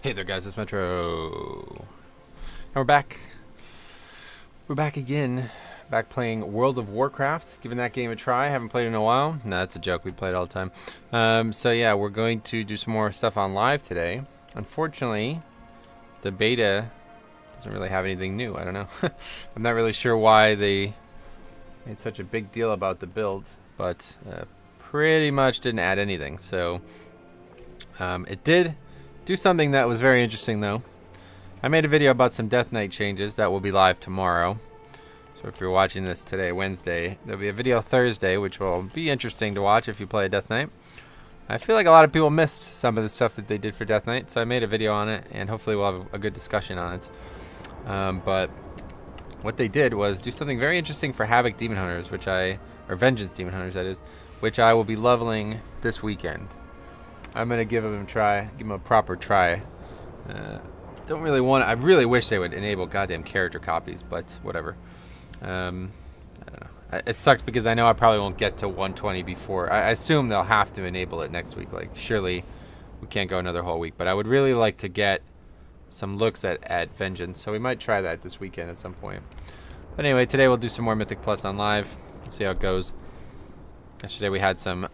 Hey there guys, it's Metro. And we're back. We're back again. Back playing World of Warcraft. Giving that game a try. Haven't played in a while. No, that's a joke. We play it all the time. So yeah, we're going to do some more stuff on live today. Unfortunately, the beta doesn't really have anything new. I don't know. I'm not really sure why they made such a big deal about the build, but pretty much didn't add anything. So it did do something that was very interesting though. I made a video about some Death Knight changes that will be live tomorrow. So if you're watching this today, Wednesday, there'll be a video Thursday, which will be interesting to watch if you play Death Knight. I feel like a lot of people missed some of the stuff that they did for Death Knight, so I made a video on it, and hopefully we'll have a good discussion on it. But what they did was do something very interesting for Havoc Demon Hunters, or Vengeance Demon Hunters, that is, which I will be leveling this weekend. I'm gonna give them a try, give them a proper try. Don't really want. I really wish they would enable goddamn character copies, but whatever. I don't know. It sucks because I know I probably won't get to 120 before. I assume they'll have to enable it next week. Like surely we can't go another whole week. But I would really like to get some looks at Vengeance, so we might try that this weekend at some point. But anyway, today we'll do some more Mythic Plus on live. We'll see how it goes. Yesterday we had some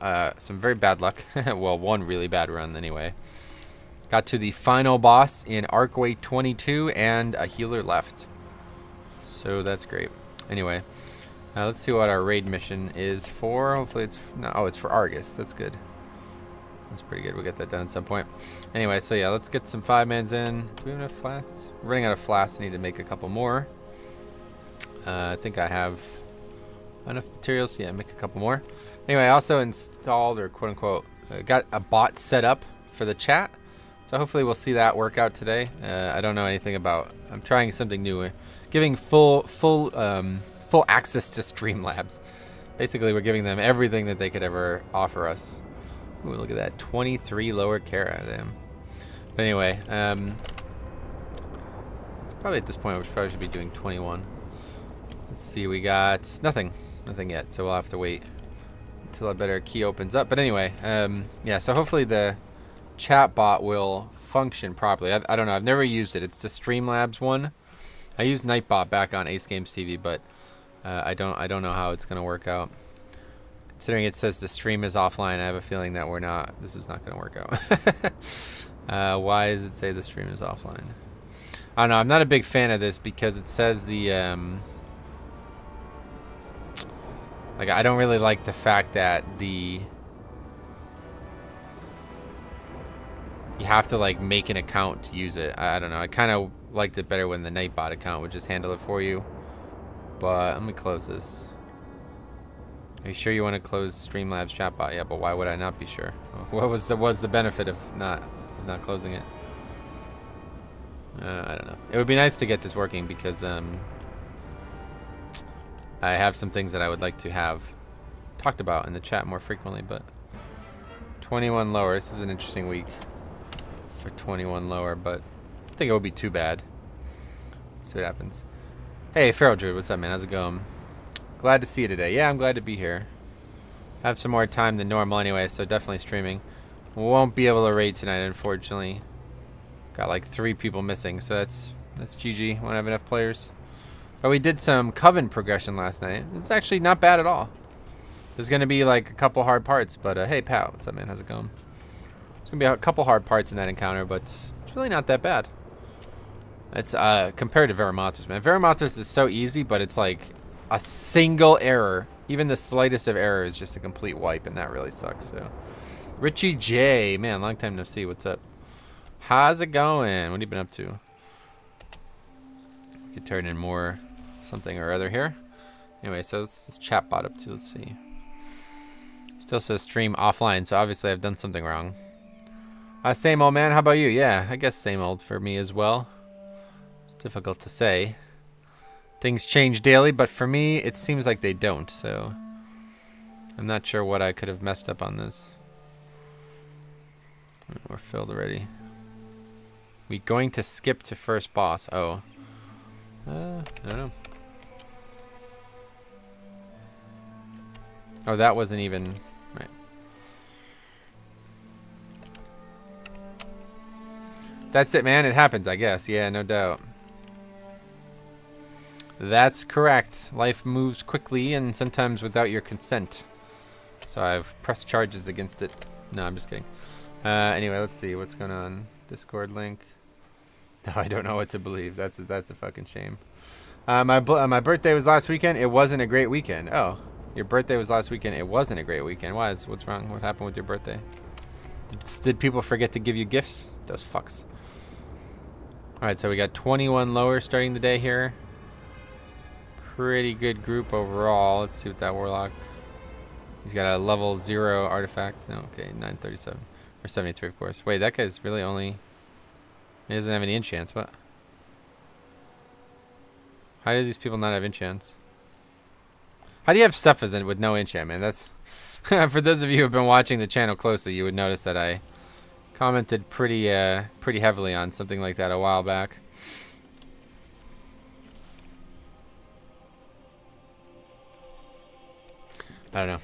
very bad luck. Well, one really bad run anyway. Got to the final boss in Arcway 22 and a healer left. So that's great. Anyway, let's see what our raid mission is for. Hopefully it's no, oh, it's for Argus. That's good. That's pretty good. We'll get that done at some point. Anyway, so yeah, let's get some 5-mans in. Do we have enough flasks? We're running out of flasks. I need to make a couple more. I think I have enough materials. Yeah, make a couple more. Anyway, I also installed, or quote unquote, got a bot set up for the chat. So hopefully we'll see that work out today. I don't know anything about. I'm trying something new, giving full access to Streamlabs. Basically, we're giving them everything that they could ever offer us. Ooh, look at that, 23 lower Kara, damn. But anyway, it's probably at this point we probably should be doing 21. Let's see, we got nothing yet, so we'll have to wait until a better key opens up. But anyway, yeah, so hopefully the chat bot will function properly. I don't know, I've never used it. It's the Streamlabs one. I used Nightbot back on Ace Games TV, but I don't know how it's gonna work out. Considering it says the stream is offline, I have a feeling that this is not gonna work out. Why does it say the stream is offline? I don't know, I'm not a big fan of this because it says the like, I don't really like the fact that you have to like make an account to use it. I don't know. I kind of liked it better when the Nightbot account would just handle it for you. But let me close this. Are you sure you want to close Streamlabs chatbot? Yeah, but why would I not be sure? What was the benefit of not closing it? I don't know. It would be nice to get this working because I have some things that I would like to have talked about in the chat more frequently, but 21 lower. This is an interesting week for 21 lower, but I don't think it would be too bad. See what happens. Hey, Feral Druid, what's up, man? How's it going? Glad to see you today. Yeah, I'm glad to be here. I have some more time than normal anyway, so definitely streaming. Won't be able to raid tonight, unfortunately. Got like 3 people missing, so that's GG. Won't have enough players. But we did some Coven progression last night. It's actually not bad at all. There's going to be like a couple hard parts, but hey, Pat, what's up, man? How's it going? There's going to be a couple hard parts in that encounter, but it's really not that bad. It's compared to Verimatos, man. Verimatos is so easy, but it's like a single error. Even the slightest of error is just a complete wipe, and that really sucks. So, Richie J, man, long time no see. What's up? How's it going? What have you been up to? We could turn in more something or other here. Anyway, so this chat bot up to. Let's see. Still says stream offline, so obviously I've done something wrong. Same old, man. How about you? Yeah, I guess same old for me as well. It's difficult to say. Things change daily, but for me, it seems like they don't, so I'm not sure what I could have messed up on this. We're filled already. We going to skip to first boss. Oh. I don't know. Oh, that wasn't even... Right. That's it, man. It happens, I guess. Yeah, no doubt. That's correct. Life moves quickly and sometimes without your consent. So I've pressed charges against it. No, I'm just kidding. Anyway, let's see what's going on. Discord link. No, I don't know what to believe. That's a fucking shame. My birthday was last weekend. It wasn't a great weekend. Oh, your birthday was last weekend. It wasn't a great weekend. What's wrong? What happened with your birthday? Did people forget to give you gifts? Those fucks. All right, so we got 21 lower starting the day here. Pretty good group overall. Let's see what that warlock. He's got a level 0 artifact. No, okay, 937 or 73, of course. Wait, that guy's really only. He doesn't have any enchants. What? How do these people not have enchants? How do you have stuff as in with no enchant, man? That's for those of you who have been watching the channel closely, you would notice that I commented pretty heavily on something like that a while back. I don't know.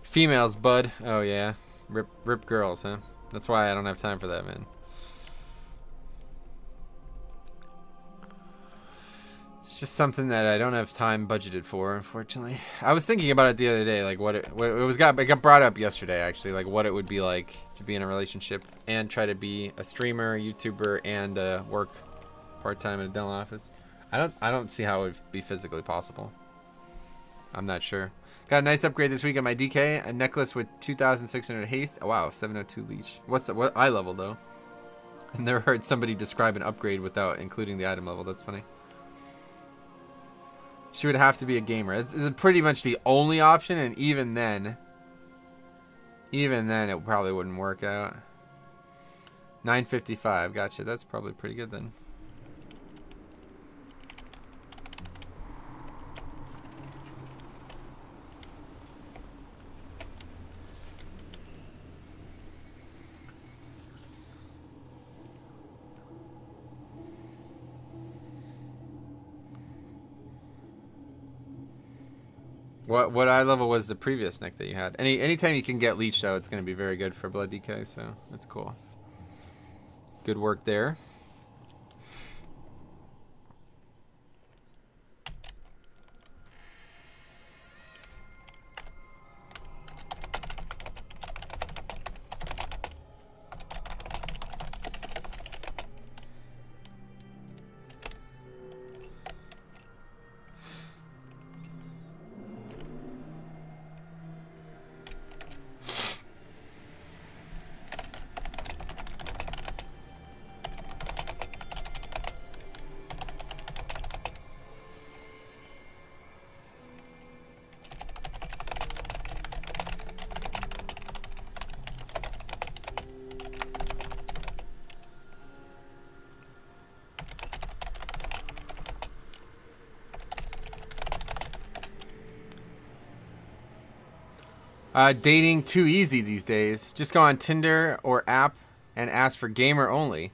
Females, bud. Oh yeah, rip girls, huh? That's why I don't have time for that, man. It's just something that I don't have time budgeted for, unfortunately. I was thinking about it the other day, like it got brought up yesterday, actually, like what it would be like to be in a relationship and try to be a streamer, YouTuber, and work part-time in a dental office. I don't see how it would be physically possible. I'm not sure. Got a nice upgrade this week on my DK. A necklace with 2,600 haste. Oh, wow, 702 leash. What eye level though? I've never heard somebody describe an upgrade without including the item level. That's funny. She would have to be a gamer. It's pretty much the only option, and even then it probably wouldn't work out. 955, gotcha. That's probably pretty good then. What eye level was the previous neck that you had? Anytime you can get leech though, it's going to be very good for blood DK, so that's cool. Good work there. Dating too easy these days. Just go on Tinder or app and ask for gamer only.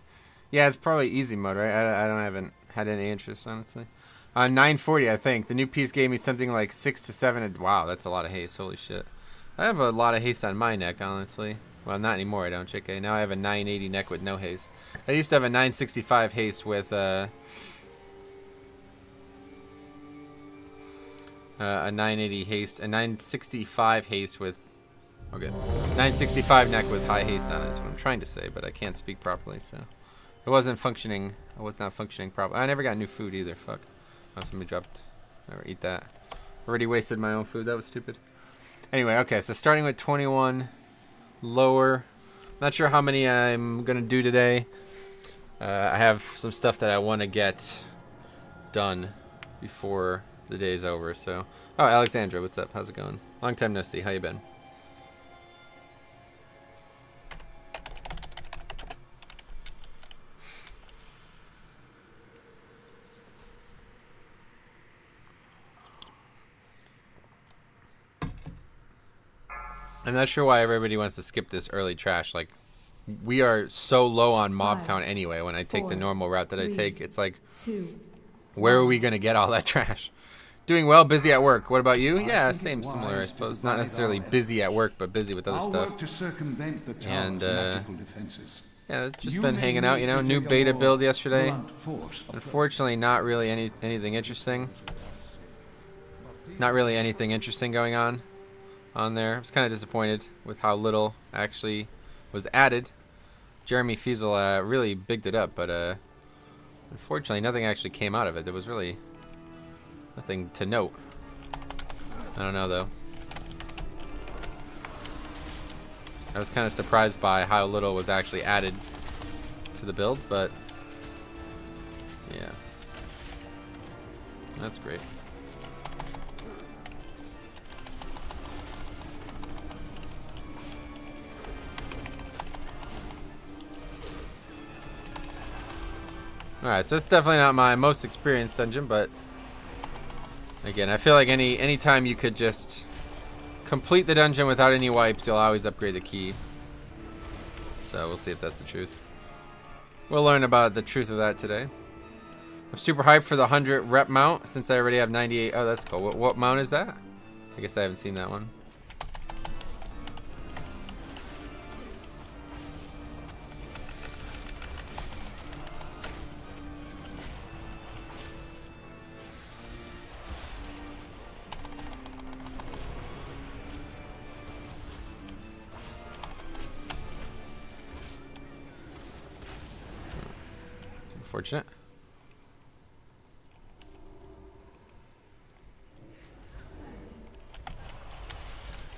Yeah, it's probably easy mode, right? I haven't had any interest, honestly. 940, I think. The new piece gave me something like 6 to 7. Wow, that's a lot of haste. Holy shit. I have a lot of haste on my neck, honestly. Well, not anymore, I don't, JK. Now I have a 980 neck with no haste. I used to have a 965 haste with a 980 haste, a 965 haste with, okay, 965 neck with high haste on it is what I'm trying to say, but I can't speak properly, so it wasn't functioning. I was not functioning properly. I never got new food either. Fuck. Oh, somebody dropped. Never eat that. Already wasted my own food. That was stupid. Anyway, okay, so starting with 21 lower. Not sure how many I'm gonna do today. I have some stuff that I want to get done before the day's over, so. Oh, Alexandra, what's up? How's it going? Long time no see. How you been? I'm not sure why everybody wants to skip this early trash. Like, we are so low on mob count anyway. When I take the normal route that I take, it's like, where are we going to get all that trash? Doing well, busy at work. What about you? Yeah, same, similar, I suppose. Not necessarily busy at work, but busy with other stuff. To circumvent the and Yeah, just been hanging out, you know. New beta build yesterday. Unfortunately, not really anything interesting. Not really anything interesting going on there. I was kind of disappointed with how little actually was added. Jeremy Fiesel really bigged it up, but unfortunately, nothing actually came out of it. There was really nothing to note. I don't know, though. I was kind of surprised by how little was actually added to the build, but yeah, that's great. Alright, so it's definitely not my most experienced dungeon, but again, I feel like any time you could just complete the dungeon without any wipes, you'll always upgrade the key. So we'll see if that's the truth. We'll learn about the truth of that today. I'm super hyped for the 100 rep mount since I already have 98. Oh, that's cool. What mount is that? I guess I haven't seen that one. Unfortunate.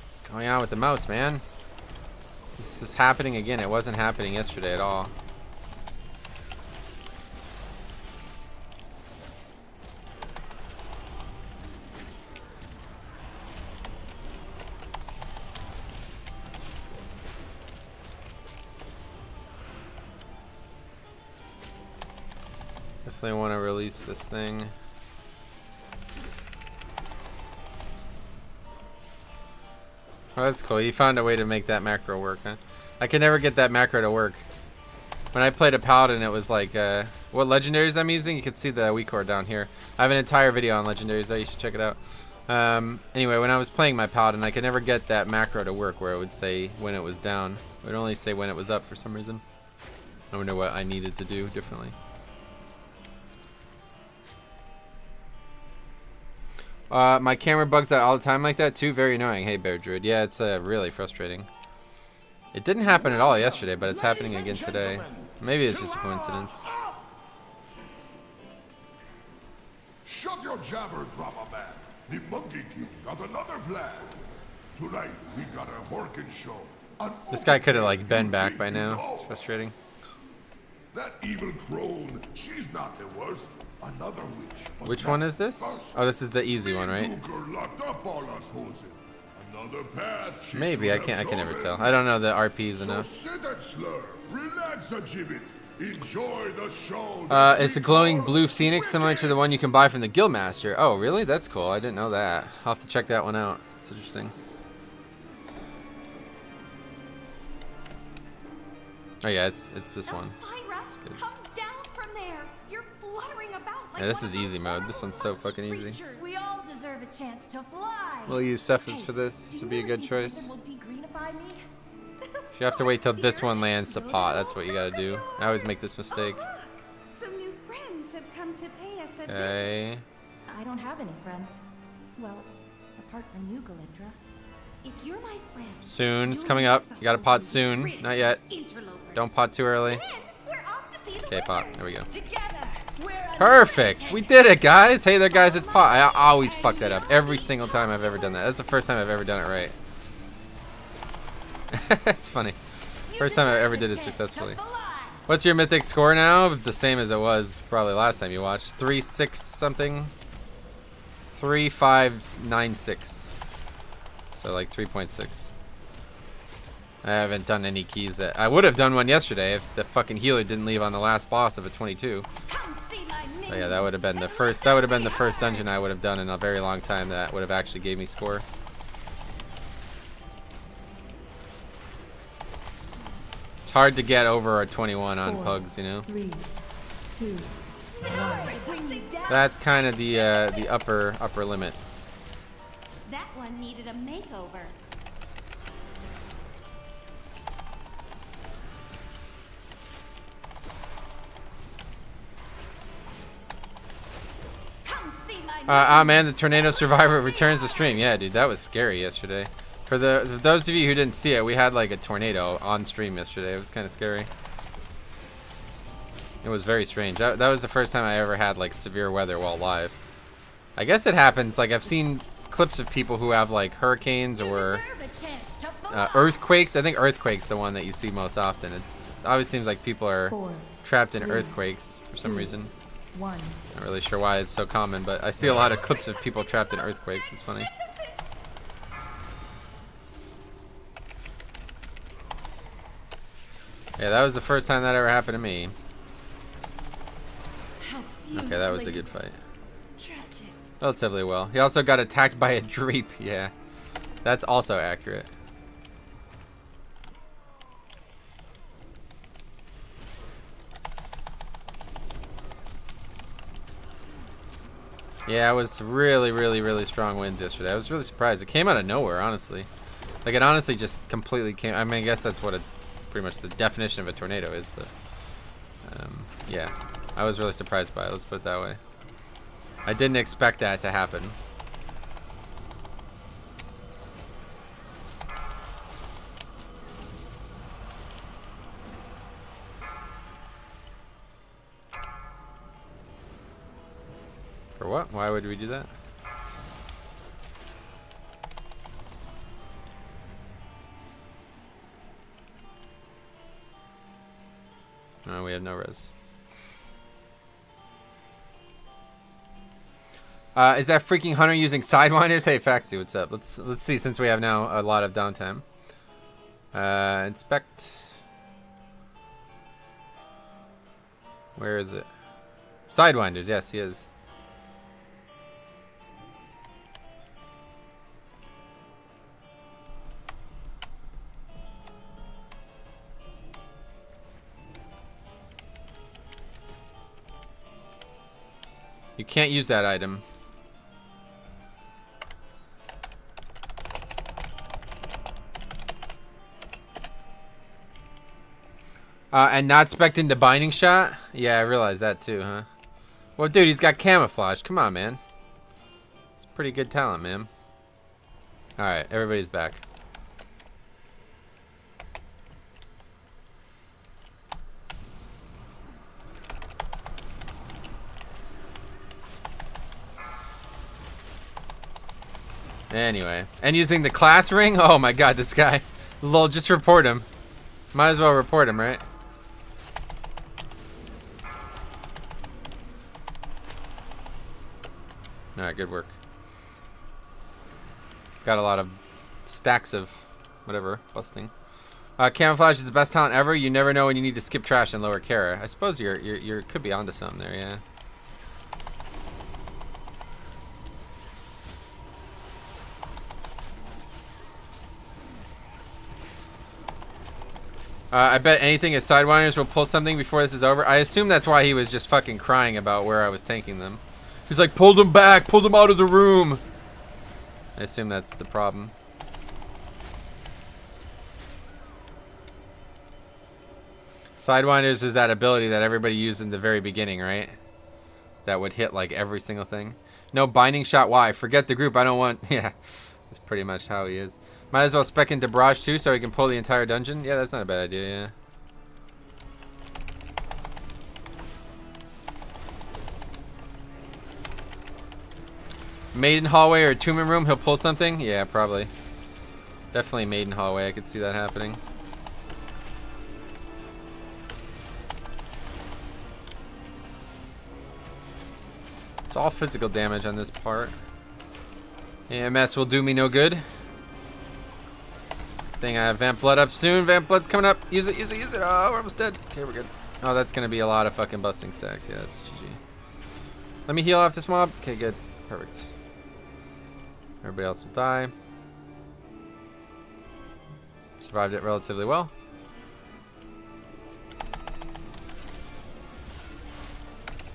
What's going on with the mouse, man? This is happening again. It wasn't happening yesterday at all. Definitely want to release this thing. Oh, that's cool. You found a way to make that macro work, huh? I could never get that macro to work. When I played a paladin, it was like, what legendaries I'm using? You can see the weak core down here. I have an entire video on legendaries, though. You should check it out. Anyway, when I was playing my paladin, I could never get that macro to work where it would say when it was down. It would only say when it was up for some reason. I wonder what I needed to do differently. My camera bugs out all the time like that too. Very annoying. Hey, Bear Druid. Yeah, it's really frustrating. It didn't happen at all yesterday, but it's happening again today. Maybe it's just a coincidence. Shut your jabber, Drama Man. The Monkey King got another plan. Tonight we got a Horkin show. This guy could have like been back by now. It's frustrating. That evil crone, she's not the worst. Another witch. Which one is this? Oh, this is the easy one, right? Maybe I can never tell. I don't know the RPs enough. It's a glowing blue phoenix similar to the one you can buy from the Guildmaster. Oh, really? That's cool. I didn't know that. I'll have to check that one out. It's interesting. Oh yeah, it's this one. Yeah, this is easy mode. This one's so fucking easy. We all deserve a chance to fly. We'll use Cephas for this. This would be a good choice. You have to wait till this one lands to pot. That's what you gotta do. I always make this mistake. Some new friends have come to pay us a visit. Okay. I don't have any friends. Well, apart from you, Galindra. If you're my friend, Soon. It's coming up. You gotta pot soon. Not yet. Don't pot too early. Okay, pot. There we go. Perfect. We did it, guys. Hey there, guys. It's pot. I always fuck that up every single time I've ever done that. That's the first time I've ever done it right. It's funny. First time I ever did it successfully. What's your mythic score now? The same as it was probably last time you watched. 3-6 something. 3-5-9-6. So like 3.6. I haven't done any keys that I would have done one yesterday if the fucking healer didn't leave on the last boss of a 22. So yeah, that would have been the first. That would have been the first dungeon I would have done in a very long time that would have actually gave me score. It's hard to get over a 21 on Pugs, you know. 3, 2, 1. That's kind of the upper limit. that one needed a makeover. Man, the tornado survivor returns to stream. Yeah, dude, that was scary yesterday. For those of you who didn't see it, we had like a tornado on stream yesterday. It was kind of scary. It was very strange. That was the first time I ever had like severe weather while live. I guess it happens. Like I've seen clips of people who have like hurricanes or earthquakes. I think earthquakes the one that you see most often. It always seems like people are trapped in earthquakes for some reason. Not really sure why it's so common, but I see a lot of clips of people trapped in earthquakes. It's funny. Yeah, that was the first time that ever happened to me. Okay, that was a good fight. Relatively well. He also got attacked by a dreep. Yeah, that's also accurate. Yeah, it was really strong winds yesterday. I was really surprised. It came out of nowhere, honestly. Like, it honestly just completely came. I mean, I guess that's what pretty much the definition of a tornado is, but yeah, I was really surprised by it. Let's put it that way. I didn't expect that to happen. For what? Why would we do that? No, we have no res. Is that freaking hunter using sidewinders? Hey, Faxi, what's up? Let's see, since we have now a lot of downtime. Inspect. Where is it? Sidewinders, yes, he is. You can't use that item. And not expecting the binding shot? Yeah, I realized that too, huh? Well, dude, he's got camouflage. Come on, man. It's pretty good talent, man. Alright, everybody's back. Anyway, and using the class ring? Oh my god, this guy. Lol, just report him. Might as well report him, right? Alright, good work. Got a lot of stacks of whatever, busting. Camouflage is the best talent ever. You never know when you need to skip trash and lower Kara. I suppose you're could be onto something there, yeah. I bet anything as Sidewinders will pull something before this is over. I assume that's why he was just fucking crying about where I was tanking them. He's like, pulled them back, pulled them out of the room. I assume that's the problem. Sidewinders is that ability that everybody used in the very beginning, right? That would hit like every single thing. No binding shot, why? Forget the group, I don't want... Yeah, that's pretty much how he is. Might as well spec into Barrage too so he can pull the entire dungeon. Yeah, that's not a bad idea, yeah. Maiden hallway or Tumen room, he'll pull something? Yeah, probably. Definitely maiden hallway, I could see that happening. It's all physical damage on this part. AMS will do me no good. Thing I have Vamp Blood up soon. Vamp Blood's coming up. Use it, use it, use it. Oh, we're almost dead. Okay, we're good. Oh, that's going to be a lot of fucking busting stacks. Yeah, that's GG. Let me heal off this mob. Okay, good. Perfect. Everybody else will die. Survived it relatively well.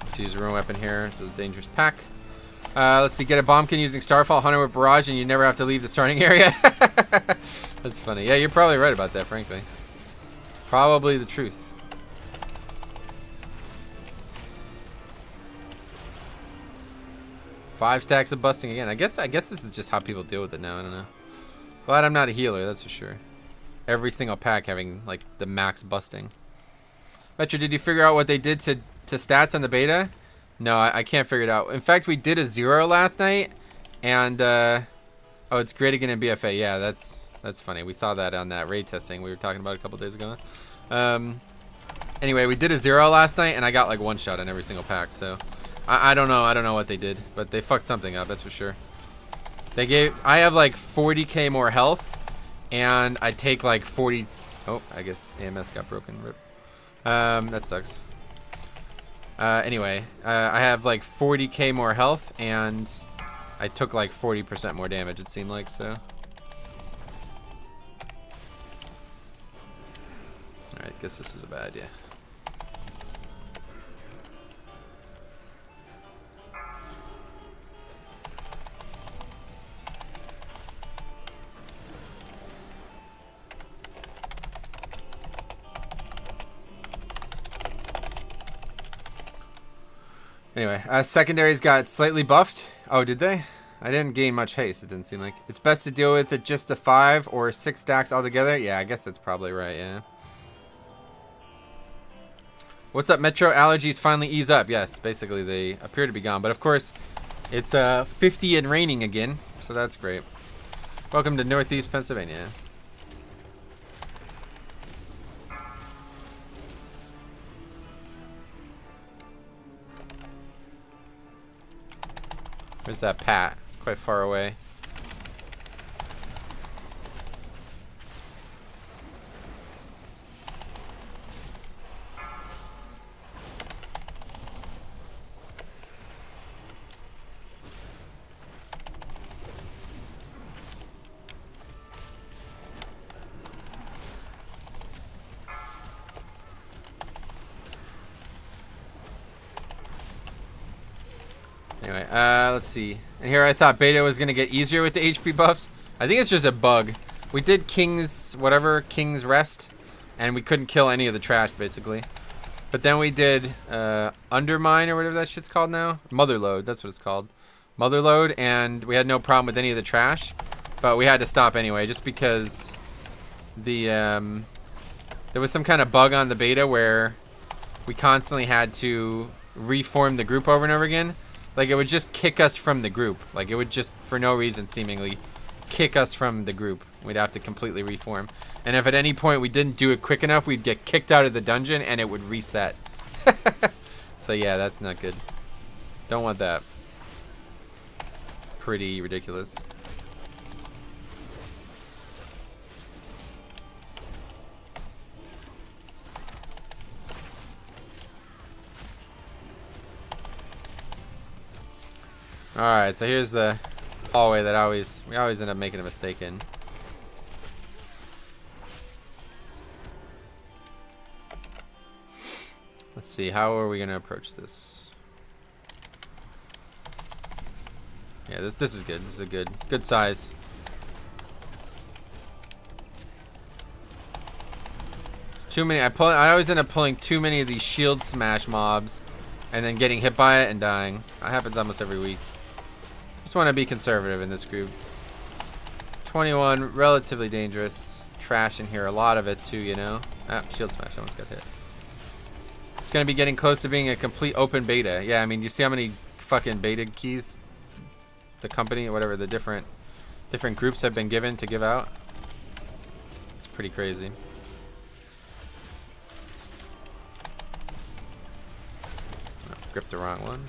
Let's use a rune weapon here. This is a dangerous pack. Let's see. Get a bombkin using Starfall, Hunter with Barrage, and you never have to leave the starting area. That's funny. Yeah, you're probably right about that, frankly. Probably the truth. 5 stacks of busting again. I guess this is just how people deal with it now. I don't know. Glad I'm not a healer, that's for sure. Every single pack having like the max busting. Metro, did you figure out what they did to stats on the beta? No, I can't figure it out. In fact, we did a 0 last night, and oh, it's great again in BFA. Yeah, that's funny. We saw that on that raid testing we were talking about a couple days ago. Anyway, we did a 0 last night, and I got like 1 shot on every single pack. So I don't know. I don't know what they did, but they fucked something up. That's for sure. I have like 40k more health, and I take like 40. Oh, I guess AMS got broken. Rip. That sucks. Anyway, I have like 40k more health, and I took like 40% more damage, it seemed like, so. Alright, guess this was a bad idea. Anyway, secondaries got slightly buffed. Oh, did they? I didn't gain much haste, it didn't seem like. It's best to deal with it just a 5 or 6 stacks altogether. Yeah, I guess that's probably right, yeah. What's up, Metro? Allergies finally ease up. Yes, basically they appear to be gone. But of course, it's 50 and raining again, so that's great. Welcome to Northeast Pennsylvania. Where's that Pat? It's quite far away. Anyway, let's see. And here I thought beta was going to get easier with the HP buffs. I think it's just a bug. We did King's Rest, and we couldn't kill any of the trash, basically. But then we did Undermine, or whatever that shit's called now. Motherload, that's what it's called. Motherload, and we had no problem with any of the trash. But we had to stop anyway, just because the there was some kind of bug on the beta where we constantly had to reform the group over and over again. Like, it would just kick us from the group. Like, it would just, for no reason, seemingly, kick us from the group. We'd have to completely reform. And if at any point we didn't do it quick enough, we'd get kicked out of the dungeon, and it would reset. So, yeah, that's not good. Don't want that. Pretty ridiculous. Alright, so here's the hallway that we always end up making a mistake in. Let's see, how are we gonna approach this? Yeah, this is good. This is a good size. There's too many. I always end up pulling too many of these shield smash mobs, and then getting hit by it and dying. That happens almost every week. Just want to be conservative in this group. 21, relatively dangerous. Trash in here, a lot of it too, you know. Ah, shield smash, almost got hit. It's going to be getting close to being a complete open beta. Yeah, I mean, you see how many fucking beta keys the company or whatever, the different groups have been given to give out? It's pretty crazy. Oh, gripped the wrong one.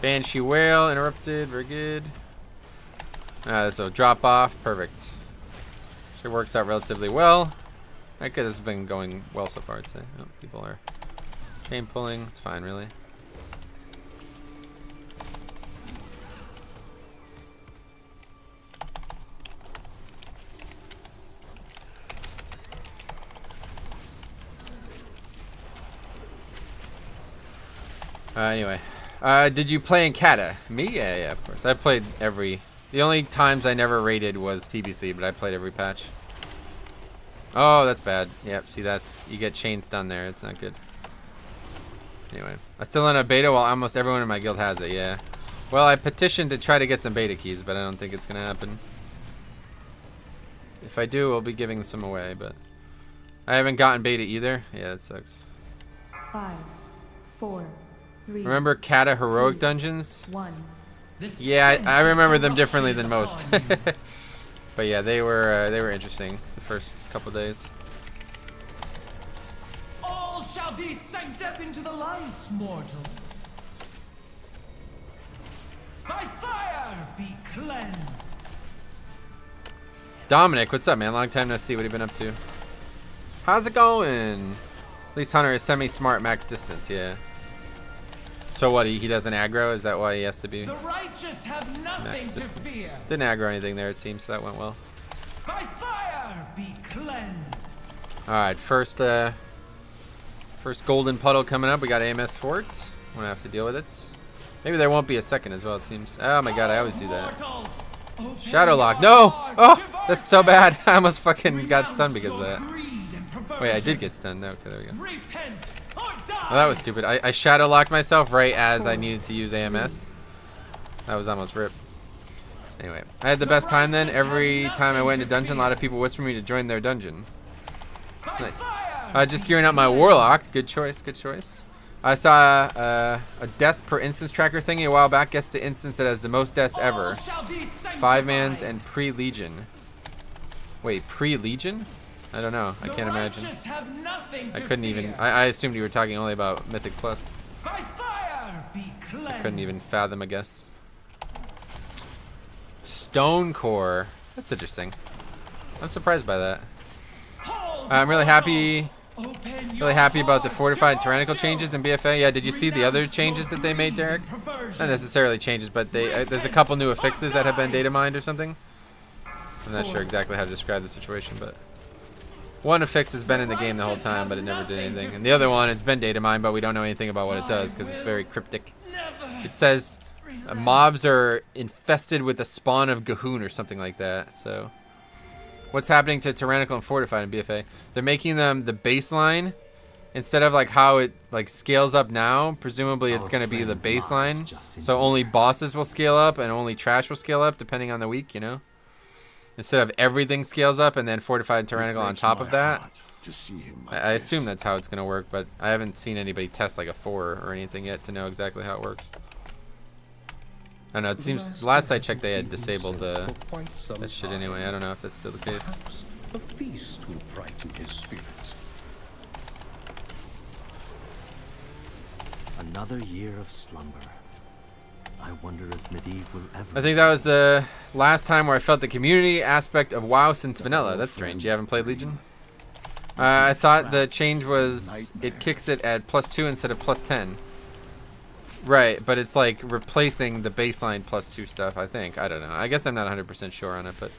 Banshee Whale interrupted, very good. So drop off, perfect. It works out relatively well. That could has been going well so far, I'd say. Oh, people are chain pulling, it's fine, really. Anyway. Did you play in Kata? Me? Yeah, of course. I played the The only times I never raided was TBC, but I played every patch. Oh, that's bad. Yep, see, that's... You get chain stun there. It's not good. Anyway. I'm still in a beta while almost everyone in my guild has it, yeah. Well, I petitioned to try to get some beta keys, but I don't think it's going to happen. If I do, I'll be giving some away, but... I haven't gotten beta either. Yeah, that sucks. 5, 4, 3. Remember Kata heroic dungeons? 1. Yeah, I remember them differently than most. But yeah, they were interesting the first couple days. All shall be sank up into the light, mortals. By fire be cleansed. Dominic, what's up, man? Long time no see. What have you been up to? How's it going? At least Hunter is semi-smart max distance, yeah. So what, he doesn't aggro? Is that why he has to be The righteous have nothing max to distance? fear. Didn't aggro anything there, it seems, so that went well. By fire be cleansed. Alright, first golden puddle coming up. We got AMS for it. I'm gonna have to deal with it. Maybe there won't be a second as well, it seems. Oh my god, I always do that. Shadow lock. No! Oh! That's so bad. I almost fucking got stunned because of that. Wait, I did get stunned. Okay, there we go. Oh, that was stupid. I shadow locked myself right as I needed to use AMS. That was almost rip. Anyway, I had the best time then. Every time I went into dungeon, a lot of people whispered me to join their dungeon. Nice. Just gearing up my warlock. Good choice, good choice. I saw a death per instance tracker thingy a while back. Guess the instance that has the most deaths ever. 5-mans and pre-legion. Wait, pre-legion? I don't know. I can't imagine. I couldn't even. I assumed you were talking only about Mythic Plus. I couldn't even fathom a guess. Stone core. That's interesting. I'm surprised by that. I'm really happy. Really happy about the fortified tyrannical changes in BFA. Yeah, did you see the other changes that they made, Derek? Not necessarily changes, but there's a couple new affixes that have been data mined or something. I'm not sure exactly how to describe the situation, but one affix has been in the game the whole time, but it never did anything. And the other one, it's been data mined, but we don't know anything about what it does because it's very cryptic. It says mobs are infested with the spawn of Gahoon or something like that. So what's happening to tyrannical and fortified in BFA? They're making them the baseline instead of like how it like scales up now. Presumably it's going to be the baseline, so only bosses will scale up and only trash will scale up depending on the week, you know, instead of everything scales up and then fortified and tyrannical on top of that. I assume that's how it's going to work, but I haven't seen anybody test like a 4 or anything yet to know exactly how it works. I don't know, it seems last I checked they had disabled that shit anyway. I don't know if that's still the case. A feast will brighten his spirits. Another year of slumber. I wonder if Medivh will ever... I think that was the last time where I felt the community aspect of WoW since vanilla. That's strange. You haven't played Legion? I thought the change was it kicks it at +2 instead of +10. Right, but it's like replacing the baseline +2 stuff, I think. I don't know. I guess I'm not 100% sure on it, but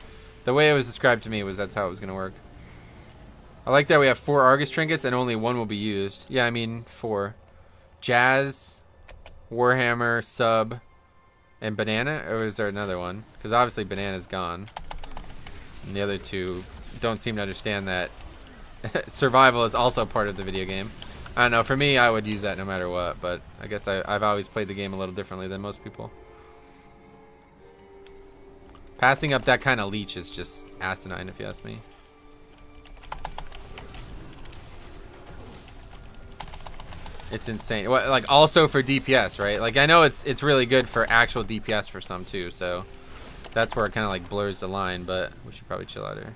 the way it was described to me was that's how it was going to work. I like that we have 4 Argus trinkets and only 1 will be used. Yeah, I mean 4. Jazz, Warhammer, Sub, and Banana? Or is there another one? Because obviously Banana's gone. And the other 2 don't seem to understand that survival is also part of the video game. I don't know, for me I would use that no matter what, but I guess I've always played the game a little differently than most people. Passing up that kind of leech is just asinine if you ask me. It's insane. Well, like also for DPS, right? Like I know it's really good for actual DPS for some too, so that's where it kind of like blurs the line, but we should probably chill out here.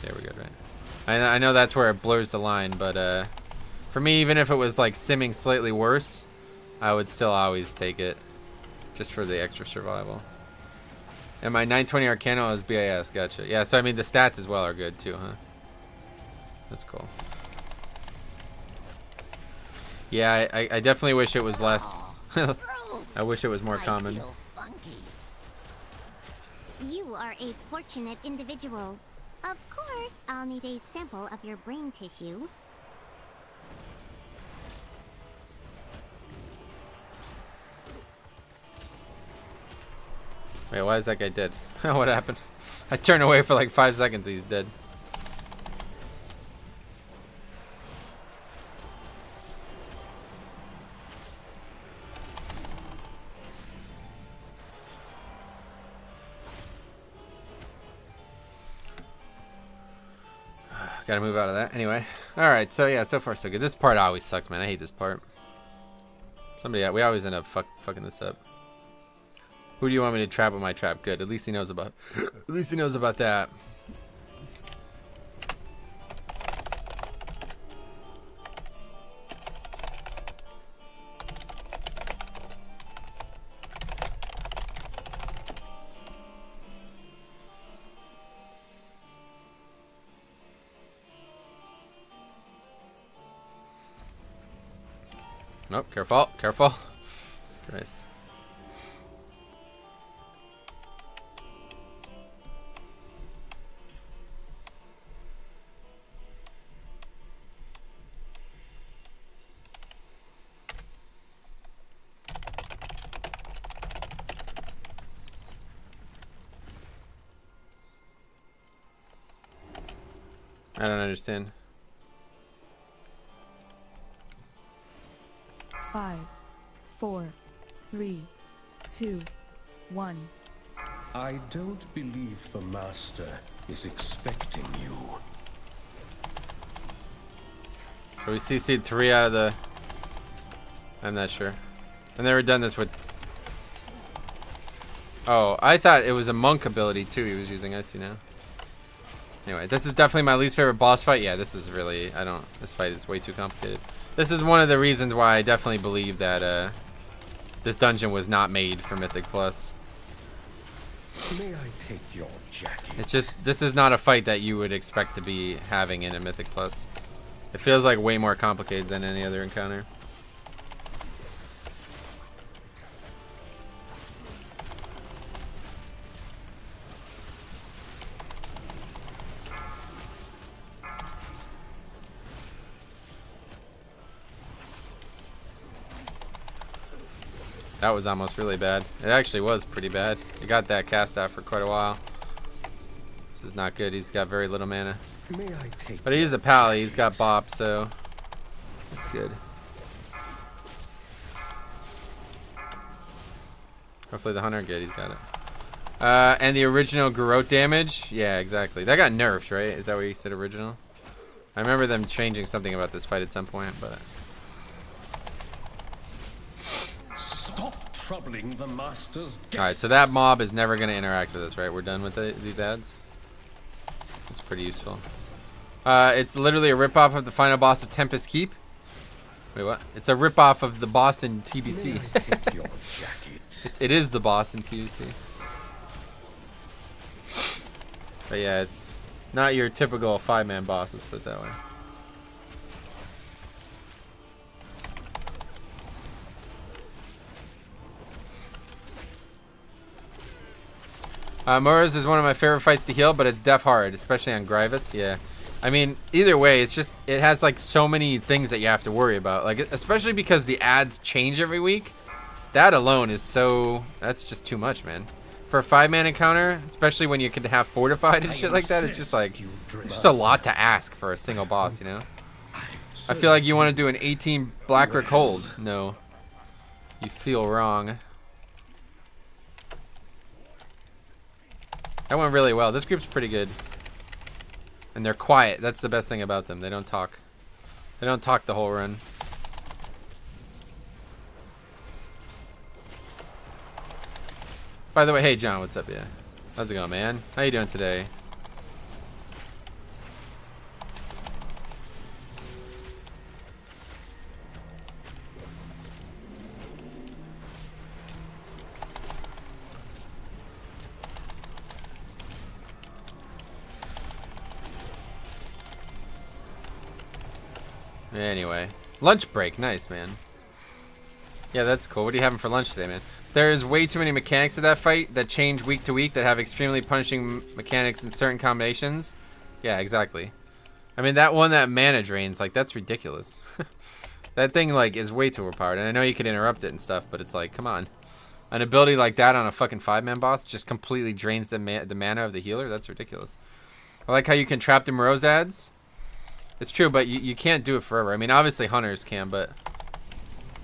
There we go, right? I know that's where it blurs the line, but for me, even if it was like simming slightly worse, I would still always take it just for the extra survival. And my 920 Arcano is BIS, gotcha. Yeah, so I mean the stats as well are good too, huh? That's cool. Yeah, I definitely wish it was less. I wish it was more common. You are a fortunate individual. Of course, I'll need a sample of your brain tissue. Wait, why is that guy dead? What happened? I turned away for like 5 seconds, he's dead. Gotta move out of that. Anyway. Alright, so yeah, so far so good. This part always sucks, man. I hate this part. We always end up fucking this up. Who do you want me to trap with my trap? Good. At least he knows about that. Nope, careful, careful. Christ. I don't understand. 5, 4, 3, 2, 1. I don't believe the master is expecting you. So we CC'd 3 out of the... I'm not sure. I've never done this with... Oh, I thought it was a monk ability too he was using. I see now. Anyway, this is definitely my least favorite boss fight. Yeah, this is really... This fight is way too complicated. This is one of the reasons why I definitely believe that this dungeon was not made for Mythic Plus. May I take your jacket? It's just, this is not a fight that you would expect to be having in a Mythic Plus. It feels like way more complicated than any other encounter. That was almost really bad. It actually was pretty bad. He got that cast out for quite a while. This is not good. He's got very little mana. May I take But he's a pally. He's got bop, so that's good. Hopefully the hunter good. He's got it. And the original garrote damage. Yeah, exactly. That got nerfed, right? Is that what you said, original? I remember them changing something about this fight at some point, but... Stop troubling the master's guests. Alright, so that mob is never going to interact with us, right? We're done with these ads? That's pretty useful. It's literally a ripoff of the final boss of Tempest Keep. Wait, what? It's a ripoff of the boss in TBC. Take your jacket. It is the boss in TBC. But yeah, it's not your typical 5-man boss, let's put it that way. Mora's is one of my favorite fights to heal, but it's def hard, especially on Grievous. Yeah, I mean, either way, it's just, it has like so many things that you have to worry about, like especially because the ads change every week. That alone is so, that's just too much, man. For a 5-man encounter, especially when you can have fortified and shit like that, it's just like, it's just a lot to ask for a single boss, you know? I feel like you want to do an 18 Blackrick hold. No, you feel wrong. That went really well. This group's pretty good. And they're quiet. That's the best thing about them. They don't talk. They don't talk the whole run. By the way, hey John, what's up? Yeah. How's it going, man? How you doing today? Anyway, lunch break, nice, man. Yeah, that's cool. What are you having for lunch today, man? There's way too many mechanics of that fight that change week to week that have extremely punishing mechanics in certain combinations. Yeah, exactly. I mean, that one that mana drains, like, that's ridiculous. That thing, like, is way too overpowered. And I know you can interrupt it and stuff, but it's like, come on. An ability like that on a fucking 5-man boss just completely drains the mana of the healer. That's ridiculous. I like how you can trap the Morose ads. It's true, but you can't do it forever. I mean, obviously hunters can, but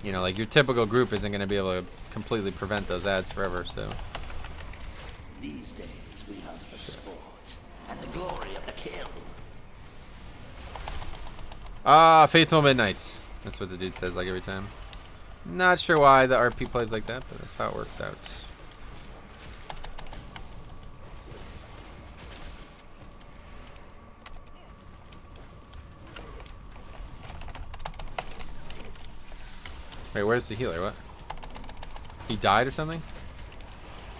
you know, like your typical group isn't going to be able to completely prevent those ads forever. So these days we hunt for sport and the glory of the kill. Ah, Faithful Midnights. That's what the dude says like every time. Not sure why the RP plays like that, but that's how it works out. Wait, where's the healer? What? He died or something?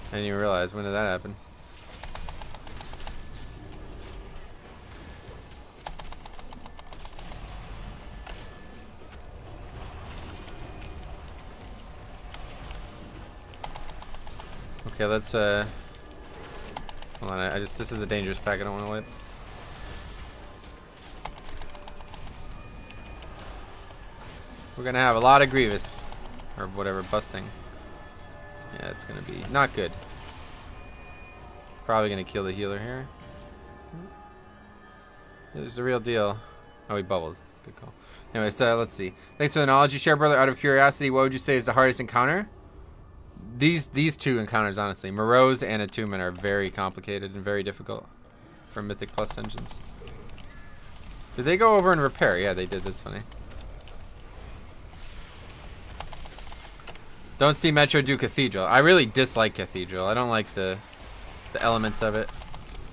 I didn't even realize. When did that happen? Okay, let's hold on. This is a dangerous pack. I don't want to wipe. We're gonna have a lot of Grievous or whatever busting. Yeah, it's gonna be not good. Probably gonna kill the healer here. There's the real deal. Oh, he bubbled. Good call. Anyway, so let's see. Thanks for the knowledge you share, brother. Out of curiosity, what would you say is the hardest encounter? These two encounters, honestly, Morose and Attunement, are very complicated and very difficult for Mythic Plus dungeons. Did they go over and repair? Yeah, they did. That's funny. Don't see Metro do Cathedral. I really dislike Cathedral. I don't like the elements of it.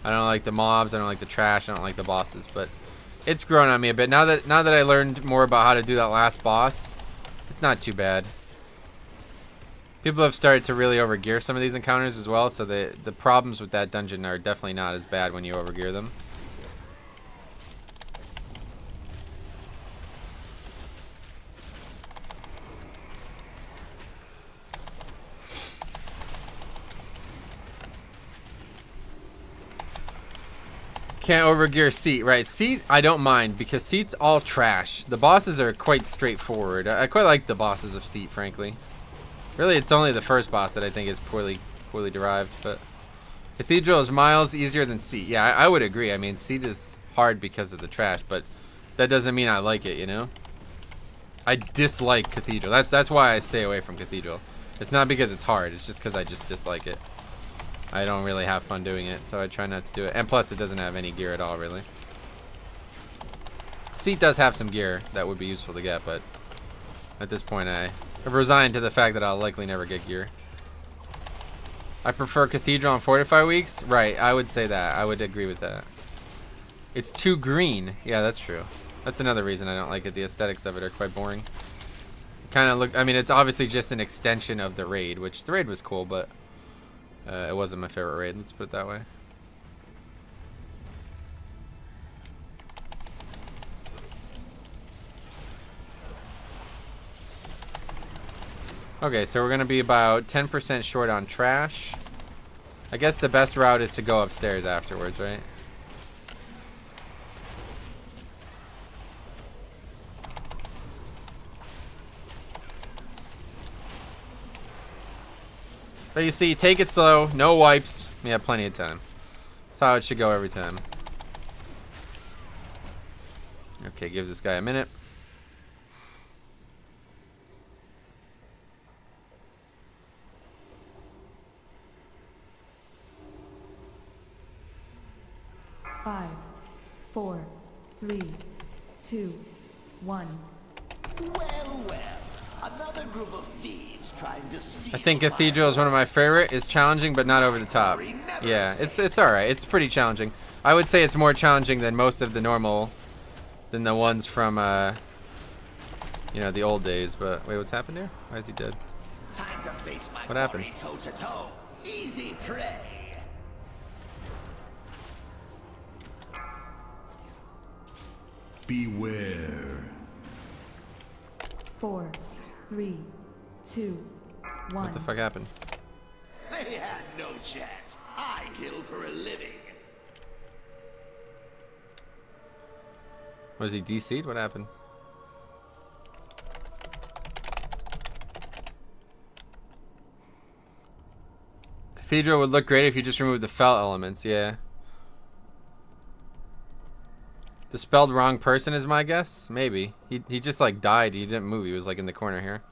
I don't like the mobs. I don't like the trash. I don't like the bosses. But it's grown on me a bit. Now that I learned more about how to do that last boss, it's not too bad. People have started to really overgear some of these encounters as well, so the problems with that dungeon are definitely not as bad when you overgear them. Can't overgear Seat, right? Seat, I don't mind because Seat's all trash. The bosses are quite straightforward. I quite like the bosses of Seat, frankly. Really, it's only the first boss that I think is poorly derived, but Cathedral is miles easier than Seat. Yeah, I would agree. I mean, Seat is hard because of the trash, but that doesn't mean I like it, you know? I dislike Cathedral. That's why I stay away from Cathedral. It's not because it's hard. It's just because I just dislike it. I don't really have fun doing it, so I try not to do it. And plus, it doesn't have any gear at all, really. Seat does have some gear that would be useful to get, but at this point, I've resigned to the fact that I'll likely never get gear. I prefer Cathedral on Fortify weeks. Right, I would say that. I would agree with that. It's too green. Yeah, that's true. That's another reason I don't like it. The aesthetics of it are quite boring. Kind of look. I mean, it's obviously just an extension of the raid, which the raid was cool, but it wasn't my favorite raid. Let's put it that way. Okay, so we're gonna be about 10% short on trash. I guess the best route is to go upstairs afterwards, right? But you see, take it slow, no wipes. We have plenty of time. That's how it should go every time. Okay, give this guy a minute. Five, 4, 3, 2, 1. Well, another group of thieves trying to steal. I think Cathedral is one of my favorite. It's challenging, but not over the top. Yeah, it's all right. It's pretty challenging. I would say it's more challenging than most of the normal, than the ones from, you know, the old days. But wait, what's happened here? Why is he dead? Time to face my What happened? toe to toe. Easy prey. Beware. 4, 3, 2, 1. What the fuck happened? They had no chance. I kill for a living. Was he DC'd? What happened? Cathedral would look great if you just removed the fell elements, yeah. The spelled wrong person is my guess? Maybe. He just like died. He didn't move. He was like in the corner here.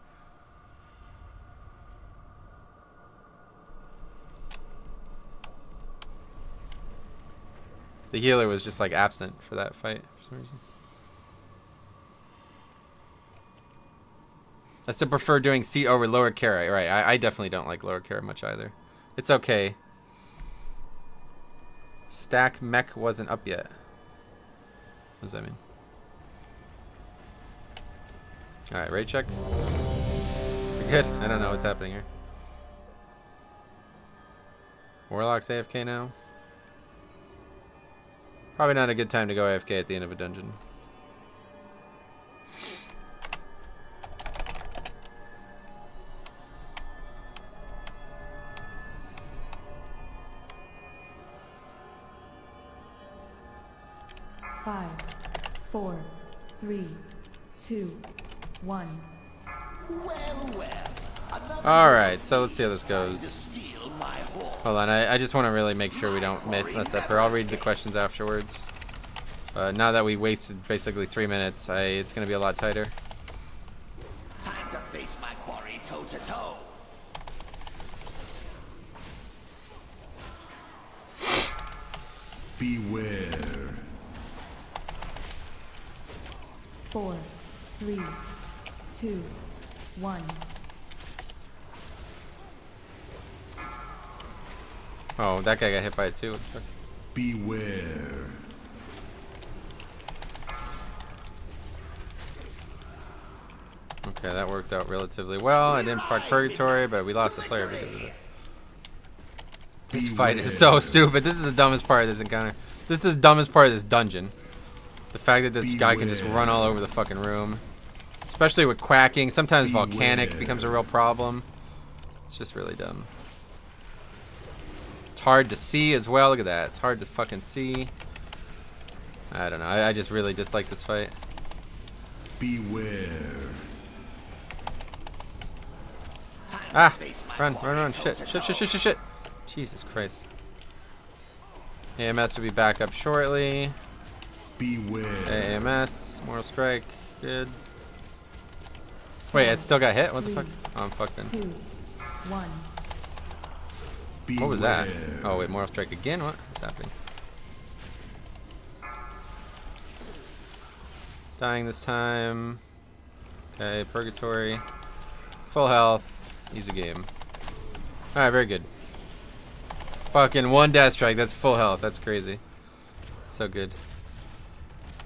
The healer was just like absent for that fight for some reason. I still prefer doing C over lower Kara. Right, I definitely don't like lower Kara much either. It's okay. Stack mech wasn't up yet. What does that mean? Alright, raid check. We're good. I don't know what's happening here. Warlock's AFK now. Probably not a good time to go AFK at the end of a dungeon. Five, 4, 3, 2, 1. Alright, so let's see how this goes. Hold on, I just want to really make sure we don't mess up here. I'll read the questions afterwards. Now that we wasted basically 3 minutes, it's going to be a lot tighter. Time to face my quarry toe to toe. Beware. 4, 3, 2, 1. Oh, that guy got hit by it too. Beware. Okay, that worked out relatively well. I didn't proc Purgatory, but we lost a player because of it. This fight is so stupid. This is the dumbest part of this encounter. This is the dumbest part of this dungeon. The fact that this guy can just run all over the fucking room. Especially with quacking. Sometimes volcanic becomes a real problem. It's just really dumb. It's hard to see as well. Look at that. It's hard to fucking see. I don't know. I just really dislike this fight. Beware. Ah! Run. Shit. Jesus Christ. AMS will be back up shortly. Beware. AMS. Mortal Strike. Good. Wait, it still got hit? What the fuck? Oh, I'm fucked in. 2, 1. What was that? Oh, wait, Mortal Strike again? What's happening? Dying this time. Okay, Purgatory. Full health. Easy game. Alright, very good. Fucking 1 Death Strike. That's full health. That's crazy. So good.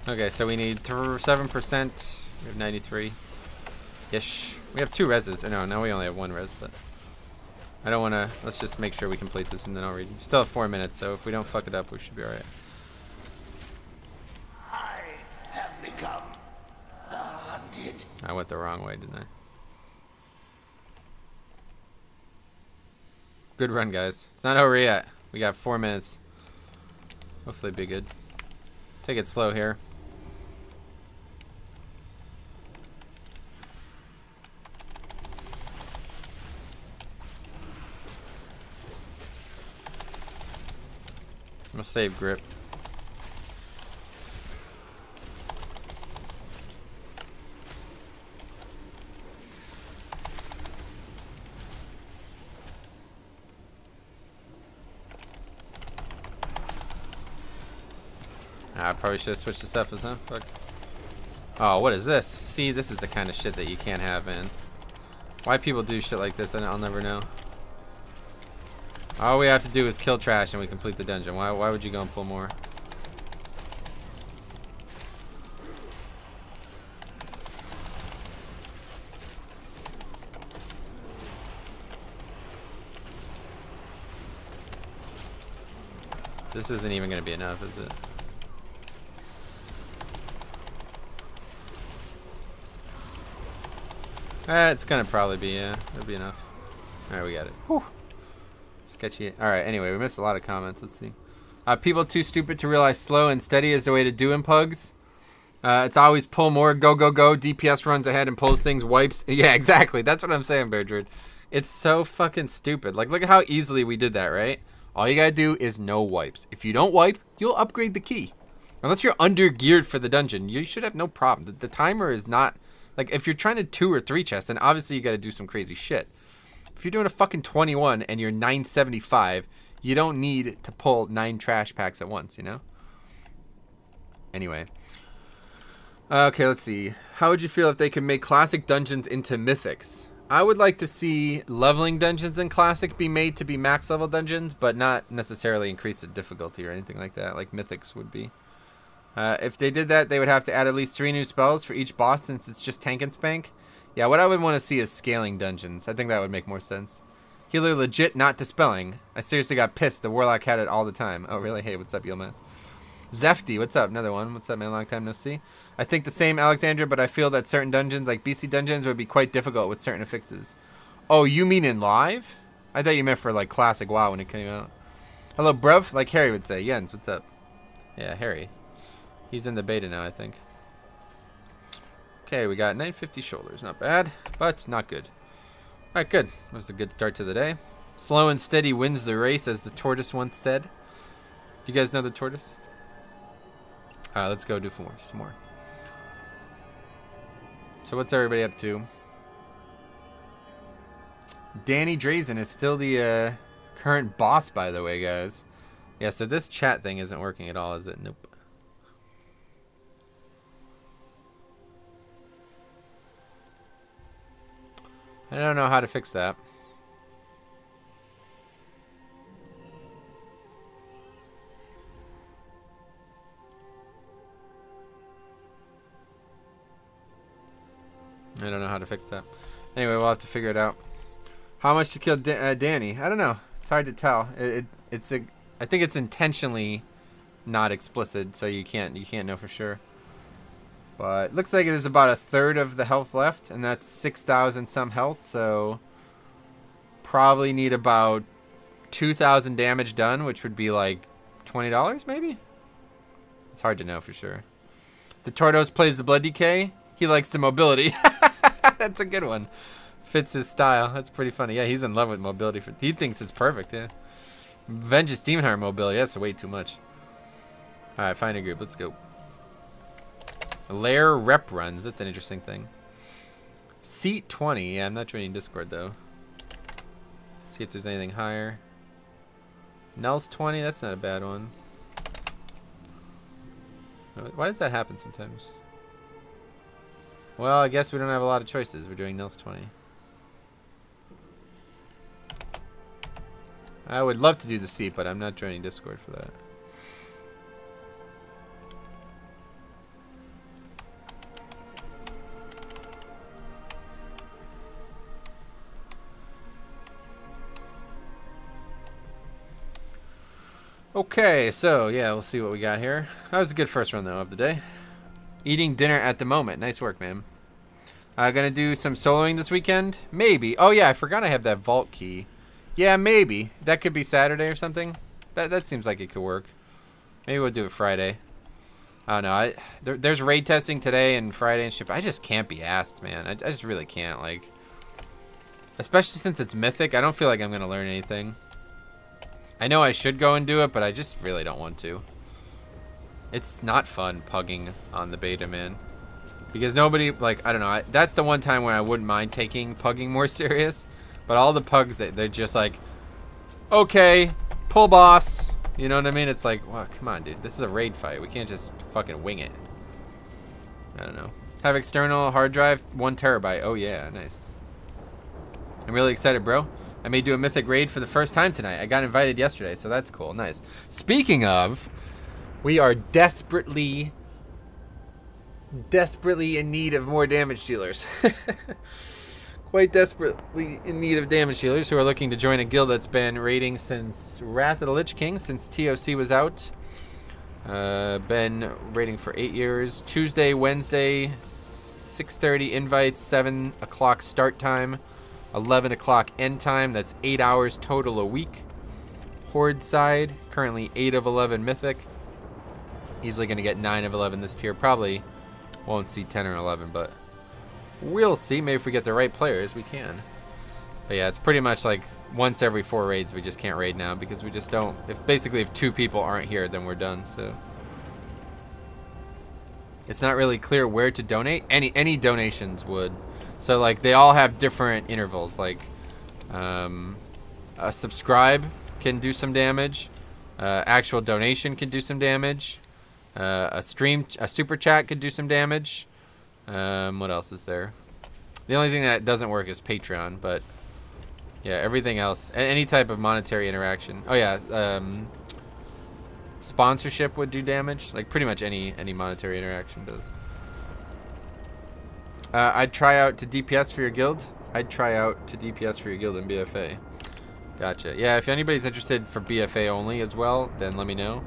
Okay, so we need 7%. We have 93-ish. We have 2 reses. No, now we only have 1 res, but I don't want to. Let's just make sure we complete this and then I'll read. We still have 4 minutes, so if we don't fuck it up, we should be alright. I have become hunted. I went the wrong way, didn't I? Good run, guys. It's not over yet. We got 4 minutes. Hopefully be good. Take it slow here. I'm gonna save grip. I probably should have switched to Cephas, huh? Fuck. Oh, what is this? See, this is the kind of shit that you can't have, man. Why people do shit like this, I'll never know. All we have to do is kill trash and we complete the dungeon. Why would you go and pull more? This isn't even going to be enough, is it? It's gonna probably be, yeah. It'll be enough. Alright, we got it. Whew. Sketchy. Alright, anyway, we missed a lot of comments. Let's see. People too stupid to realize slow and steady is the way to do in Pugs. It's always pull more, go, go, go. DPS runs ahead and pulls things, wipes. Yeah, exactly. That's what I'm saying, Beardred. It's so fucking stupid. Like, look at how easily we did that, right? All you gotta do is no wipes. If you don't wipe, you'll upgrade the key. Unless you're under geared for the dungeon, you should have no problem. The timer is not, like, if you're trying to 2 or 3 chests, then obviously you gotta do some crazy shit. If you're doing a fucking 21 and you're 975, you don't need to pull 9 trash packs at once, you know? Anyway. Okay, let's see. How would you feel if they could make classic dungeons into mythics? I would like to see leveling dungeons in classic be made to be max level dungeons, but not necessarily increase the difficulty or anything like that, like mythics would be. If they did that, they would have to add at least 3 new spells for each boss since it's just tank and spank. Yeah, what I would want to see is scaling dungeons. I think that would make more sense. Healer legit not dispelling. I seriously got pissed. The Warlock had it all the time. Oh, really? Hey, what's up, Yilmaz? Zefty, what's up? Another one. What's up, man? Long time no see. I think the same, Alexandra, but I feel that certain dungeons, like BC dungeons, would be quite difficult with certain affixes. Oh, you mean in live? I thought you meant for, like, classic WoW when it came out. Hello, bruv, like Harry would say. Jens, what's up? Yeah, Harry. He's in the beta now, I think. Okay, we got 950 shoulders. Not bad, but not good. Alright, good. That was a good start to the day. Slow and steady wins the race, as the tortoise once said. Do you guys know the tortoise? Alright, let's go do some more. So what's everybody up to? Danny Drazen is still the current boss, by the way, guys. Yeah, so this chat thing isn't working at all, is it? Nope. I don't know how to fix that. I don't know how to fix that. Anyway, we'll have to figure it out. How much to kill Danny? I don't know. It's hard to tell. I think it's intentionally not explicit, so you can't know for sure. But looks like there's about 1/3 of the health left, and that's 6,000 some health, so probably need about 2,000 damage done, which would be like $20 maybe? It's hard to know for sure. The Tortoise plays the Blood Decay. He likes the mobility. That's a good one. Fits his style. That's pretty funny. Yeah, he's in love with mobility. He thinks it's perfect, yeah. Vengeance Demon Hunter mobility. That's way too much. Alright, find a group. Let's go. Lair rep runs. That's an interesting thing. Seat 20. Yeah, I'm not joining Discord though. See if there's anything higher. Nels 20. That's not a bad one. Why does that happen sometimes? Well, I guess we don't have a lot of choices. We're doing Nels 20. I would love to do the seat, but I'm not joining Discord for that. Okay, so yeah, we'll see what we got here. That was a good first run though of the day. Eating dinner at the moment. Nice work, man. Gonna do some soloing this weekend? Maybe. Oh yeah, I forgot I have that vault key. Yeah, maybe. That could be Saturday or something. That seems like it could work. Maybe we'll do it Friday. I don't know. There's raid testing today and Friday and shit. I just can't be asked, man. I just really can't. Like, especially since it's Mythic, I don't feel like I'm gonna learn anything. I know I should go and do it, but I just really don't want to. It's not fun pugging on the beta, man. Because nobody, like, I don't know. That's the one time when I wouldn't mind taking pugging more serious. But all the pugs, they're just like, okay, pull boss. You know what I mean? It's like, well, come on, dude. This is a raid fight. We can't just fucking wing it. I don't know. Have external hard drive, 1 terabyte. Oh, yeah, nice. I'm really excited, bro. I may do a Mythic raid for the first time tonight. I got invited yesterday, so that's cool. Nice. Speaking of, we are desperately in need of more damage dealers. Quite desperately in need of damage dealers who are looking to join a guild that's been raiding since Wrath of the Lich King, since TOC was out. Been raiding for 8 years. Tuesday, Wednesday, 6:30 invites, 7 o'clock start time. 11 o'clock end time. That's 8 hours total a week. Horde side, currently 8 of 11 Mythic. Easily going to get 9 of 11 this tier. Probably won't see 10 or 11, but we'll see. Maybe if we get the right players, we can. But yeah, it's pretty much like once every 4 raids we just can't raid now because we just don't. If 2 people aren't here, then we're done. So it's not really clear where to donate. Any donations would. So like they all have different intervals. Like a subscribe can do some damage. Actual donation can do some damage. A super chat could do some damage. What else is there? The only thing that doesn't work is Patreon, but yeah, everything else, any type of monetary interaction. Oh yeah, sponsorship would do damage. Like pretty much any monetary interaction does. I'd try out to DPS for your guild. I'd try out to DPS for your guild in BFA. Gotcha. Yeah, if anybody's interested for BFA only as well, then let me know.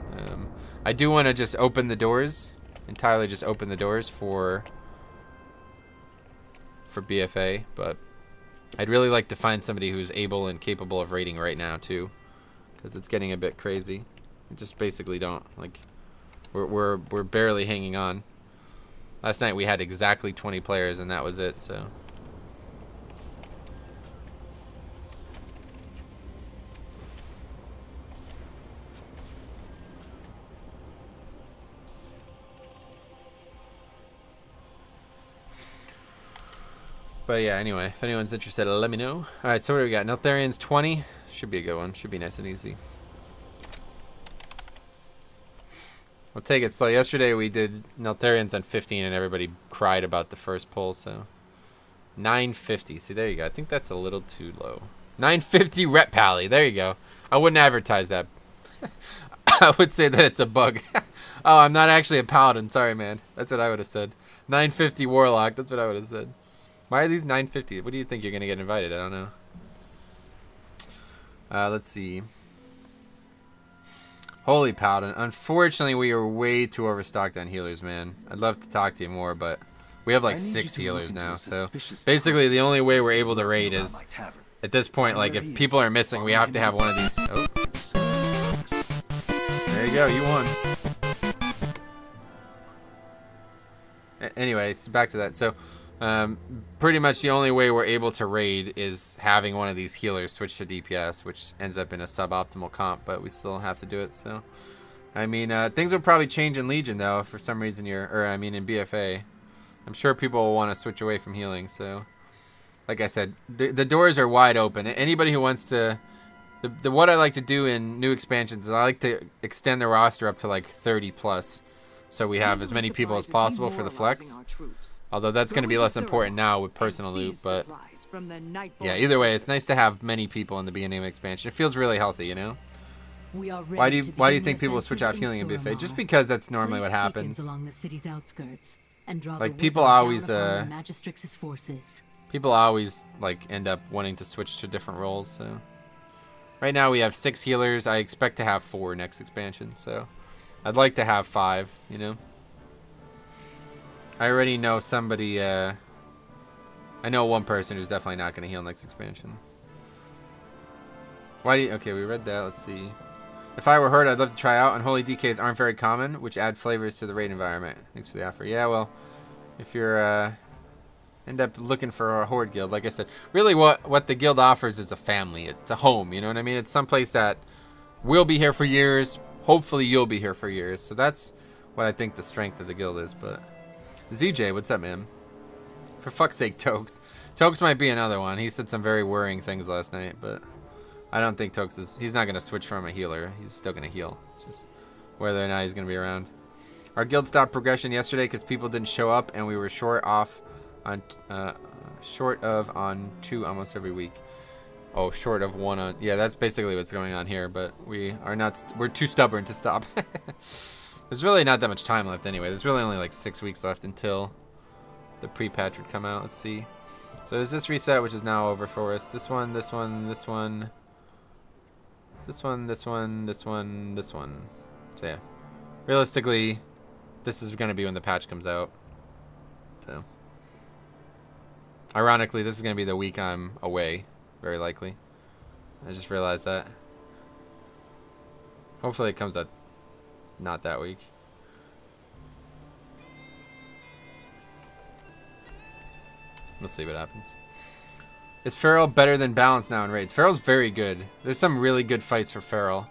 I do want to just open the doors, entirely just open the doors for BFA, but I'd really like to find somebody who's able and capable of raiding right now too, because it's getting a bit crazy. We just basically don't like. We're barely hanging on. Last night we had exactly 20 players and that was it. So. But yeah, anyway, if anyone's interested, let me know. Alright, so what do we got? Neltharian's 20. Should be a good one. Should be nice and easy. We'll take it slow. Yesterday we did Neltharians on 15 and everybody cried about the first pull, so 950. See, there you go. I think that's a little too low. 950 rep pally. There you go. I wouldn't advertise that. I would say that it's a bug. Oh, I'm not actually a paladin. Sorry, man. That's what I would have said. 950 warlock. That's what I would have said. Why are these 950? What do you think you're going to get invited? I don't know. Let's see. Holy Paladin. Unfortunately, we are way too overstocked on healers, man. I'd love to talk to you more, but we have like 6 healers now. So basically, the only way we're able to raid is, at this point, like if people are missing, we have to have one of these. Oh. There you go. You won. Anyways, back to that. So pretty much the only way we're able to raid is having one of these healers switch to DPS, which ends up in a suboptimal comp, but we still have to do it. So I mean, things will probably change in Legion though if for some reason in BFA. I'm sure people will want to switch away from healing. So like I said, the doors are wide open. Anybody who wants to, what I like to do in new expansions is I like to extend the roster up to like 30 plus, so we have as many people as possible for the flex. Although that's going to be less important now with personal loot, but yeah, either way, it's nice to have many people in the beginning of expansion. It feels really healthy, you know? Why do you think people switch out healing in BFA? Just because that's normally what happens. Like people always like end up wanting to switch to different roles. So right now we have 6 healers. I expect to have 4 next expansion. So I'd like to have 5, you know? I already know somebody, I know one person who's definitely not going to heal next expansion. Okay, we read that. Let's see. If I were hurt, I'd love to try out. Unholy DKs aren't very common, which add flavors to the raid environment. Thanks for the offer. Yeah, well, if you're, end up looking for a horde guild, like I said, really what the guild offers is a family. It's a home, you know what I mean? It's someplace that will be here for years. Hopefully you'll be here for years. So that's what I think the strength of the guild is, but... ZJ, what's up, man? For fuck's sake, Tokes. Tokes might be another one. He said some very worrying things last night, but I don't think Tokes is... He's not going to switch from a healer. He's still going to heal. It's just whether or not he's going to be around. Our guild stopped progression yesterday because people didn't show up, and we were short of on 2 almost every week. Oh, short of 1 on... Yeah, that's basically what's going on here, but we're too stubborn to stop. There's really not that much time left anyway. There's really only like 6 weeks left until the pre-patch would come out. Let's see. So there's this reset, which is now over for us. This one, this one, this one. This one, this one, this one, this one. So yeah. Realistically, this is going to be when the patch comes out. So. Ironically, this is going to be the week I'm away. Very likely. I just realized that. Hopefully it comes out not that week. We'll see what happens. Is Feral better than Balance now in raids? Feral's very good. There's some really good fights for Feral.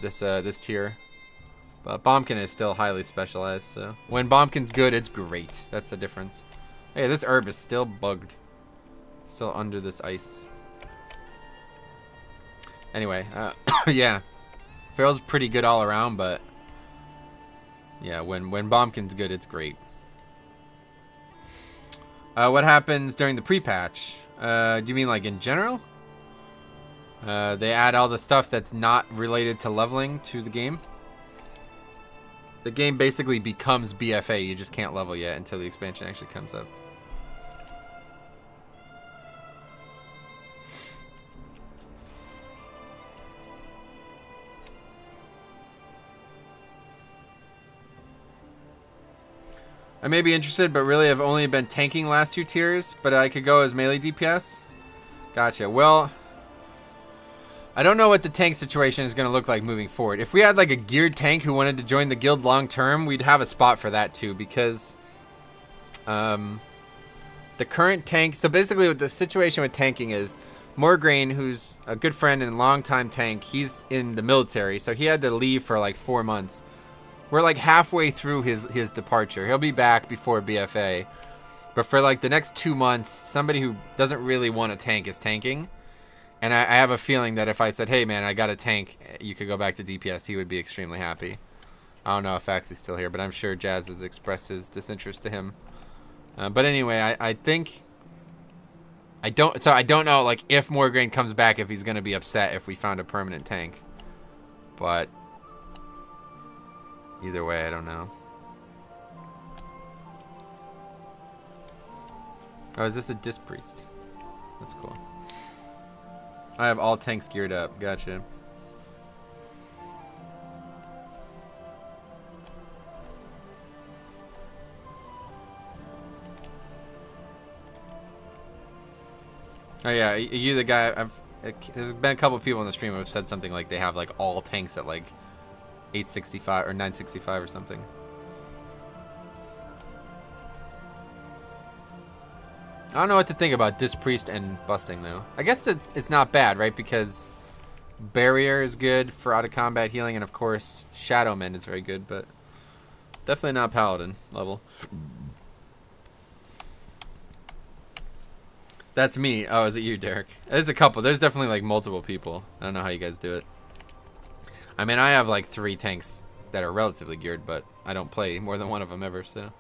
This tier. But Bombkin is still highly specialized, so when Bombkin's good, it's great. That's the difference. Hey, this herb is still bugged. Still under this ice. Anyway, yeah. Feral's pretty good all around, but yeah, when Bombkin's good, it's great. What happens during the pre-patch? Do you mean like in general? They add all the stuff that's not related to leveling to the game. The game basically becomes BFA. You just can't level yet until the expansion actually comes up. I may be interested, but really I've only been tanking last 2 tiers, but I could go as melee DPS. Gotcha. Well, I don't know what the tank situation is going to look like moving forward. If we had like a geared tank who wanted to join the guild long term, we'd have a spot for that too, because the current tank, so basically what the situation with tanking is, Morgraine, who's a good friend and long-time tank, he's in the military, so he had to leave for like 4 months. We're like halfway through his departure. He'll be back before BFA. But for like the next 2 months, somebody who doesn't really want to tank is tanking. And I have a feeling that if I said, hey man, I got a tank, you could go back to DPS, he would be extremely happy. I don't know if Faxy's still here, but I'm sure Jazz has expressed his disinterest to him. But anyway, I think... I don't know like if Morgraine comes back, if he's going to be upset if we found a permanent tank. But... either way, I don't know. Oh, is this a Disc Priest? That's cool. I have all tanks geared up. Gotcha. Oh yeah, you the guy. There's been a couple of people in the stream who have said something like they have like all tanks at like 865 or 965 or something. I don't know what to think about Disc Priest and busting though. I guess it's not bad, right? Because barrier is good for out of combat healing, and of course Shadow Mend is very good, but definitely not Paladin level. That's me. Oh, is it you, Derek? There's a couple. There's definitely like multiple people. I don't know how you guys do it. I mean, I have like 3 tanks that are relatively geared, but I don't play more than one of them ever, so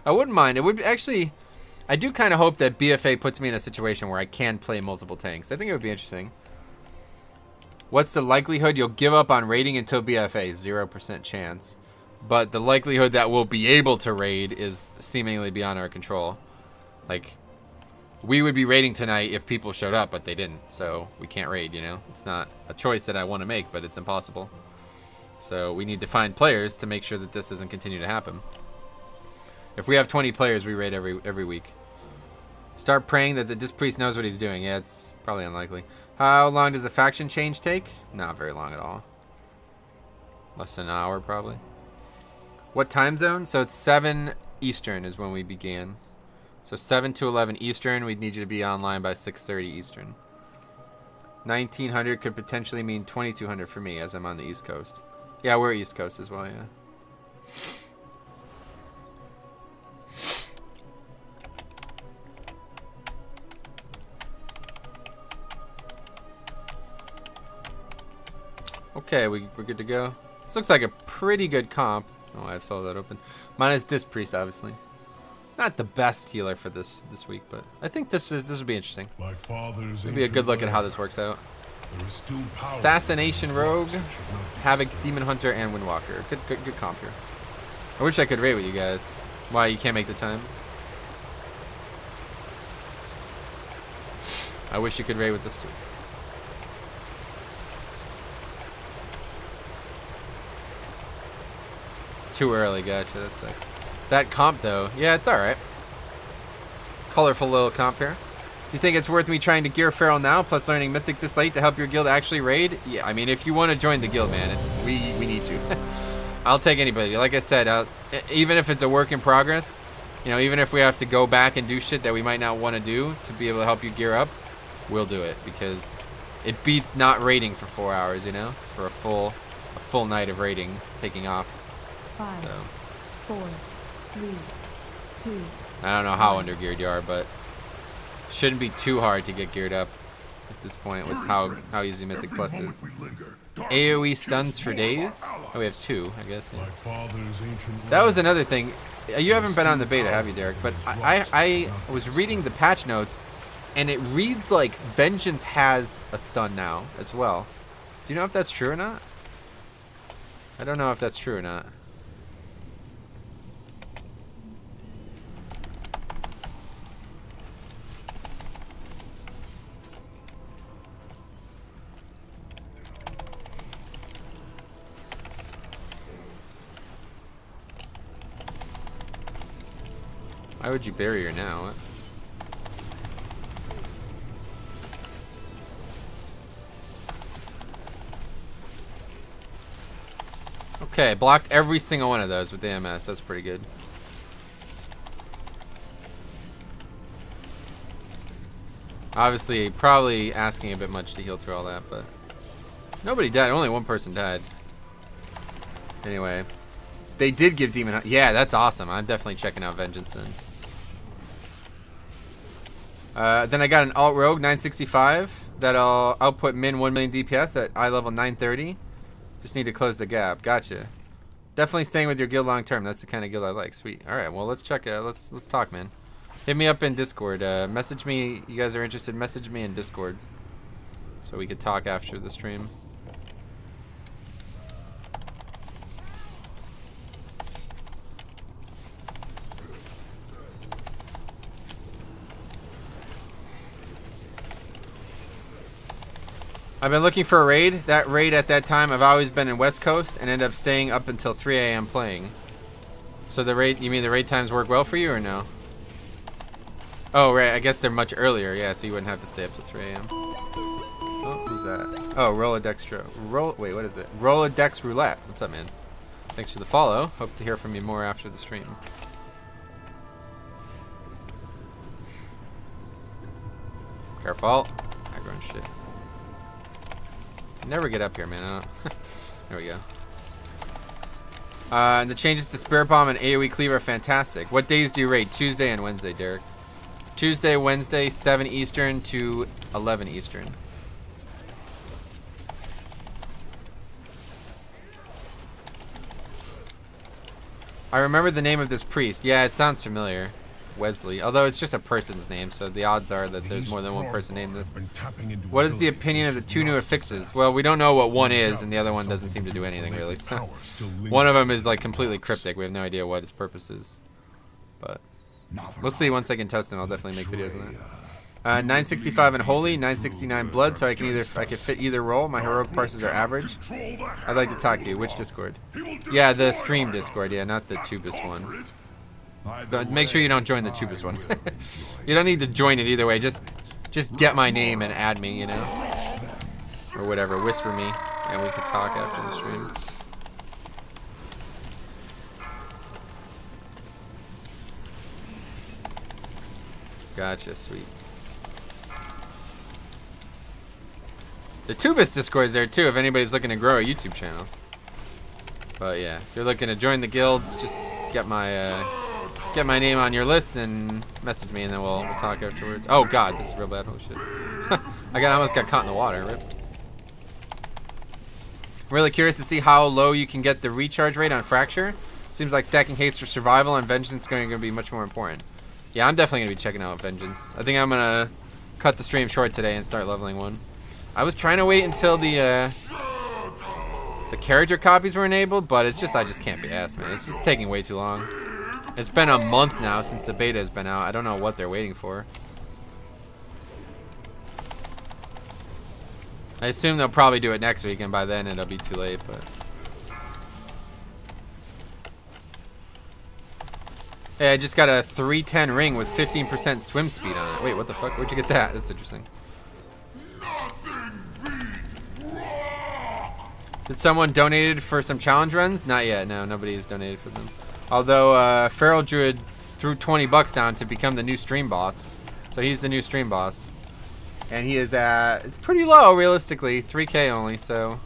I wouldn't mind. It would actually, I do kind of hope that BFA puts me in a situation where I can play multiple tanks. I think it would be interesting. What's the likelihood you'll give up on raiding until BFA? 0% chance. But the likelihood that we'll be able to raid is seemingly beyond our control. Like, we would be raiding tonight if people showed up, but they didn't, so we can't raid, you know? It's not a choice that I want to make, but it's impossible. So we need to find players to make sure that this doesn't continue to happen. If we have 20 players, we raid every week. Start praying that the Disc Priest knows what he's doing. Yeah, it's probably unlikely. How long does a faction change take? Not very long at all. Less than an hour, probably. What time zone? So it's 7 Eastern is when we began. So 7 to 11 Eastern, we'd need you to be online by 6:30 Eastern. 1900 could potentially mean 2200 for me, as I'm on the East Coast. Yeah, we're East Coast as well, yeah. Okay, we're good to go. This looks like a pretty good comp. Oh, I saw that open. Mine is Disc Priest, obviously. Not the best healer for this week, but I think this would be interesting. Maybe a good look at how this works out. Assassination Rogue, Havoc, Demon Hunter, and Windwalker. Good comp here. I wish I could raid with you guys. Why, you can't make the times? I wish you could raid with this too. It's too early, gotcha, that sucks. That comp though, yeah, it's alright. Colorful little comp here. You think it's worth me trying to gear Feral now, plus learning Mythic this late to help your guild actually raid? Yeah, I mean, if you want to join the guild, man, we need you. I'll take anybody. Like I said, even if it's a work in progress, You know, even if we have to go back and do shit that we might not want to do to be able to help you gear up, we'll do it because it beats not raiding for 4 hours, you know, for a full night of raiding, taking off. 5, So 4, 3, 2. I don't know how undergeared you are, but shouldn't be too hard to get geared up at this point with how easy Mythic Plus is. AoE stuns for days? Oh, we have 2, I guess. Yeah. That was another thing. You haven't been on the beta, have you, Derek? But I was reading the patch notes, and it reads like Vengeance has a stun now as well. Do you know if that's true or not? I don't know if that's true or not. Why would you bury her now? What? Okay, blocked every single one of those with the MS. That's pretty good. Obviously, probably asking a bit much to heal through all that, but nobody died. Only one person died. Anyway, they did give Demon. Yeah, that's awesome. I'm definitely checking out Vengeance then. Then I got an Alt Rogue 965 that'll output min 1 million DPS at eye level 930. Just need to close the gap. Gotcha. Definitely staying with your guild long term. That's the kind of guild I like. Sweet. All right. Well, let's check. Let's talk, man. Hit me up in Discord. Message me. You guys are interested? Message me in Discord so we could talk after the stream. I've been looking for a raid. That raid at that time, I've always been in West Coast and end up staying up until 3 a.m. playing. So the raid, you mean the raid times work well for you or no? Oh, right. I guess they're much earlier. Yeah, so you wouldn't have to stay up till 3 a.m. Oh, who's that? Oh, Rolodex. Wait, what is it? Rolodex Roulette. What's up, man? Thanks for the follow. Hope to hear from you more after the stream. Careful. Aggro and shit. Never get up here, man. I don't there we go. And the changes to Spirit Bomb and AoE Cleave are fantastic. What days do you raid? Tuesday and Wednesday, Derek. Tuesday, Wednesday, 7 Eastern to 11 Eastern. I remember the name of this priest. Yeah, it sounds familiar. Wesley. Although it's just a person's name, so the odds are that there's more than one person named this. What is the opinion of the 2 new affixes? Well, we don't know what one is, and the other one doesn't seem to do anything, really. So one of them is like completely cryptic. We have no idea what its purpose is. But we'll see once I can test them. I'll definitely make videos on that. 965 in Holy, 969 Blood, so I can fit either role. My heroic parses are average. I'd like to talk to you. Which Discord? Yeah, the stream Discord. Yeah, not the Tubeist one. Make sure you don't join the Tubeist one. You don't need to join it either way. Just get my name and add me, you know, or whatever. Whisper me, and we can talk after the stream. Gotcha, sweet. The Tubeist Discord is there too if anybody's looking to grow a YouTube channel. But yeah, if you're looking to join the guilds, just get my name on your list and message me, and then we'll talk afterwards. Oh god, this is real bad. Oh shit. I almost got caught in the water. Rip. Really curious to see how low you can get the recharge rate on Fracture. Seems like stacking haste for survival and Vengeance is going to be much more important. Yeah, I'm definitely going to be checking out Vengeance. I think I'm going to cut the stream short today and start leveling one. I was trying to wait until the character copies were enabled, but it's just, I just can't be asked, man. It's just taking way too long. It's been a month now since the beta has been out. I don't know what they're waiting for. I assume they'll probably do it next week, and by then it'll be too late, but... Hey, I just got a 310 ring with 15% swim speed on it. Wait, what the fuck? Where'd you get that? That's interesting. Did someone donated for some challenge runs? Not yet. No, nobody's donated for them. Although Feral Druid threw 20 bucks down to become the new stream boss. So he's the new stream boss. And he is at, it's pretty low realistically, 3K only, so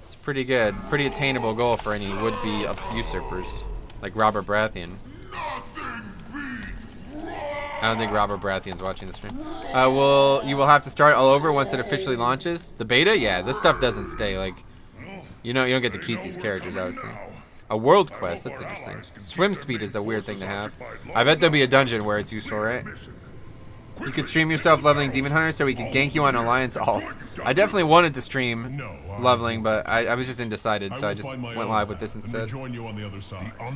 it's pretty good. Pretty attainable goal for any would-be usurpers, like Robert Baratheon. I don't think Robert Baratheon's watching the stream. You will have to start all over once it officially launches. The beta? Yeah, this stuff doesn't stay, like, you don't get to keep these characters, obviously. A world quest, that's interesting. Swim speed is a weird thing to have. I bet there'll be a dungeon where it's useful, right? You could stream yourself leveling Demon Hunter so we could gank you on Alliance alt. I definitely wanted to stream leveling, but I was just undecided, so I just went live with this instead.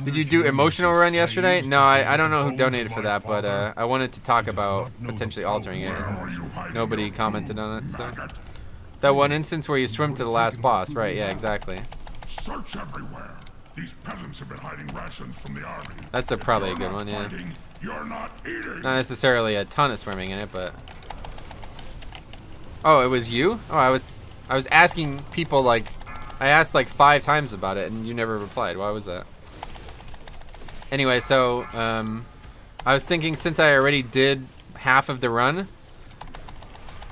Did you do emotional run yesterday? No, I don't know who donated for that, but I wanted to talk about potentially altering it, and nobody commented on it, so. That one instance where you swim to the last boss, right, yeah, exactly. Search everywhere. These peasants have been hiding rations from the army. That's probably a good one, yeah. You're not eating. Not necessarily a ton of swimming in it, but. Oh, it was you? Oh, I was asking people, like, I asked like 5 times about it, and you never replied. Why was that? Anyway, so I was thinking, since I already did half of the run,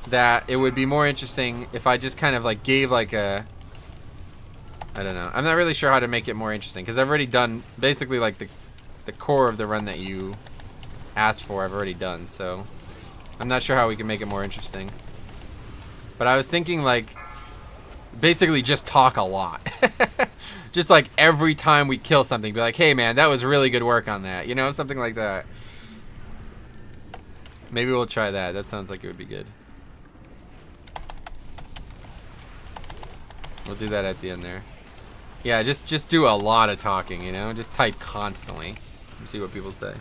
that it would be more interesting if I just kind of like gave like a, I don't know. I'm not really sure how to make it more interesting, because I've already done basically like the core of the run that you asked for. I've already done, so I'm not sure how we can make it more interesting. But I was thinking like basically just talk a lot. Just like every time we kill something, be like, hey man, that was really good work on that. You know, something like that. Maybe we'll try that. That sounds like it would be good. We'll do that at the end there. Yeah, just do a lot of talking, you know? Just type constantly and see what people say.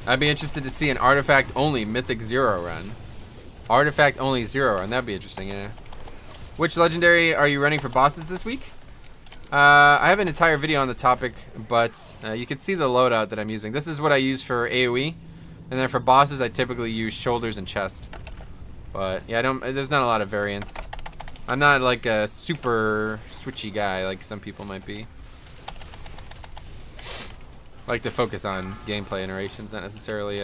I'd be interested to see an artifact-only Mythic 0 run. Artifact-only 0 run. That'd be interesting, yeah. Which legendary are you running for bosses this week? I have an entire video on the topic, but you can see the loadout that I'm using. This is what I use for AoE. And then for bosses, I typically use shoulders and chest. But yeah, there's not a lot of variance. I'm not like a super switchy guy like some people might be. I like to focus on gameplay iterations, not necessarily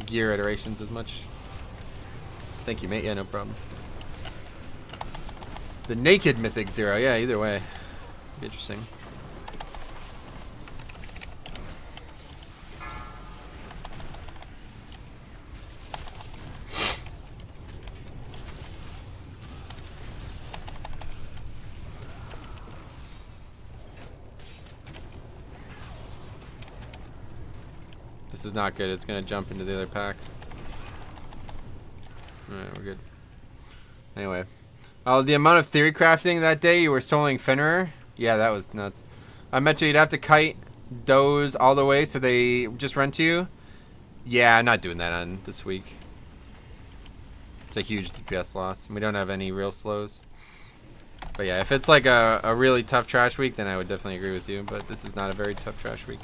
gear iterations as much. Thank you, mate. Yeah, no problem. The naked Mythic 0. Yeah, either way. Be interesting. This is not good. It's going to jump into the other pack. Alright, we're good. Anyway. Oh, the amount of theory crafting that day you were soloing Fenrir? Yeah, that was nuts. I bet you'd have to kite those all the way so they just run to you. Yeah, I'm not doing that on this week. It's a huge DPS loss. We don't have any real slows. But yeah, if it's like a really tough trash week, then I would definitely agree with you. But this is not a very tough trash week.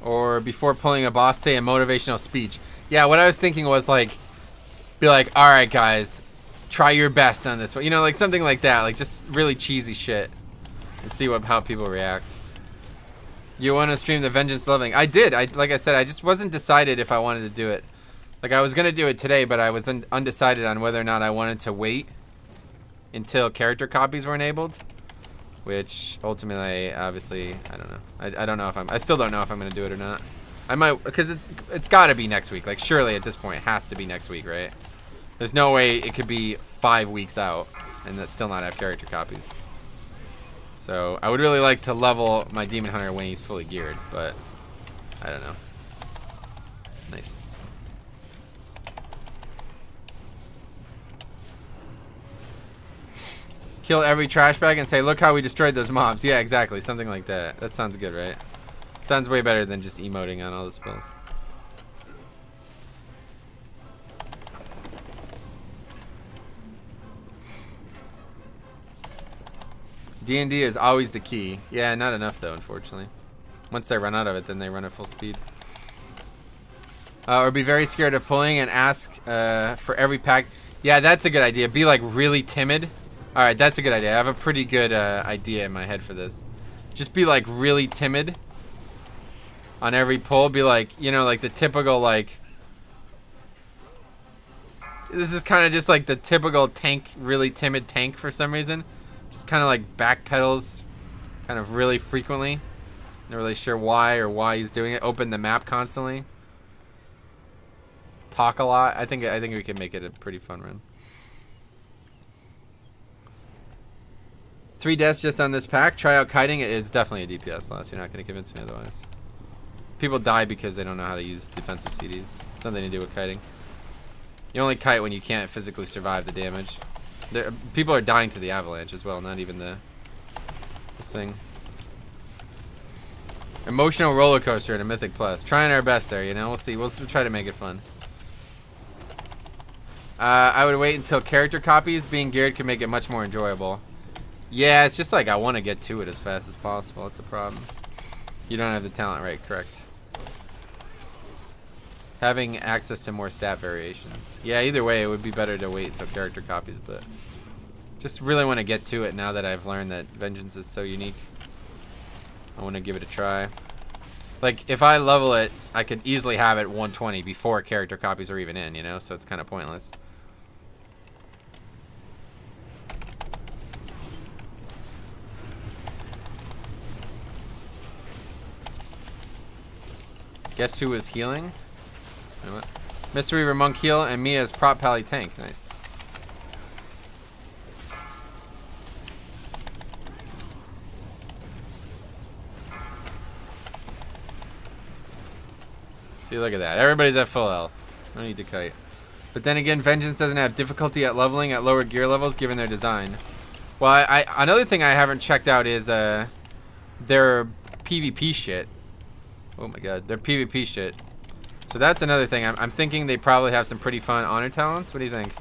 Or before pulling a boss, say a motivational speech. Yeah, what I was thinking was like, be like, all right, guys, try your best on this one. You know, like something like that, like just really cheesy shit, and see how people react. You want to stream the Vengeance Leveling? I did. Like I said, I just wasn't decided if I wanted to do it. Like I was gonna do it today, but I was undecided on whether or not I wanted to wait until character copies were enabled. Which ultimately, obviously, I don't know. I don't know if I still don't know if I'm gonna do it or not. I might, because it's got to be next week. Like surely at this point it has to be next week, right? There's no way it could be 5 weeks out and that still not have character copies. So I would really like to level my Demon Hunter when he's fully geared, but I don't know. Nice. Kill every trash bag and say, look how we destroyed those mobs. Yeah, exactly. Something like that. That sounds good, right? Sounds way better than just emoting on all the spells. D&D is always the key. Yeah, not enough though, unfortunately. Once they run out of it, then they run at full speed. Or be very scared of pulling and ask for every pack. Yeah, that's a good idea. Be like really timid. Alright, that's a good idea. I have a pretty good idea in my head for this. Just be like really timid on every pull. Be like, you know, like the typical like... This is kind of just like the typical tank, really timid tank for some reason. Just kind of like backpedals kind of really frequently. Not really sure why or why he's doing it. Open the map constantly. Talk a lot. I think we can make it a pretty fun run. 3 deaths just on this pack. Try out kiting. It's definitely a DPS loss. You're not going to convince me otherwise. People die because they don't know how to use defensive CDs. Something to do with kiting. You only kite when you can't physically survive the damage. People are dying to the avalanche as well, not even the thing. Emotional roller coaster in a Mythic Plus. Trying our best there, you know. We'll see. We'll try to make it fun. I would wait until character copies. Being geared can make it much more enjoyable. Yeah, it's just like I want to get to it as fast as possible. That's the problem. You don't have the talent right, correct. Having access to more stat variations. Yeah, either way, it would be better to wait until character copies, but just really want to get to it now that I've learned that Vengeance is so unique. I want to give it a try. Like, if I level it, I could easily have it 120 before character copies are even in, you know? So it's kind of pointless. Guess who was healing? You know what? Mystery Reaver Monk heal and me as prop pally tank. Nice. See, look at that. Everybody's at full health. No need to kite. But then again, Vengeance doesn't have difficulty at leveling at lower gear levels given their design. Well, another thing I haven't checked out is their PvP shit. Oh my god, their PvP shit. So that's another thing. I'm thinking they probably have some pretty fun honor talents. What do you think?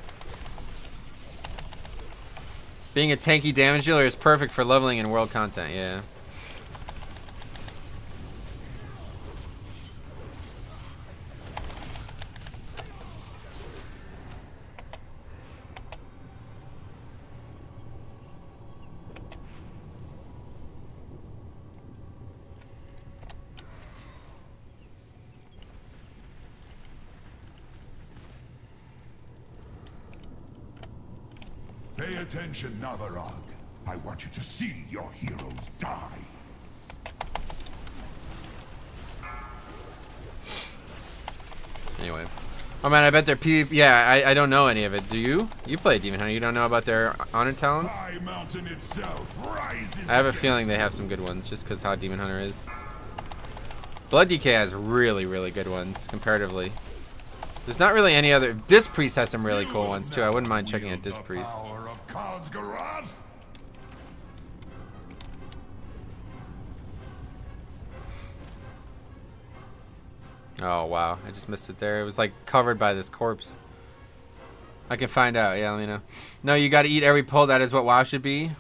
Being a tanky damage dealer is perfect for leveling in world content, yeah. Pay attention, Navarag. I want you to see your heroes die. Anyway. Oh man, I bet their PvP... Yeah, I don't know any of it. Do you? You play Demon Hunter. You don't know about their honor talents? High Mountain itself rises. I have a feeling they have some good ones, just because how Demon Hunter is. Blood DK has really, really good ones, comparatively. There's not really any other... Disc Priest has some really cool ones, too. I wouldn't mind checking out Disc Priest. Oh, wow. I just missed it there. It was, like, covered by this corpse. I can find out. Yeah, let me know. No, you gotta eat every pull. That is what WoW should be.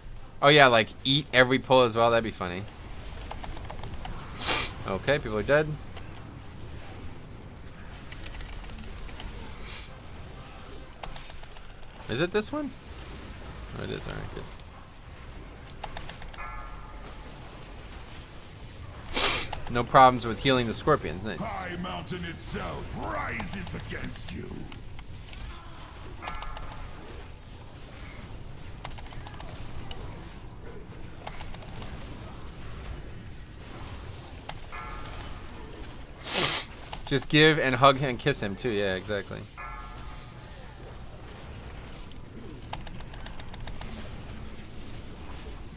Oh, yeah, like, eat every pull as well. That'd be funny. Okay, people are dead. Is it this one? Oh, it is. Alright, good. No problems with healing the scorpions. Nice. High Mountain itself rises against you. Just give and hug and kiss him too. Yeah, exactly.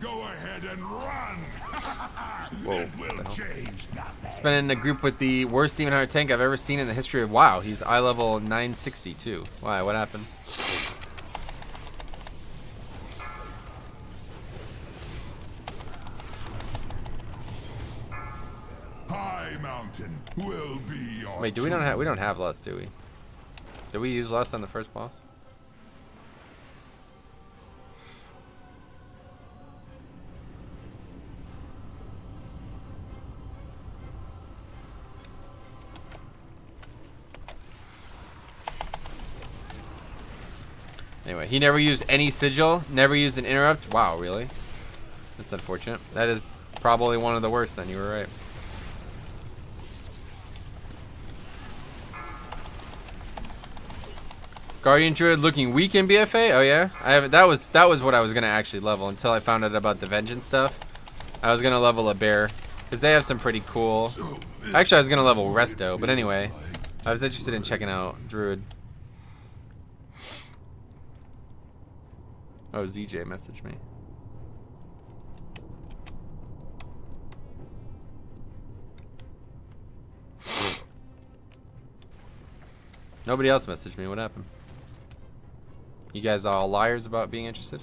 Go ahead and run. Whoa. It will change nothing. He's been in a group with the worst Demon Hunter tank I've ever seen in the history of WoW. He's eye level 962. Why? What happened? High Mountain will be your Wait, we don't have lust, do we? Did we use lust on the first boss? Anyway, he never used any sigil, never used an interrupt. Wow, really? That's unfortunate. That is probably one of the worst then, you were right. Guardian Druid looking weak in BFA? Oh yeah? I haven't, that was what I was gonna actually level until I found out about the Vengeance stuff. I was gonna level a bear. Because they have some pretty cool... Actually, I was gonna level Resto, but anyway. I was interested in checking out Druid. Oh, ZJ messaged me. Nobody else messaged me. What happened? You guys all liars about being interested?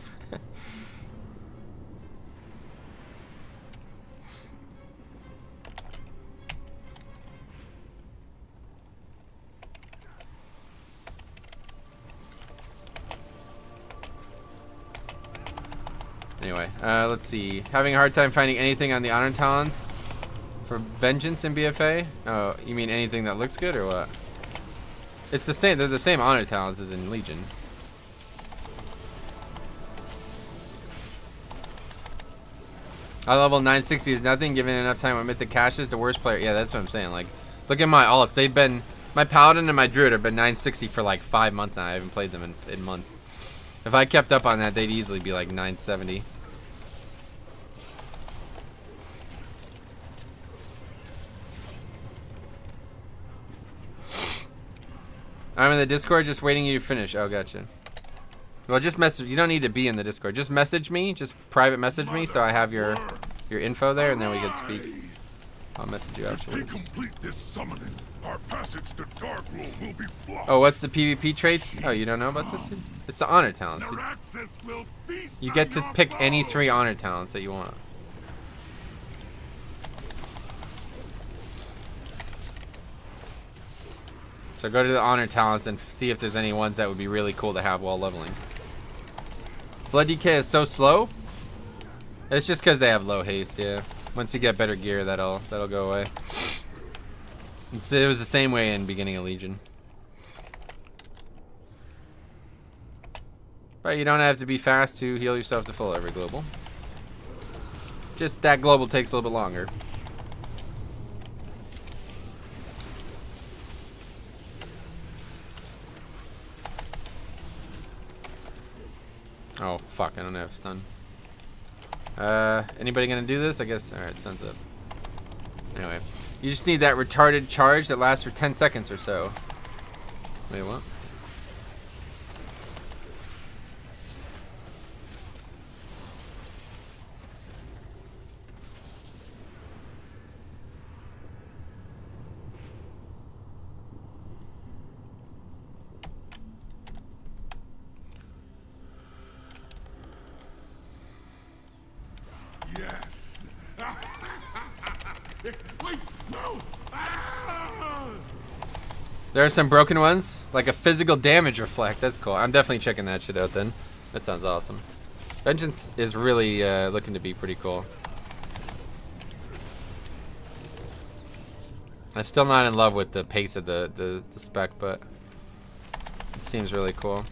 Anyway, let's see. Having a hard time finding anything on the honor talents for Vengeance in BFA? Oh, you mean anything that looks good or what? It's the same. They're the same honor talents as in Legion. I level 960 is nothing. Given enough time with Mythic caches, the worst player. Yeah, that's what I'm saying. Like, look at my alts. They've been my Paladin and my Druid have been 960 for like 5 months now. I haven't played them in months. If I kept up on that, they'd easily be like 970. I'm in the Discord just waiting you to finish. Oh, gotcha. Well, just message. You don't need to be in the Discord. Just message me. Just private message me so I have your info there, and then we can speak. I'll message you afterwards. If we complete this summoning, our passage to Darkroom will be blocked. Oh, what's the PvP traits? Oh, you don't know about this, dude? It's the honor talents. You get to pick any 3 honor talents that you want. So go to the honor talents and see if there's any ones that would be really cool to have while leveling. Blood DK is so slow. It's just because they have low haste, yeah. Once you get better gear, that'll go away. It was the same way in beginning of Legion. But you don't have to be fast to heal yourself to full every global. Just that global takes a little bit longer. Oh fuck, I don't have stun. Anybody gonna do this? I guess, alright, stun's up. Anyway, you just need that retarded charge that lasts for 10 seconds or so. Wait, what? Yes. Wait, no. There are some broken ones, like a physical damage reflect. That's cool. I'm definitely checking that shit out then. That sounds awesome. Vengeance is really looking to be pretty cool. I'm still not in love with the pace of the spec, but it seems really cool.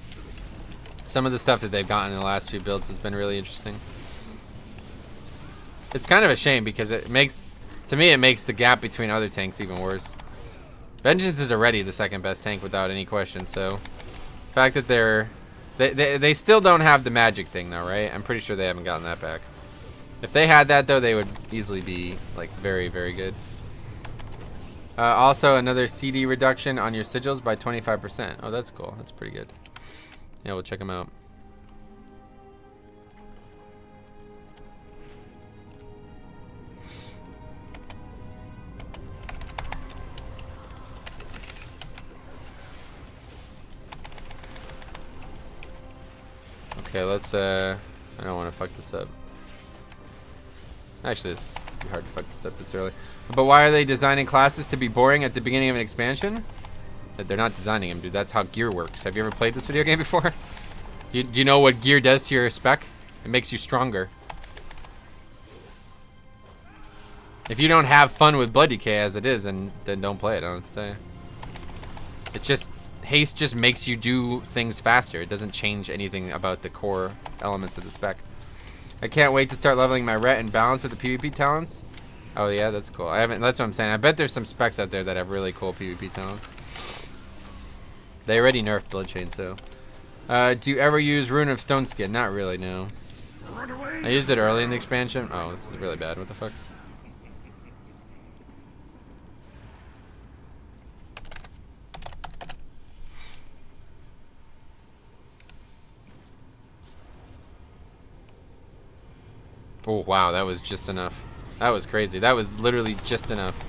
Some of the stuff that they've gotten in the last few builds has been really interesting. It's kind of a shame because it makes, to me, it makes the gap between other tanks even worse. Vengeance is already the second best tank without any question, so the fact that they still don't have the magic thing though, right? I'm pretty sure they haven't gotten that back. If they had that though, they would easily be like very, very good. Also another CD reduction on your sigils by 25%. Oh, that's cool. That's pretty good. Yeah, we'll check them out. Okay, let's, I don't want to fuck this up. Actually, it's be hard to fuck this up this early. But why are they designing classes to be boring at the beginning of an expansion? They're not designing them, dude. That's how gear works. Have you ever played this video game before? Do you know what gear does to your spec? It makes you stronger. If you don't have fun with Blood Decay as it is, then don't play it, I don't say. It's just haste just makes you do things faster. It doesn't change anything about the core elements of the spec. I can't wait to start leveling my ret and balance with the PvP talents. Oh yeah, that's cool. I haven't. That's what I'm saying. I bet there's some specs out there that have really cool PvP talents. They already nerfed Bloodchain, so. Do you ever use Rune of Stone Skin? Not really, no. I used it early in the expansion. Oh, this is really bad. What the fuck? Oh wow, that was just enough. That was crazy. That was literally just enough.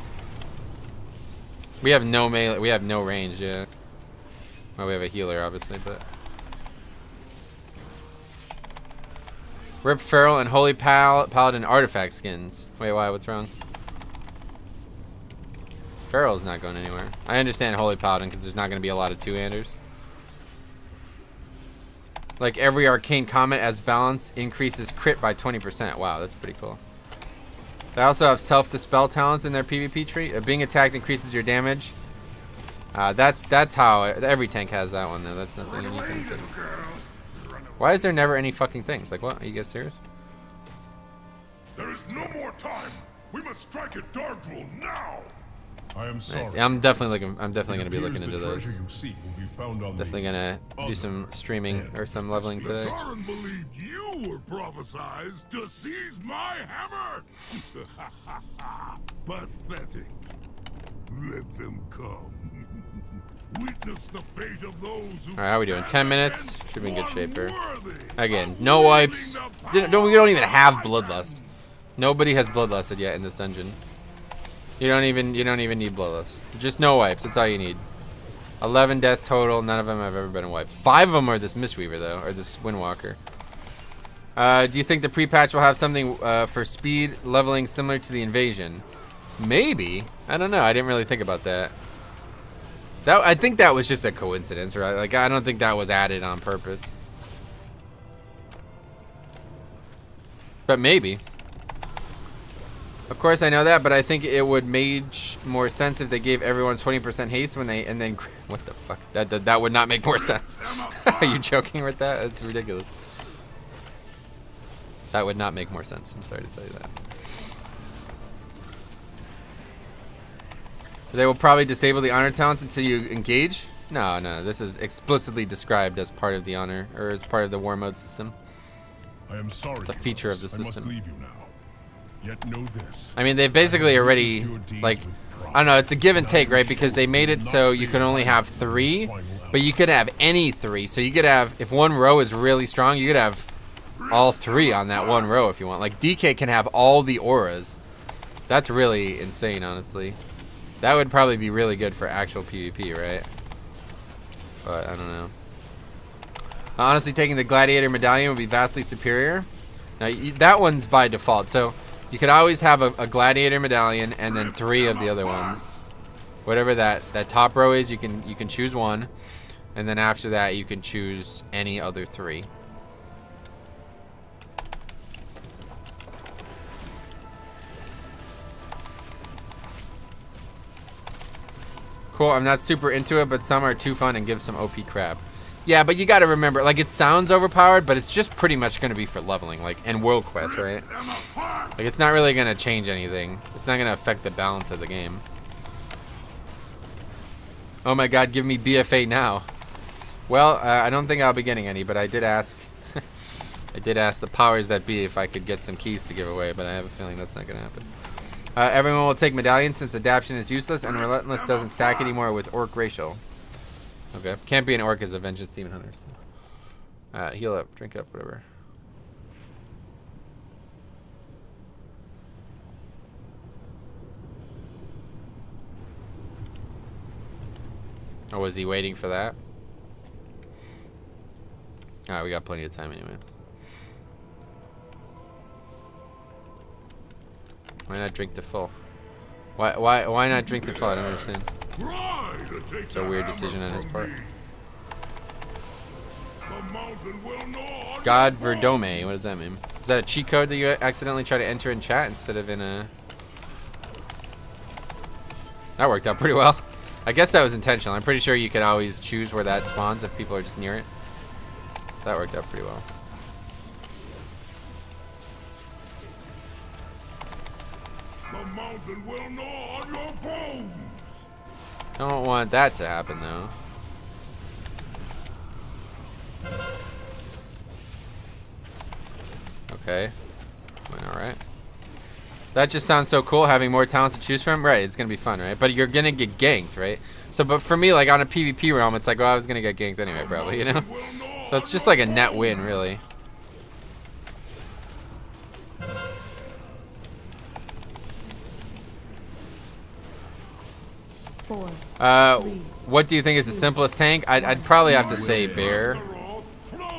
We have no melee. We have no range. Yeah. Well, we have a healer, obviously, but. Rip Feral and Holy Paladin artifact skins. Wait, why? What's wrong? Feral's not going anywhere. I understand Holy Paladin because there's not going to be a lot of two-handers. Like every arcane comment as balance increases crit by 20%. Wow, that's pretty cool. They also have self-dispel talents in their PvP tree. Being attacked increases your damage. That's how every tank has that one though. That's nothing unique. Why is there never any fucking things? Like what? Are you guys serious? There is no more time. We must strike at Darkdrul now. I am sorry. Nice. I'm definitely gonna be looking into those. Definitely gonna do some streaming or some leveling today. Karazhan believed you were prophesized to seize my hammer. Pathetic. Let them come. Witness the fate of those who. All right, how are we doing? 10 minutes. Should be in good shape here. Again, no wipes. We don't even have bloodlust. Nobody has bloodlusted yet in this dungeon. You don't even need bloodlust. Just no wipes. That's all you need. 11 deaths total. None of them have ever been wiped. 5 of them are this Mistweaver though, or this Windwalker. Do you think the pre-patch will have something for speed leveling similar to the Invasion? Maybe. I don't know. I didn't really think about that. I think that was just a coincidence, right? Like I don't think that was added on purpose. But maybe. Of course I know that, but I think it would make more sense if they gave everyone 20% haste when they and then what the fuck? That would not make more sense. Are you joking with that? That's ridiculous. That would not make more sense. I'm sorry to tell you that. They will probably disable the honor talents until you engage. No, this is explicitly described as part of the honor or as part of the war mode system. I am sorry. It's a feature of the system. I must leave you now. Yet know this. I mean, they've basically already, like, I don't know, it's a give and take, right? Because they made it so you can only have 3, but you could have any 3. So you could have, if one row is really strong, you could have all 3 on that one row if you want. Like, DK can have all the auras. That's really insane, honestly. That would probably be really good for actual PvP, right? But I don't know. Honestly, taking the Gladiator Medallion would be vastly superior. Now, that one's by default, so you could always have a Gladiator Medallion and then 3 of the other ones. Whatever that top row is, you can choose one, and then after that you can choose any other 3. Cool, I'm not super into it, but some are too fun and give some OP crap. Yeah, but you gotta remember, like, it sounds overpowered, but it's just pretty much gonna be for leveling, like, and world quest, right? Like, it's not really gonna change anything. It's not gonna affect the balance of the game. Oh my god, give me BFA now. Well, I don't think I'll be getting any, but I did ask. I did ask the powers that be if I could get some keys to give away, but I have a feeling that's not gonna happen. Everyone will take Medallion since Adaption is useless, and Relentless doesn't stack anymore with Orc Racial. Okay, can't be an Orc as a Vengeance Demon Hunter. So. Heal up, drink up, whatever. Oh, was he waiting for that? Alright, we got plenty of time anyway. Why not drink to full? Why not drink to full? I don't understand. It's a weird decision on his part. God Verdome, what does that mean? Is that a cheat code that you accidentally try to enter in chat instead of in a... That worked out pretty well. I guess that was intentional. I'm pretty sure you could always choose where that spawns if people are just near it. That worked out pretty well. The mountain will gnaw on your bones. Don't want that to happen though. Okay. Alright. That just sounds so cool, having more talents to choose from. Right, it's gonna be fun, right? But you're gonna get ganked, right? So, but for me, like on a PvP realm, it's like, well, I was gonna get ganked anyway, probably, you know? So it's just like a net win, really. What do you think is the simplest tank? I'd probably have to say bear.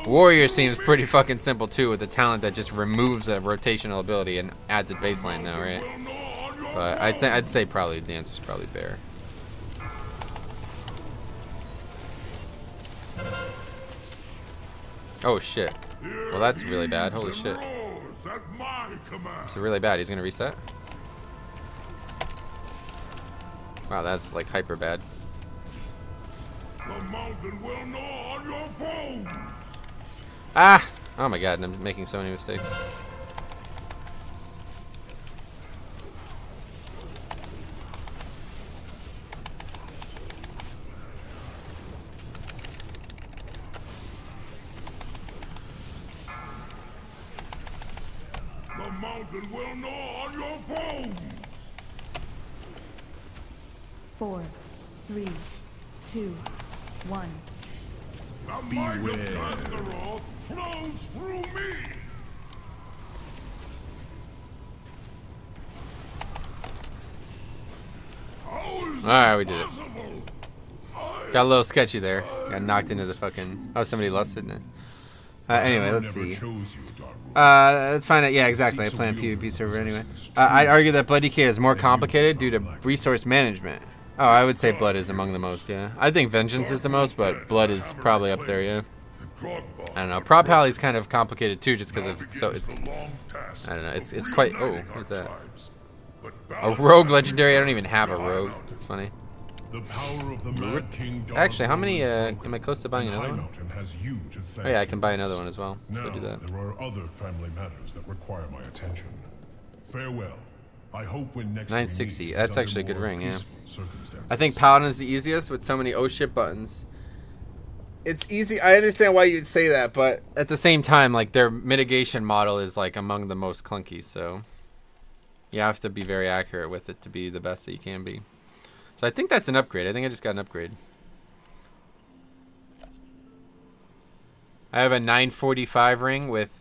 Warrior seems pretty fucking simple too, with a talent that just removes a rotational ability and adds a baseline though, right? But I'd say probably the answer's probably bear. Oh shit. Well, that's really bad. Holy shit. It's really bad. He's gonna reset. Wow, that's like hyper bad. The mountain will gnaw on your bones. Ah! Oh my god, I'm making so many mistakes. The mountain will gnaw on your bones. 4, 3, 2, 1. The might of Karazhan flows through me. Alright, we did it. Got a little sketchy there. Got knocked into the fucking... Oh, somebody lost it. Nice. Anyway, let's see. Let's find out. Yeah, exactly. I play on PvP server anyway. I'd argue that Blood DK is more complicated due to resource management. Oh, I would say Blood is among the most, yeah. I think Vengeance is the most, but Blood is probably up there, yeah. I don't know. Prop Pally is kind of complicated too, just because of it's. I don't know. It's quite. Oh, what's that? A rogue legendary. I don't even have a rogue. It's funny. Actually, how many? Am I close to buying another one? Oh yeah, I can buy another one as well. Let's go do that. There are other family matters that require my attention. Farewell. I hope when next 960. That's actually a good ring, yeah. I think Paladin's the easiest with so many oh shit buttons. It's easy. I understand why you'd say that, but at the same time, like their mitigation model is like among the most clunky, so you have to be very accurate with it to be the best that you can be. So I think that's an upgrade. I think I just got an upgrade. I have a 945 ring with...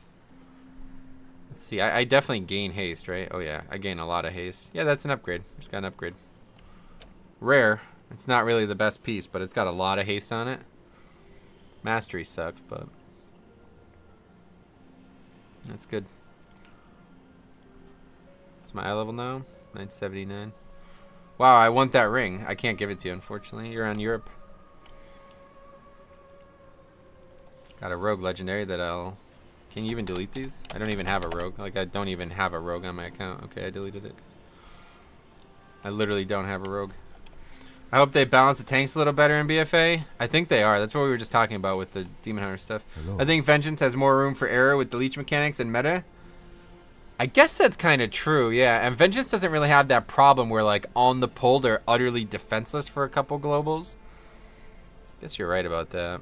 Let's see. I definitely gain haste, right? Oh, yeah. I gain a lot of haste. Yeah, that's an upgrade. Just got an upgrade. Rare. It's not really the best piece, but it's got a lot of haste on it. Mastery sucks, but... That's good. What's my eye level now? 979. Wow, I want that ring. I can't give it to you, unfortunately. You're on Europe. Got a rogue legendary that I'll... Can you even delete these? I don't even have a rogue. Like, I don't even have a rogue on my account. Okay, I deleted it. I literally don't have a rogue. I hope they balance the tanks a little better in BFA. I think they are. That's what we were just talking about with the Demon Hunter stuff. Hello. I think Vengeance has more room for error with the leech mechanics and meta. I guess that's kind of true, yeah. And Vengeance doesn't really have that problem where, like, on the pull, they're utterly defenseless for a couple globals. Guess you're right about that.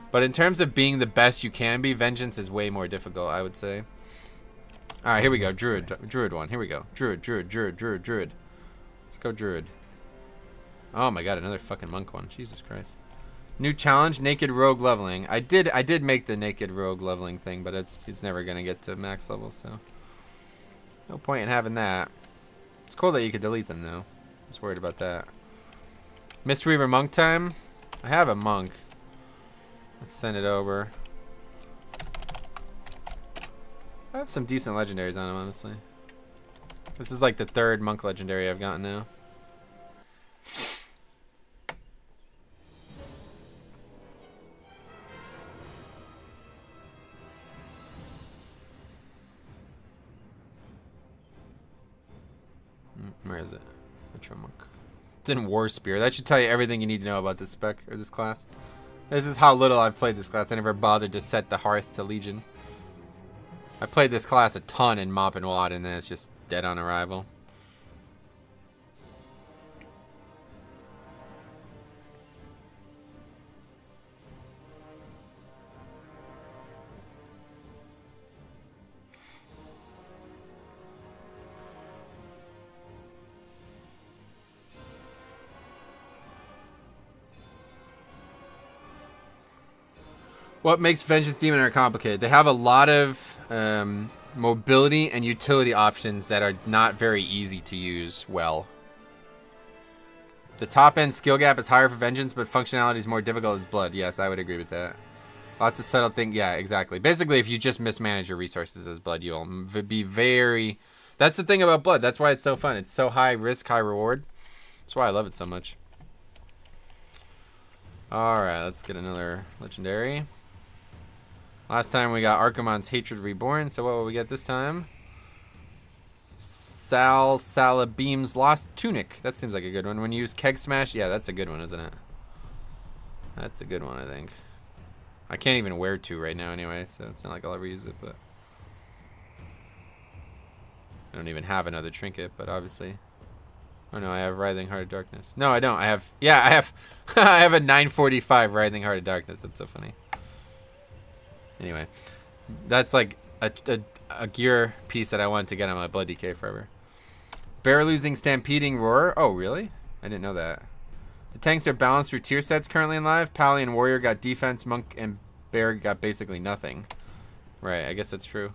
But in terms of being the best you can be, Vengeance is way more difficult, I would say. Alright, here we go. Druid one. Here we go. Druid. Let's go Druid. Oh my god, another fucking monk one. Jesus Christ. New challenge, naked rogue leveling. I did make the naked rogue leveling thing, but it's never gonna get to max level, so no point in having that. It's cool that you could delete them though. I was worried about that. Mistweaver monk time. I have a monk. Let's send it over. I have some decent legendaries on him, honestly. This is like the third monk legendary I've gotten now. Where is it? Metro monk. It's in War Spear. That should tell you everything you need to know about this spec, or this class. This is how little I've played this class. I never bothered to set the Hearth to Legion. I played this class a ton in Mop and Wad, and then it's just dead on arrival. What makes Vengeance Demon complicated? They have a lot of mobility and utility options that are not very easy to use well. The top end skill gap is higher for Vengeance, but functionality is more difficult as Blood. Yes, I would agree with that. Lots of subtle things. Yeah, exactly. Basically, if you just mismanage your resources as Blood, you'll be very... That's the thing about Blood. That's why it's so fun. It's so high risk, high reward. That's why I love it so much. Alright, let's get another legendary. Last time we got Archimonde's Hatred Reborn, so what will we get this time? Salabeam's Lost Tunic. That seems like a good one. When you use Keg Smash, yeah, that's a good one, isn't it? That's a good one, I think. I can't even wear 2 right now anyway, so it's not like I'll ever use it, but... I don't even have another trinket, but obviously... Oh no, I have Writhing Heart of Darkness. No, I don't. I have... Yeah, I have... I have a 945 Writhing Heart of Darkness. That's so funny. Anyway, that's like a gear piece that I wanted to get on my Blood DK forever. Bear losing Stampeding Roar. Oh, really? I didn't know that. The tanks are balanced through tier sets currently in live. Pally and Warrior got defense. Monk and Bear got basically nothing. Right, I guess that's true.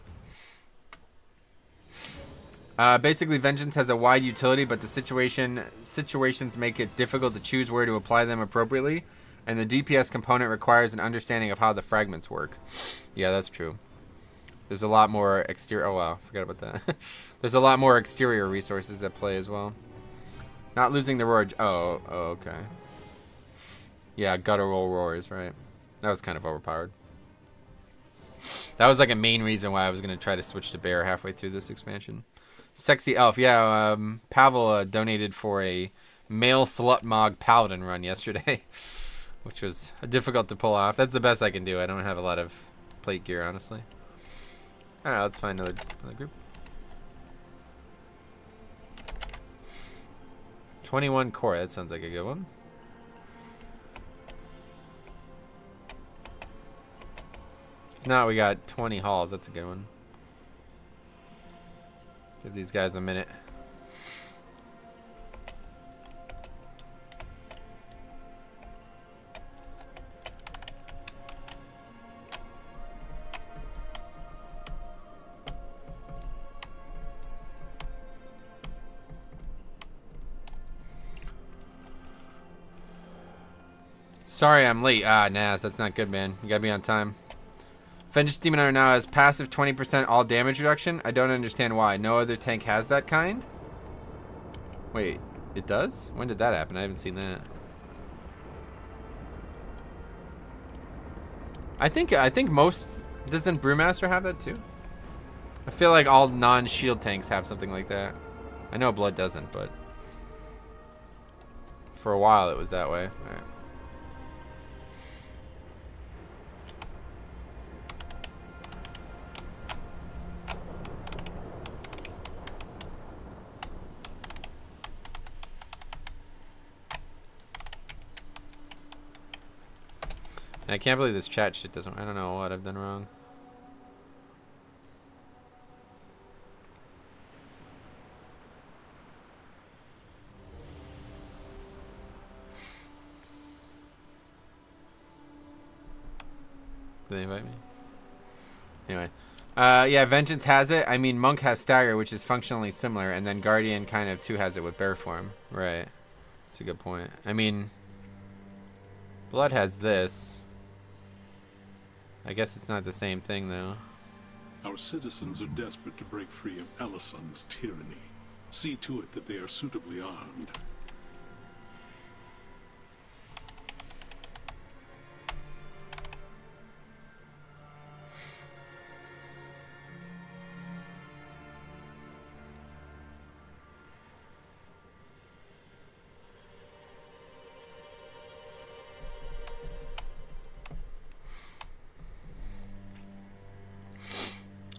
Basically, Vengeance has a wide utility, but the situations make it difficult to choose where to apply them appropriately. And the DPS component requires an understanding of how the fragments work. Yeah, that's true. There's a lot more exterior... Oh, wow. Forgot about that. There's a lot more exterior resources at play as well. Not losing the roar... Oh, okay. Yeah, guttural roars, right. That was kind of overpowered. That was like a main reason why I was going to try to switch to Bear halfway through this expansion. Sexy Elf. Yeah, Pavel donated for a male Slutmog Paladin run yesterday. Which was difficult to pull off. That's the best I can do. I don't have a lot of plate gear, honestly. Alright, let's find another group. 21 core. That sounds like a good one. If not, we got 20 halls. That's a good one. Give these guys a minute. Sorry, I'm late. Ah, Naz, that's not good, man. You gotta be on time. Vengeance Demon Hunter now has passive 20% all damage reduction. I don't understand why. No other tank has that kind. Wait, it does? When did that happen? I haven't seen that. I think most... Doesn't Brewmaster have that too? I feel like all non-shield tanks have something like that. I know Blood doesn't, but... For a while it was that way. Alright. I can't believe this chat shit doesn't... I don't know what I've done wrong. Did they invite me? Anyway. Yeah, Vengeance has it. I mean, Monk has Stagger, which is functionally similar, and then Guardian kind of too has it with Bear form. Right. That's a good point. I mean... Blood has this. I guess it's not the same thing, though. Our citizens are desperate to break free of Elison's tyranny. See to it that they are suitably armed.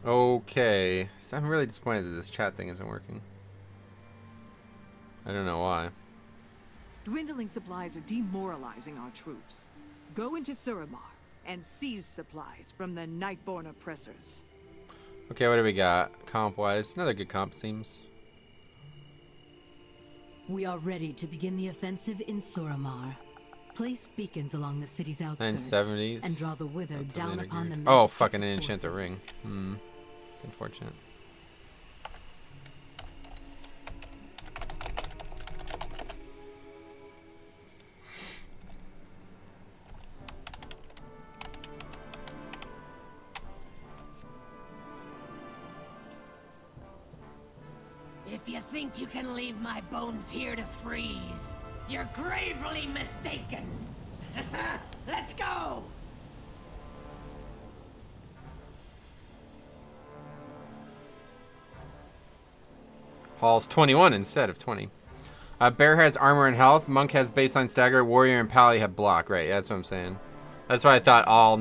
Okay. So I'm really disappointed that this chat thing isn't working. I don't know why. Dwindling supplies are demoralizing our troops. Go into Suramar and seize supplies from the Nightborn oppressors. Okay, what do we got? Comp-wise. Another good comp, seems. We are ready to begin the offensive in Suramar. Place beacons along the city's outskirts 970s. and draw the Wither down upon the Oh, fucking enchant the ring. Unfortunate. If you think you can leave my bones here to freeze, you're gravely mistaken. Let's go! Hall's 21 instead of 20. Bear has armor and health. Monk has baseline stagger. Warrior and Pally have block. Right, yeah, that's what I'm saying. That's why I thought all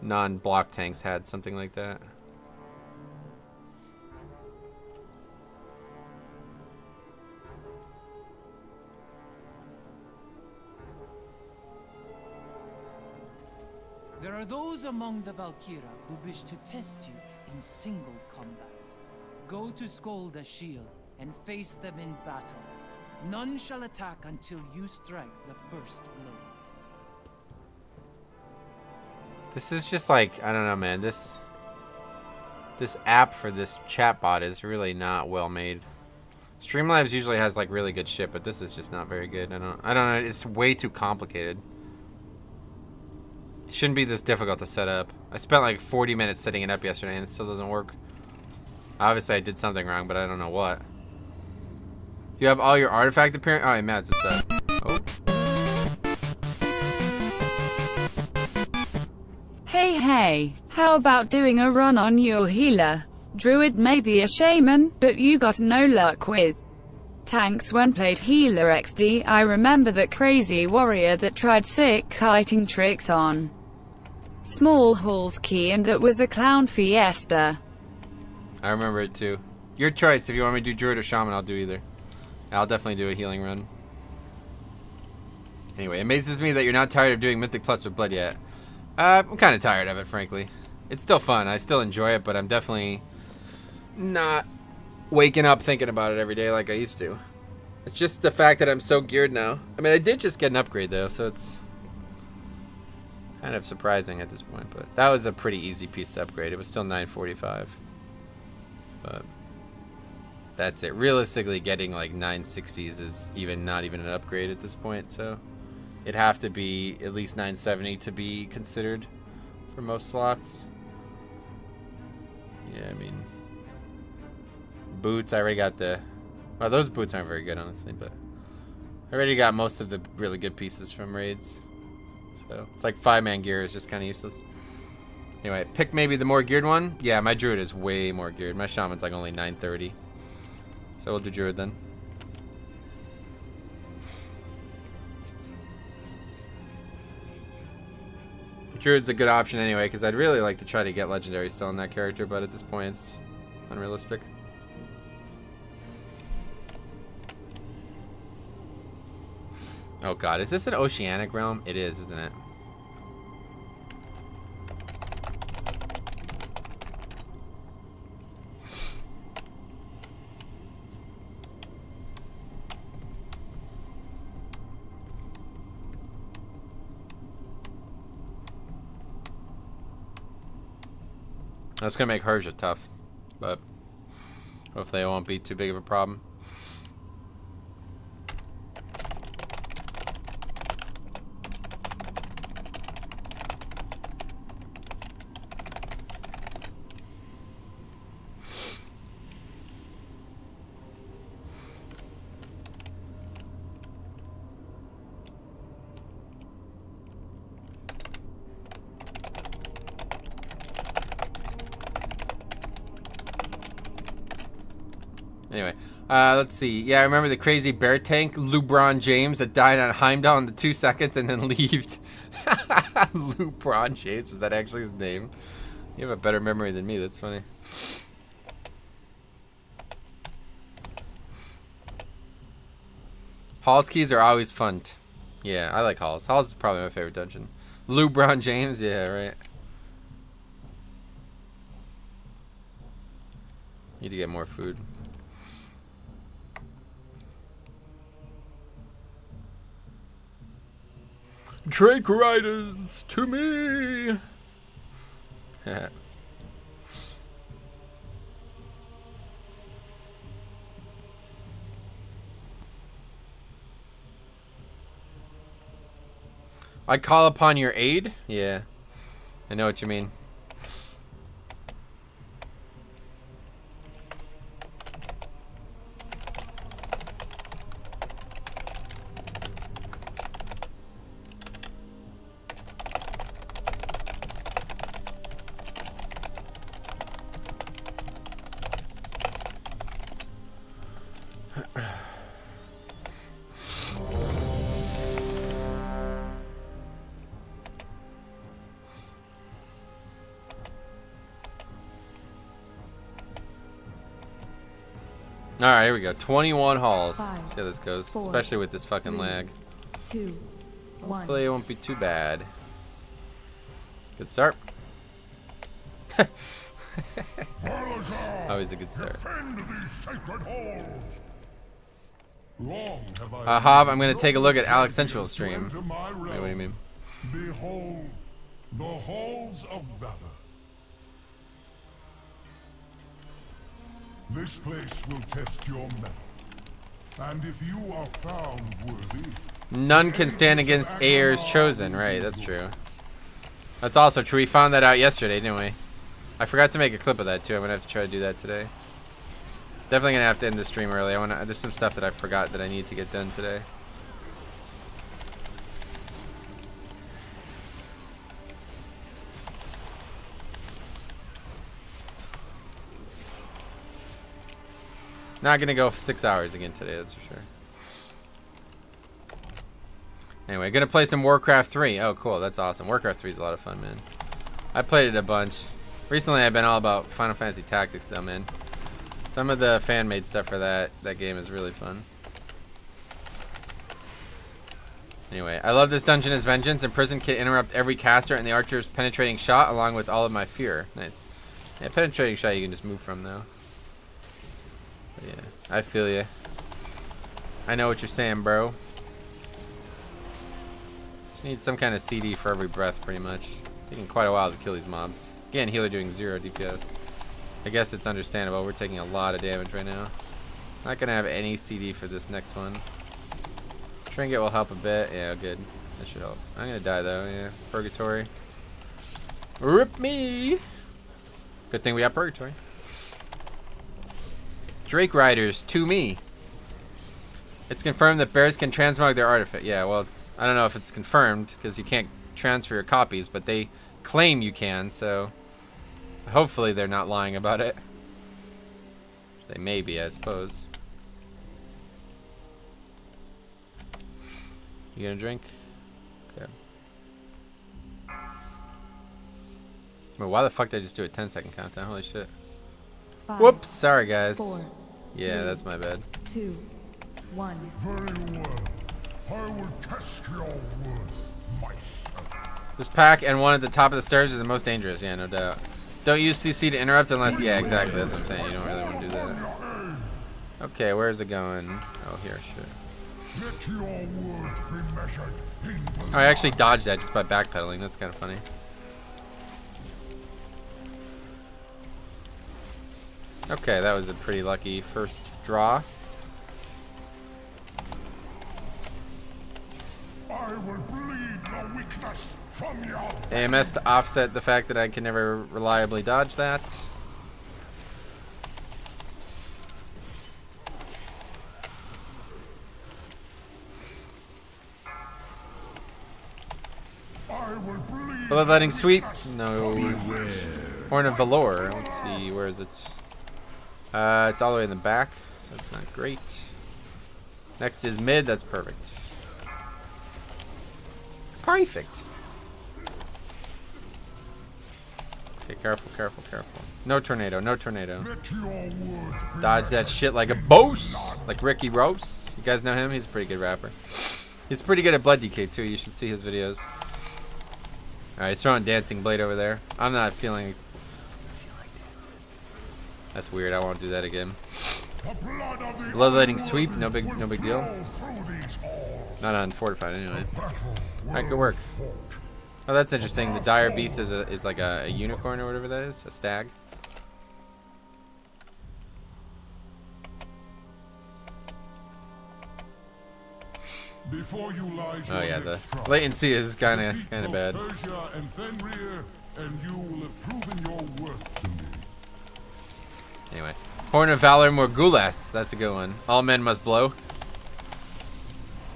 non-block tanks had something like that. There are those among the Valkyria who wish to test you in single combat. Go to Skolda's shield and face them in battle. None shall attack until you strike the first blow. This is just like, I don't know, man. This app for this chatbot is really not well made. Streamlabs usually has like really good shit, but this is just not very good. I don't know. It's way too complicated. It shouldn't be this difficult to set up. I spent like 40 minutes setting it up yesterday and it still doesn't work. Obviously I did something wrong, but I don't know what. You have all your artifact appearance? Oh, hey, Mads, what's up? Oh. Hey, how about doing a run on your healer? Druid may be a shaman, but you got no luck with tanks when played healer XD. I remember that crazy warrior that tried sick kiting tricks on Small Hall's key and that was a clown fiesta. I remember it too. Your choice. If you want me to do Druid or Shaman, I'll do either. I'll definitely do a healing run. Anyway, it amazes me that you're not tired of doing Mythic Plus with Blood yet. I'm kind of tired of it, frankly. It's still fun. I still enjoy it, but I'm definitely not waking up thinking about it every day like I used to. It's just the fact that I'm so geared now. I mean, I did just get an upgrade, though, so it's kind of surprising at this point. But that was a pretty easy piece to upgrade. It was still 945. But that's it. Realistically, getting like 960s is not even an upgrade at this point, so it'd have to be at least 970 to be considered for most slots. Yeah, I mean, boots, I already got the... Well, those boots aren't very good, honestly, but I already got most of the really good pieces from raids. So it's like 5-man gear is just kind of useless. Anyway, pick maybe the more geared one. Yeah, my Druid is way more geared. My Shaman's like only 930. So we'll do Druid then. Druid's a good option anyway, because I'd really like to try to get Legendary still in that character, but at this point it's unrealistic. Oh god, is this an Oceanic realm? It is, isn't it? That's gonna make Herja tough, but hopefully it won't be too big of a problem. Anyway, let's see. Yeah, I remember the crazy bear tank, LeBron James, that died on Heimdall in the 2 seconds and then leaved. LeBron James, was that actually his name? You have a better memory than me. That's funny. Hall's keys are always fun. Yeah, I like Hall's. Hall's is probably my favorite dungeon. LeBron James, yeah, right. Need to get more food. Drake Riders to me. I call upon your aid? Yeah. I know what you mean. Alright, here we go. 21 halls. See how this goes. Especially with this fucking lag. 2, 1. Hopefully it won't be too bad. Good start. Always a good start. Hav, I'm going to take a look at Alex Central's stream. Wait, what do you mean? Behold, the halls of valor. This place will test your metal. And if you are found worthy, none can stand against heirs chosen. Right, that's true. That's also true. We found that out yesterday, didn't we? I forgot to make a clip of that too. I'm gonna have to try to do that today. Definitely gonna have to end the stream early. There's some stuff that I forgot that I need to get done today. Not gonna go for 6 hours again today, that's for sure. Anyway, gonna play some Warcraft 3. Oh, cool, that's awesome. Warcraft 3 is a lot of fun, man. I played it a bunch. Recently, I've been all about Final Fantasy Tactics, though, man. Some of the fan-made stuff for that game is really fun. Anyway, I love this dungeon as Vengeance. Imprison can interrupt every caster and the archer's penetrating shot, along with all of my fear. Nice. Yeah, penetrating shot you can just move from, though. But yeah, I feel you. I know what you're saying, bro. Just need some kind of CD for every breath, pretty much. Taking quite a while to kill these mobs. Again, healer doing 0 DPS. I guess it's understandable. We're taking a lot of damage right now. Not gonna have any CD for this next one. Trinket will help a bit. Yeah, good. That should help. I'm gonna die though. Yeah, Purgatory. Rip me. Good thing we got Purgatory. Drake Riders to me. It's confirmed that bears can transmog their artifact. Yeah, well, I don't know if it's confirmed because you can't transfer your copies, but they claim you can, so hopefully they're not lying about it. They may be, I suppose. You gonna drink? Okay. Well, why the fuck did I just do a 10-second countdown? Holy shit. 5, Whoops, sorry guys. 4, yeah, 3, that's my bad. 2, 1. Very well. I will test your worth myself. This pack and one at the top of the stairs is the most dangerous. Yeah, no doubt. Don't use CC to interrupt unless... Yeah, exactly. That's what I'm saying. You don't really want to do that. Okay, where's it going? Oh, here. Shit. Let your words be measured. Oh, I actually dodged that just by backpedaling. That's kind of funny. Okay, that was a pretty lucky first draw. I will bleed the weakness from your AMS to offset the fact that I can never reliably dodge that. Bloodletting sweep? No. Horn of Valor. Let's see, where is it? It's all the way in the back, so that's not great. Next is mid, that's perfect. Perfect. Okay, careful, careful, careful. No tornado, no tornado. Dodge that shit like a boss. Like Ricky Rose. You guys know him? He's a pretty good rapper. He's pretty good at Blood DK too. You should see his videos. Alright, he's throwing Dancing Blade over there. I'm not feeling... That's weird. I won't do that again. Bloodletting Sweep. No big deal. Not on Fortified anyway. Alright, good work. Oh, that's interesting. The Dire Beast is like a unicorn or whatever that is. A stag. Oh yeah, the latency is kind of bad. Anyway, Horn of Valor Morgulas. That's a good one. All men must blow.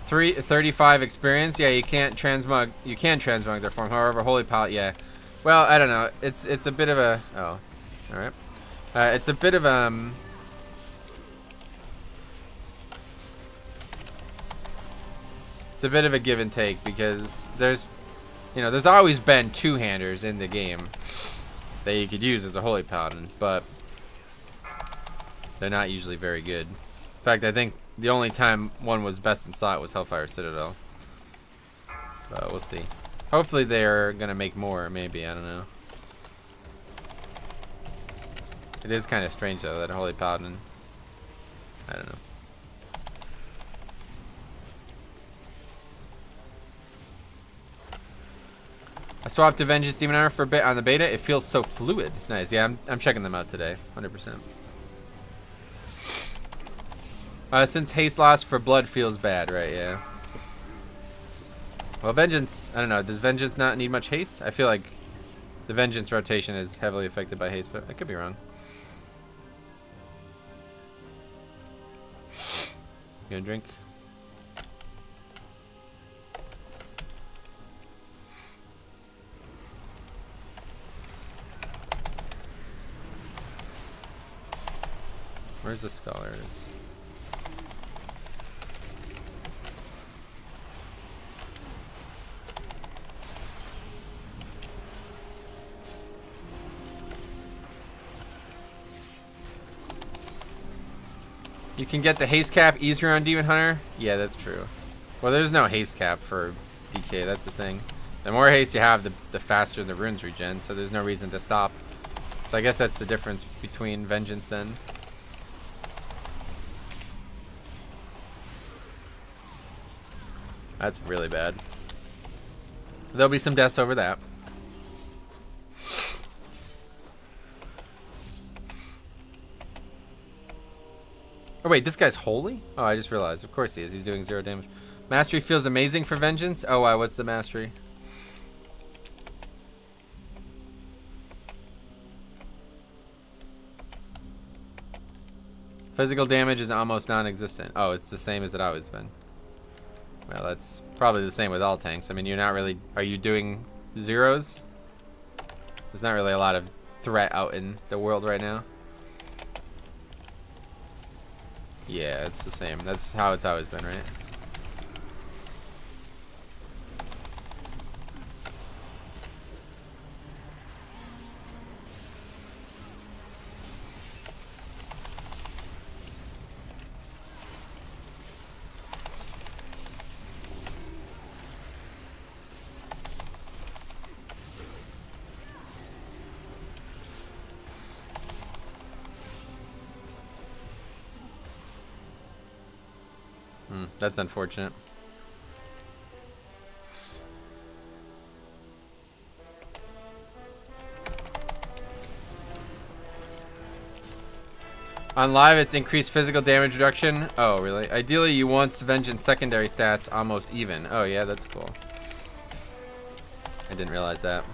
35 experience. Yeah, you can't transmog. You can transmog their form. However, Holy Pilot. Yeah. Well, I don't know. It's a bit of a. Oh, all right. It's a bit of It's a bit of a give and take because there's always been two-handers in the game that you could use as a Holy Paladin, but they're not usually very good. In fact, I think the only time one was best in slot was Hellfire Citadel. But we'll see. Hopefully they're gonna make more, maybe, I don't know. It is kind of strange though, that Holy Paladin. I don't know. I swapped to Vengeance Demon Armor for a bit on the beta. It feels so fluid. Nice. Yeah, I'm checking them out today. 100%. Since haste loss for blood feels bad, right? Yeah. Well, Vengeance, I don't know. Does Vengeance not need much haste? I feel like the Vengeance rotation is heavily affected by haste, but I could be wrong. You gonna drink? Where's the skull? There it is. You can get the haste cap easier on Demon Hunter? Yeah, that's true. Well, there's no haste cap for DK, that's the thing. The more haste you have, the faster the runes regen, so there's no reason to stop. So I guess that's the difference between Vengeance then. That's really bad. There'll be some deaths over that. Oh wait, this guy's holy? Oh, I just realized. Of course he is. He's doing 0 damage. Mastery feels amazing for Vengeance. Oh wow, what's the mastery? Physical damage is almost non-existent. Oh, it's the same as it always been. Well, that's probably the same with all tanks. I mean, you're not really... Are you doing zeros? There's not really a lot of threat out in the world right now. Yeah, it's the same. That's how it's always been, right? That's unfortunate. On live, it's increased physical damage reduction. Oh, really? Ideally, you want Vengeance secondary stats almost even. Oh, yeah, that's cool. I didn't realize that.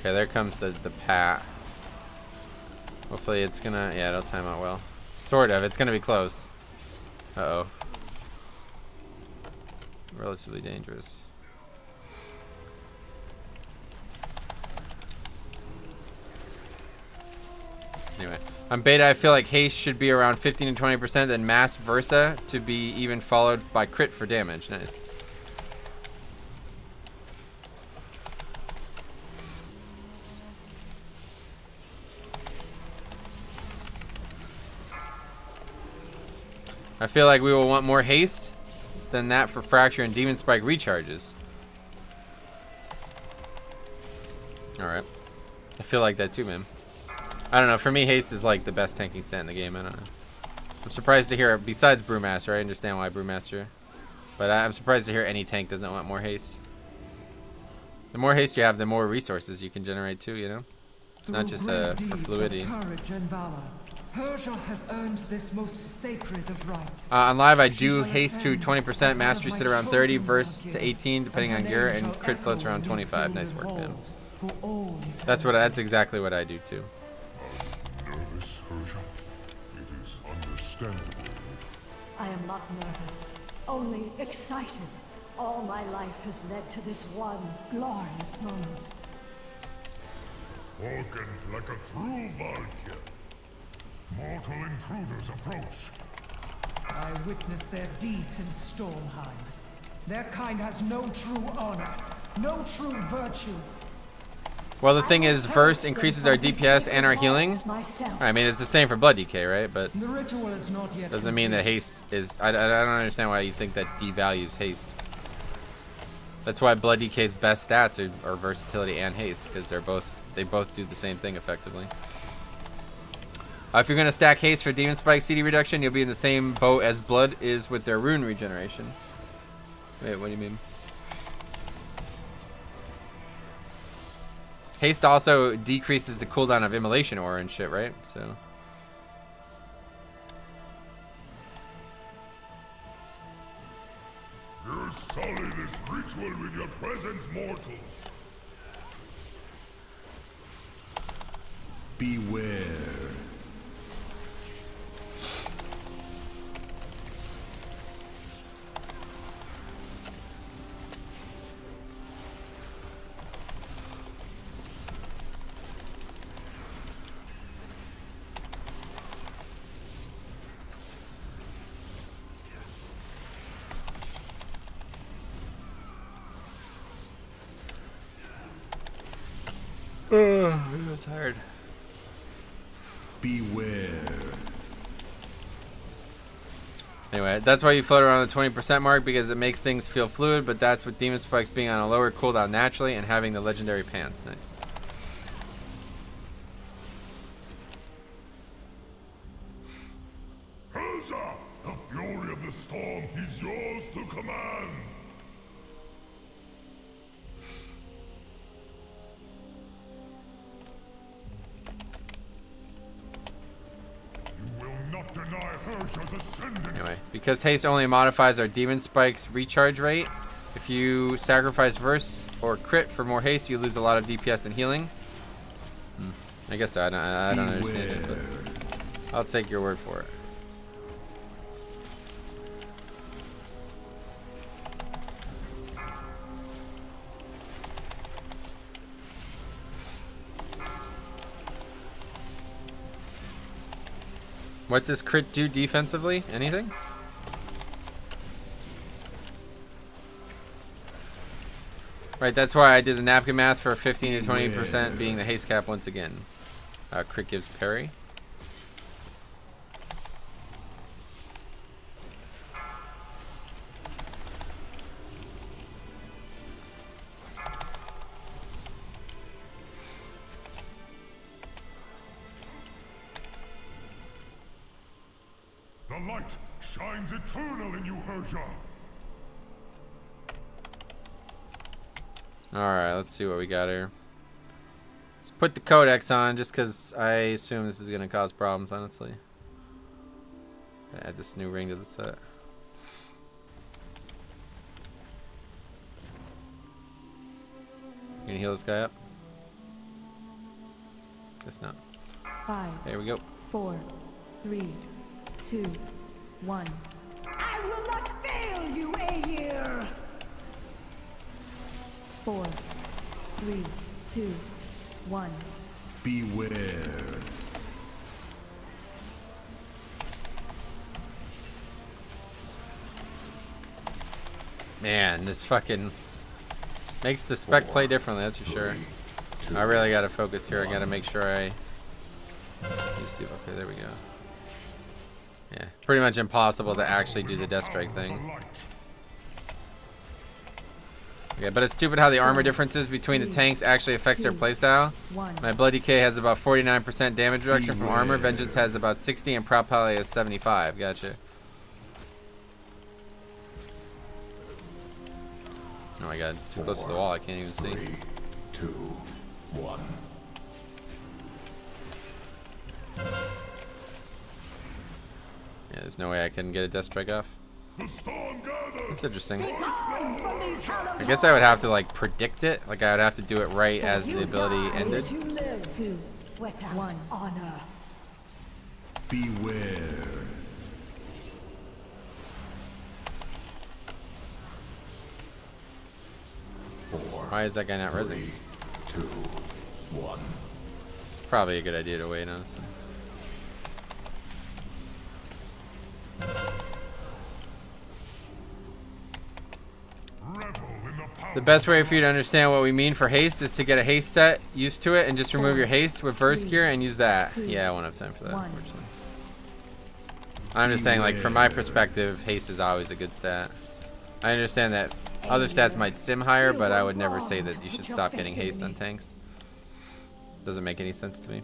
Okay, there comes the pat. Hopefully it's gonna, yeah, it'll time out well. Sort of, it's gonna be close. Uh-oh. Relatively dangerous. Anyway, On beta, I feel like haste should be around 15 to 20%, then mass versa to be even followed by crit for damage. Nice. I feel like we will want more haste than that for fracture and demon spike recharges. Alright. I feel like that too, man. I don't know, for me haste is like the best tanking stat in the game. I don't know. I'm surprised to hear, besides Brewmaster, I understand why Brewmaster, but I'm surprised to hear any tank doesn't want more haste. The more haste you have, the more resources you can generate too, you know? It's not just for fluidity. Courage and valor, Persia has earned this most sacred of rights. On live, I do haste to 20%, mastery sit around 30, verse to 18, depending on gear, and crit floats around 25. Nice work, man. That's exactly what I do too. Nervous, Persia? It is understandable. I am not nervous, only excited. All my life has led to this one glorious moment. Spoken like a true Valkyr. Mortal intruders approach. I witnessed their deeds in Stormheim. Their kind has no true honor, no true virtue. Well, the thing is, verse increases our DPS and our healing. I mean, it's the same for blood DK, right? But the ritual is not yet doesn't mean that haste is. I don't understand why you think that devalues haste. That's why blood DK's best stats are versatility and haste, because they both do the same thing effectively. If you're gonna stack haste for demon spike CD reduction, you'll be in the same boat as blood is with their rune regeneration. Wait, what do you mean? Haste also decreases the cooldown of immolation aura and shit, right? So. You sully this ritual with your presence, mortals. Beware. I'm tired. Beware. Anyway, that's why you float around the 20% mark, because it makes things feel fluid, but that's with demon spikes being on a lower cooldown naturally and having the legendary pants. Nice. Persia, the fury of the storm is yours to command. Anyway, because haste only modifies our demon spikes recharge rate, if you sacrifice verse or crit for more haste, you lose a lot of DPS and healing. I guess I don't understand it, but I'll take your word for it. What does crit do defensively? Anything? Right, that's why I did the napkin math for 15 to 20% being the haste cap once again. Crit gives parry. The light shines eternal in you, Persia. Alright, let's see what we got here. Let's put the codex on just because I assume this is going to cause problems, honestly. Gonna add this new ring to the set. You gonna heal this guy up? Guess not. 5. There we go. 4, 3, 2, 1. I will not fail you, Aegir! 4, 3, 2, 1. Beware. Man, this fucking makes the spec play differently, that's for sure. I really gotta focus here. I gotta make sure I use okay, there we go. Yeah, pretty much impossible to actually do the Death Strike thing. Okay, but it's stupid how the armor differences between the tanks actually affects their playstyle. My Blood DK has about 49% damage reduction from armor, Vengeance has about 60, and Prop Pally has 75. Gotcha. Oh my god, it's too close to the wall, I can't even see. 3, 2, 1. Yeah, there's no way I can get a Death Strike off. That's interesting. I guess I would have to like predict it. Like I would have to do it right as the ability ended. Honor. Beware. Why is that guy not resing? 2, 1. It's probably a good idea to wait, honestly. The best way for you to understand what we mean for haste is to get a haste set, used to it, and just remove your haste with verse gear and use that. Yeah, I won't have time for that, unfortunately. I'm just saying, like, from my perspective, haste is always a good stat. I understand that other stats might sim higher, but I would never say that you should stop getting haste on tanks. Doesn't make any sense to me.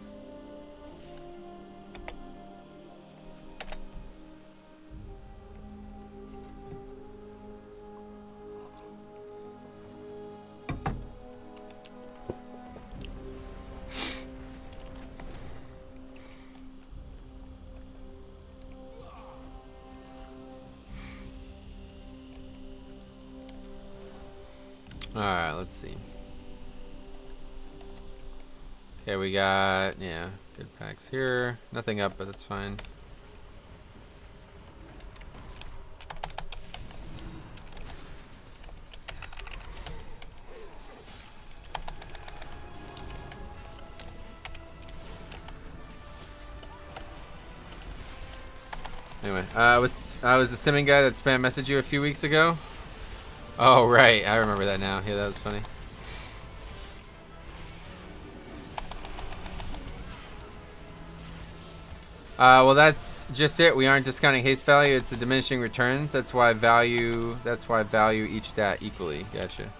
Alright, let's see. Okay, we got, yeah, good packs here. Nothing up, but that's fine. Anyway, I was the simming guy that spam messaged you a few weeks ago. Oh, right. I remember that now. Yeah, that was funny. Well, that's just it. We aren't discounting haste value. It's the diminishing returns. That's why value each stat equally. Gotcha.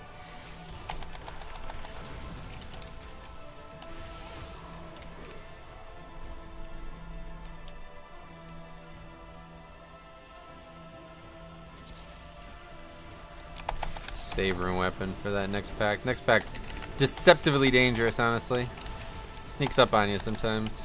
Save room weapon for that next pack. Next pack's deceptively dangerous, honestly. Sneaks up on you sometimes.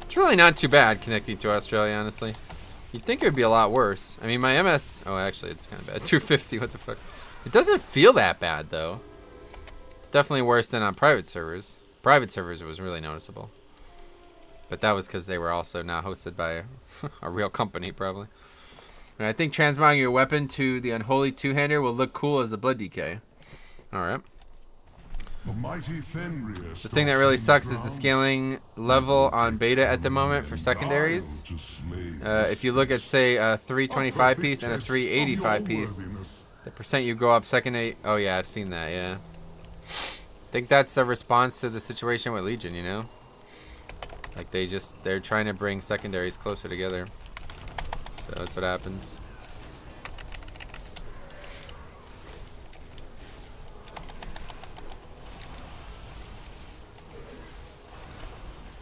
It's really not too bad connecting to Australia, honestly. You'd think it would be a lot worse. I mean, my MS... Oh, actually, it's kind of bad. 250, what the fuck? It doesn't feel that bad, though. It's definitely worse than on private servers. Private servers, it was really noticeable. But that was because they were also now hosted by a real company, probably. And I think transmodding your weapon to the unholy two-hander will look cool as a blood DK. Alright. The thing that really sucks is the scaling level on beta at the moment for secondaries. If you look at, say, a 325 piece and a 385 piece, the percent you go up second... Oh, yeah, I've seen that, yeah. I think that's a response to the situation with Legion, you know? Like, they're trying to bring secondaries closer together. So that's what happens.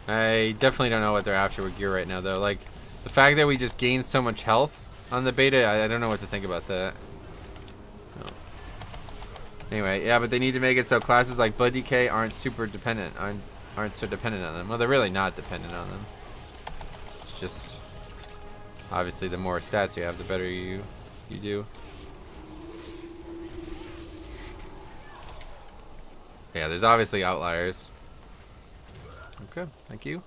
I definitely don't know what they're after with gear right now, though. Like, the fact that we just gained so much health on the beta, I don't know what to think about that. Oh. Anyway, yeah, but they need to make it so classes like Blood DK aren't super dependent, aren't so dependent on them. Well, they're really not dependent on them. It's just, obviously, the more stats you have, the better you do. Yeah, there's obviously outliers. Okay, thank you.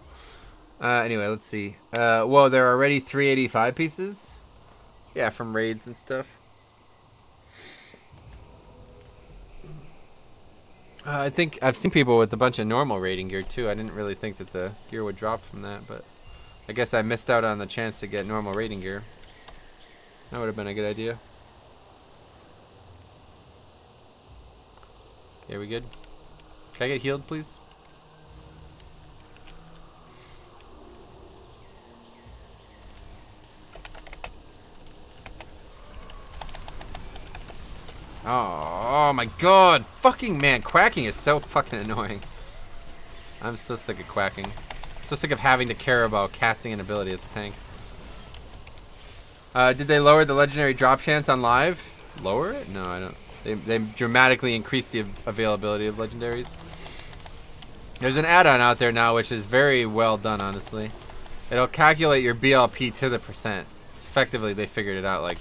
Anyway, let's see. Whoa, there are already 385 pieces? Yeah, from raids and stuff. I think I've seen people with a bunch of normal raiding gear too. I didn't really think that the gear would drop from that, but I guess I missed out on the chance to get normal raiding gear. That would have been a good idea. Okay, we good? Can I get healed, please? Oh my god! Fucking man, quacking is so fucking annoying. I'm so sick of quacking. I'm so sick of having to care about casting an ability as a tank. Did they lower the legendary drop chance on live? Lower it? No, I don't. They dramatically increased the availability of legendaries. There's an add-on out there now which is very well done, honestly. It'll calculate your BLP to the percent. It's effectively, they figured it out. Like,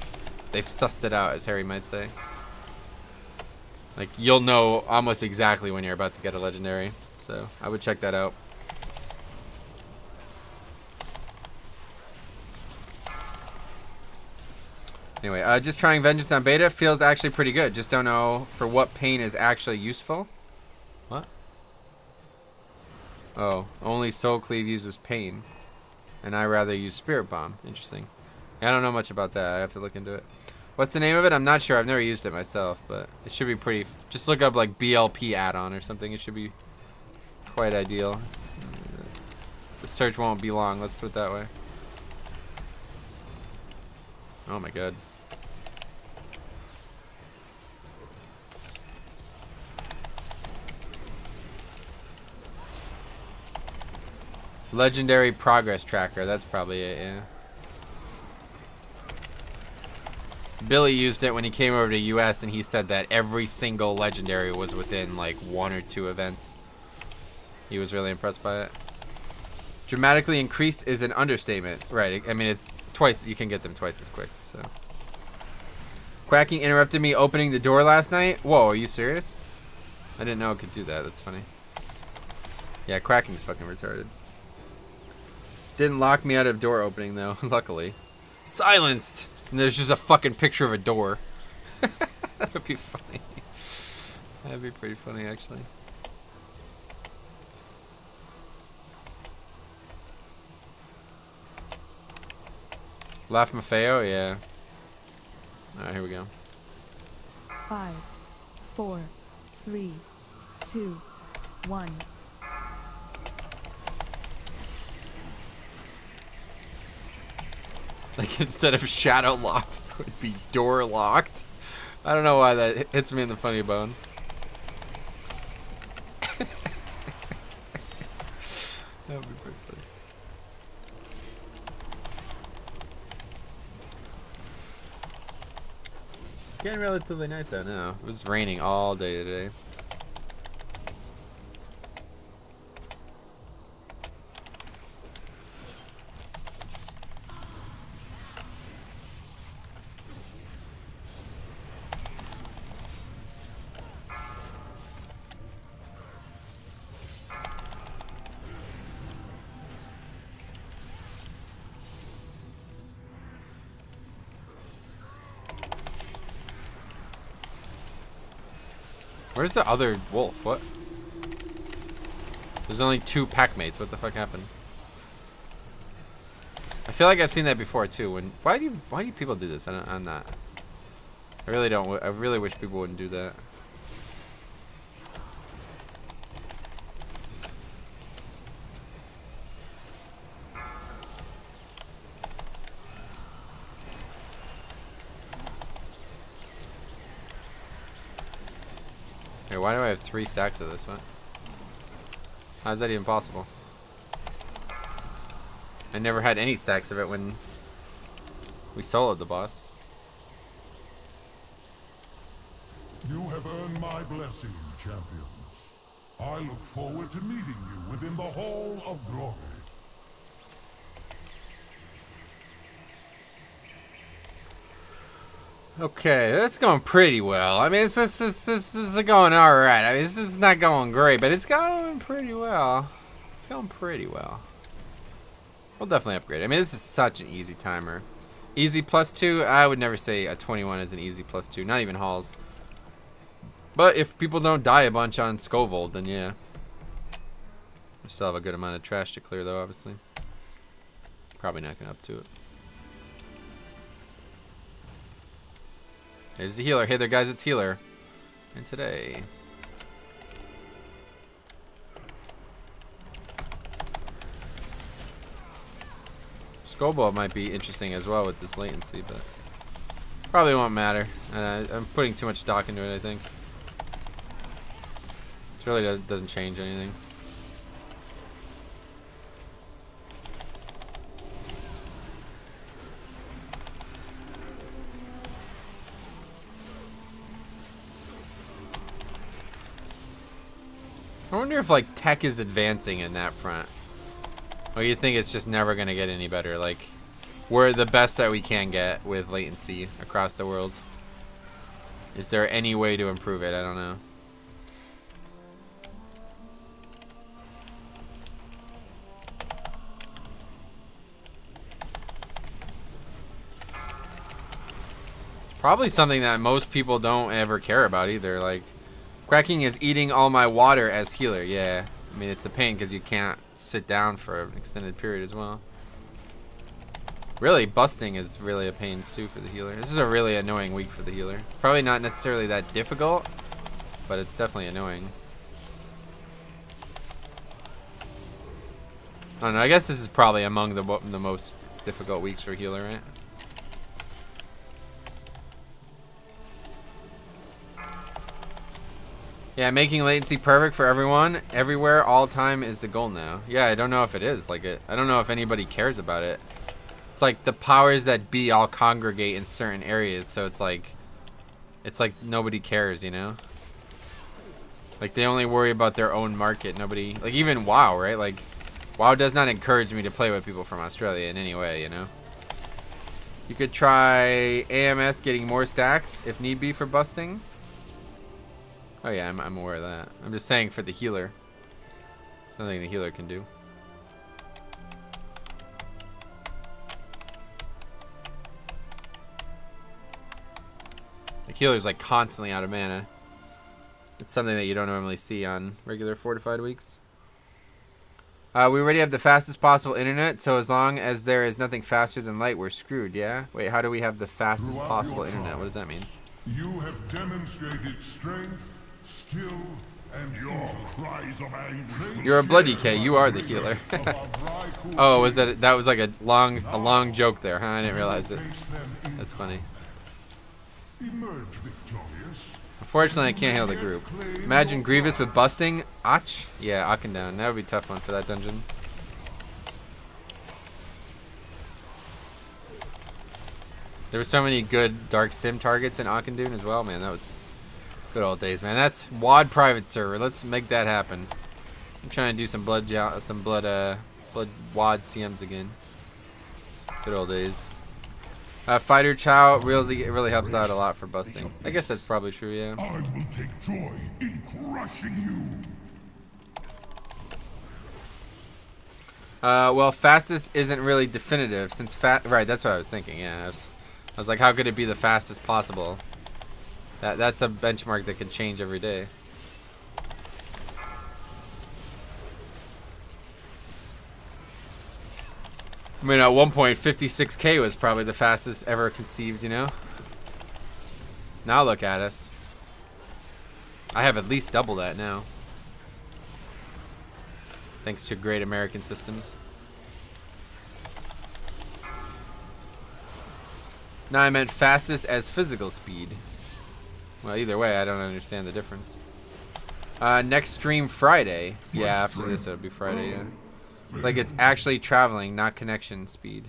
they've sussed it out, as Harry might say. Like, you'll know almost exactly when you're about to get a legendary. So, I would check that out. Anyway, just trying Vengeance on beta feels actually pretty good. Just don't know for what pain is actually useful. What? Oh, only Soul Cleave uses pain. And I rather use Spirit Bomb. Interesting. I don't know much about that. I have to look into it. What's the name of it? I'm not sure. I've never used it myself, but it should be pretty... Just look up like BLP add-on or something. It should be quite ideal. The search won't be long. Let's put it that way. Oh my god. Legendary progress tracker. That's probably it, yeah. Billy used it when he came over to US and he said that every single legendary was within like 1 or 2 events. He was really impressed by it. Dramatically increased is an understatement. Right, I mean it's twice, you can get them twice as quick, so. Quacking interrupted me opening the door last night? Whoa, are you serious? I didn't know it could do that, that's funny. Yeah, quacking's fucking retarded. Didn't lock me out of door opening though, luckily. Silenced! And there's just a fucking picture of a door. That would be funny. That'd be pretty funny, actually. Laugh Maffeo? Yeah. Alright, here we go. 5, 4, 3, 2, 1. Like instead of shadow locked, it would be door locked. I don't know why that hits me in the funny bone. That would be pretty funny. It's getting relatively nice out now. It was raining all day today. Where's the other wolf? What? There's only 2 pack mates. What the fuck happened? I feel like I've seen that before too. Why do people do this? I'm not. I really don't. I really wish people wouldn't do that. Why do I have 3 stacks of this one? How is that even possible? I never had any stacks of it when we soloed the boss. You have earned my blessing, champions. I look forward to meeting you within the Hall of Glory. Okay, that's going pretty well. I mean, this is going alright. I mean, this is not going great, but it's going pretty well. It's going pretty well. We'll definitely upgrade. I mean, this is such an easy timer. Easy +2? I would never say a 21 is an easy +2. Not even Halls. But if people don't die a bunch on Scovold, then yeah. We still have a good amount of trash to clear, though, obviously. Probably not going to up to it. There's the healer. Hey there, guys, it's Healer. And today... Skullball might be interesting as well with this latency, but probably won't matter. I'm putting too much stock into it, I think. It really doesn't change anything. I wonder if like tech is advancing in that front. Or you think it's just never gonna get any better? Like, we're the best that we can get with latency across the world. Is there any way to improve it? I don't know. It's probably something that most people don't ever care about either. Like, cracking is eating all my water as healer. Yeah, I mean, it's a pain because you can't sit down for an extended period as well. Really, busting is really a pain too for the healer. This is a really annoying week for the healer. Probably not necessarily that difficult, but it's definitely annoying. I don't know, I guess this is probably among the most difficult weeks for healer, right? Yeah, making latency perfect for everyone, everywhere, all time is the goal now. Yeah, I don't know if it is. Like, I don't know if anybody cares about it. It's like the powers that be all congregate in certain areas, so it's like nobody cares, you know? Like, they only worry about their own market. Nobody, like, even WoW, right? Like, WoW does not encourage me to play with people from Australia in any way, you know? You could try AMS getting more stacks if need be for busting. Oh yeah, I'm aware of that. I'm just saying for the healer. Something the healer can do. The healer's like constantly out of mana. It's something that you don't normally see on regular fortified weeks. We already have the fastest possible internet, so as long as there is nothing faster than light, we're screwed, yeah? Wait, how do we have the fastest possible internet? What does that mean? You have demonstrated strength, skill, and your cries of anguish. You're a bloody K. You are the healer. Oh, was that was like a long joke there, huh? I didn't realize it. That's funny. Emerge victorious. Unfortunately, I can't heal the group. Imagine Grievous with busting. Ach? Yeah, Ach and down. That would be a tough one for that dungeon. There were so many good Dark Sim targets in Akendune as well, man. That was good old days, man. That's WOD private server. Let's make that happen. I'm trying to do some blood WOD CMs again. Good old days. Fighter Chow really helps out a lot for busting. I guess that's probably true, yeah. I will take joy in crushing you. Well, fastest isn't really definitive since right, that's what I was thinking. Yeah, I was like, how could it be the fastest possible? That's a benchmark that can change every day. I mean, at one point, 56K was probably the fastest ever conceived, you know? Now look at us. I have at least double that now. Thanks to great American systems. No, I meant fastest as physical speed. Well, either way, I don't understand the difference. Next stream Friday. Yeah, after this it'll be Friday, yeah. Like it's actually traveling, not connection speed.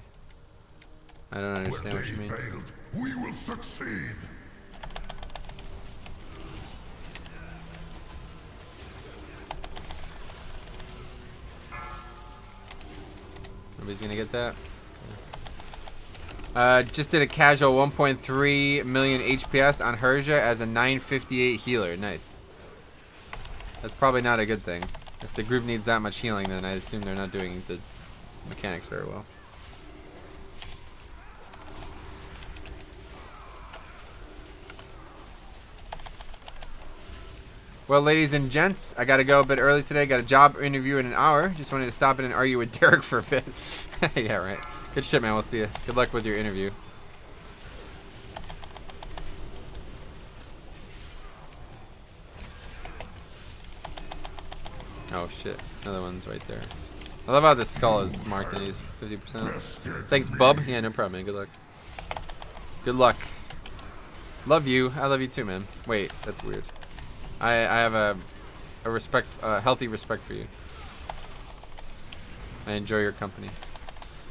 I don't understand what you mean. We will succeed. Nobody's gonna get that. Just did a casual 1.3 million HPS on Herja as a 958 healer. Nice. That's probably not a good thing. If the group needs that much healing, then I assume they're not doing the mechanics very well. Well, ladies and gents, I gotta go a bit early today. Got a job interview in an hour. Just wanted to stop in and argue with Derek for a bit. Yeah, right. Good shit, man. We'll see you. Good luck with your interview. Oh shit, another one's right there. I love how the skull is marked and he's 50%. Thanks, bub. Yeah, no problem, man. Good luck. Good luck. Love you. I love you too, man. Wait, that's weird. I have a healthy respect for you. I enjoy your company.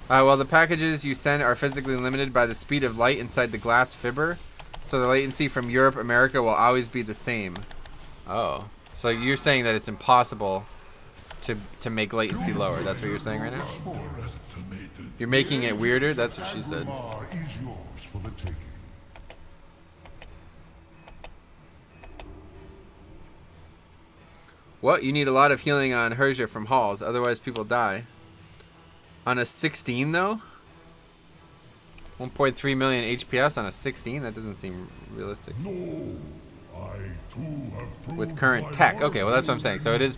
Well, the packages you send are physically limited by the speed of light inside the glass fiber, so the latency from Europe, America will always be the same. Oh. So you're saying that it's impossible to make latency lower. That's what you're saying right now? You're making it weirder? That's what she said. What? You need a lot of healing on Herja from Halls, otherwise people die. On a 16 though? 1.3 million HPS on a 16? That doesn't seem realistic. No, I too have with current tech. Okay, well that's what I'm saying. So it is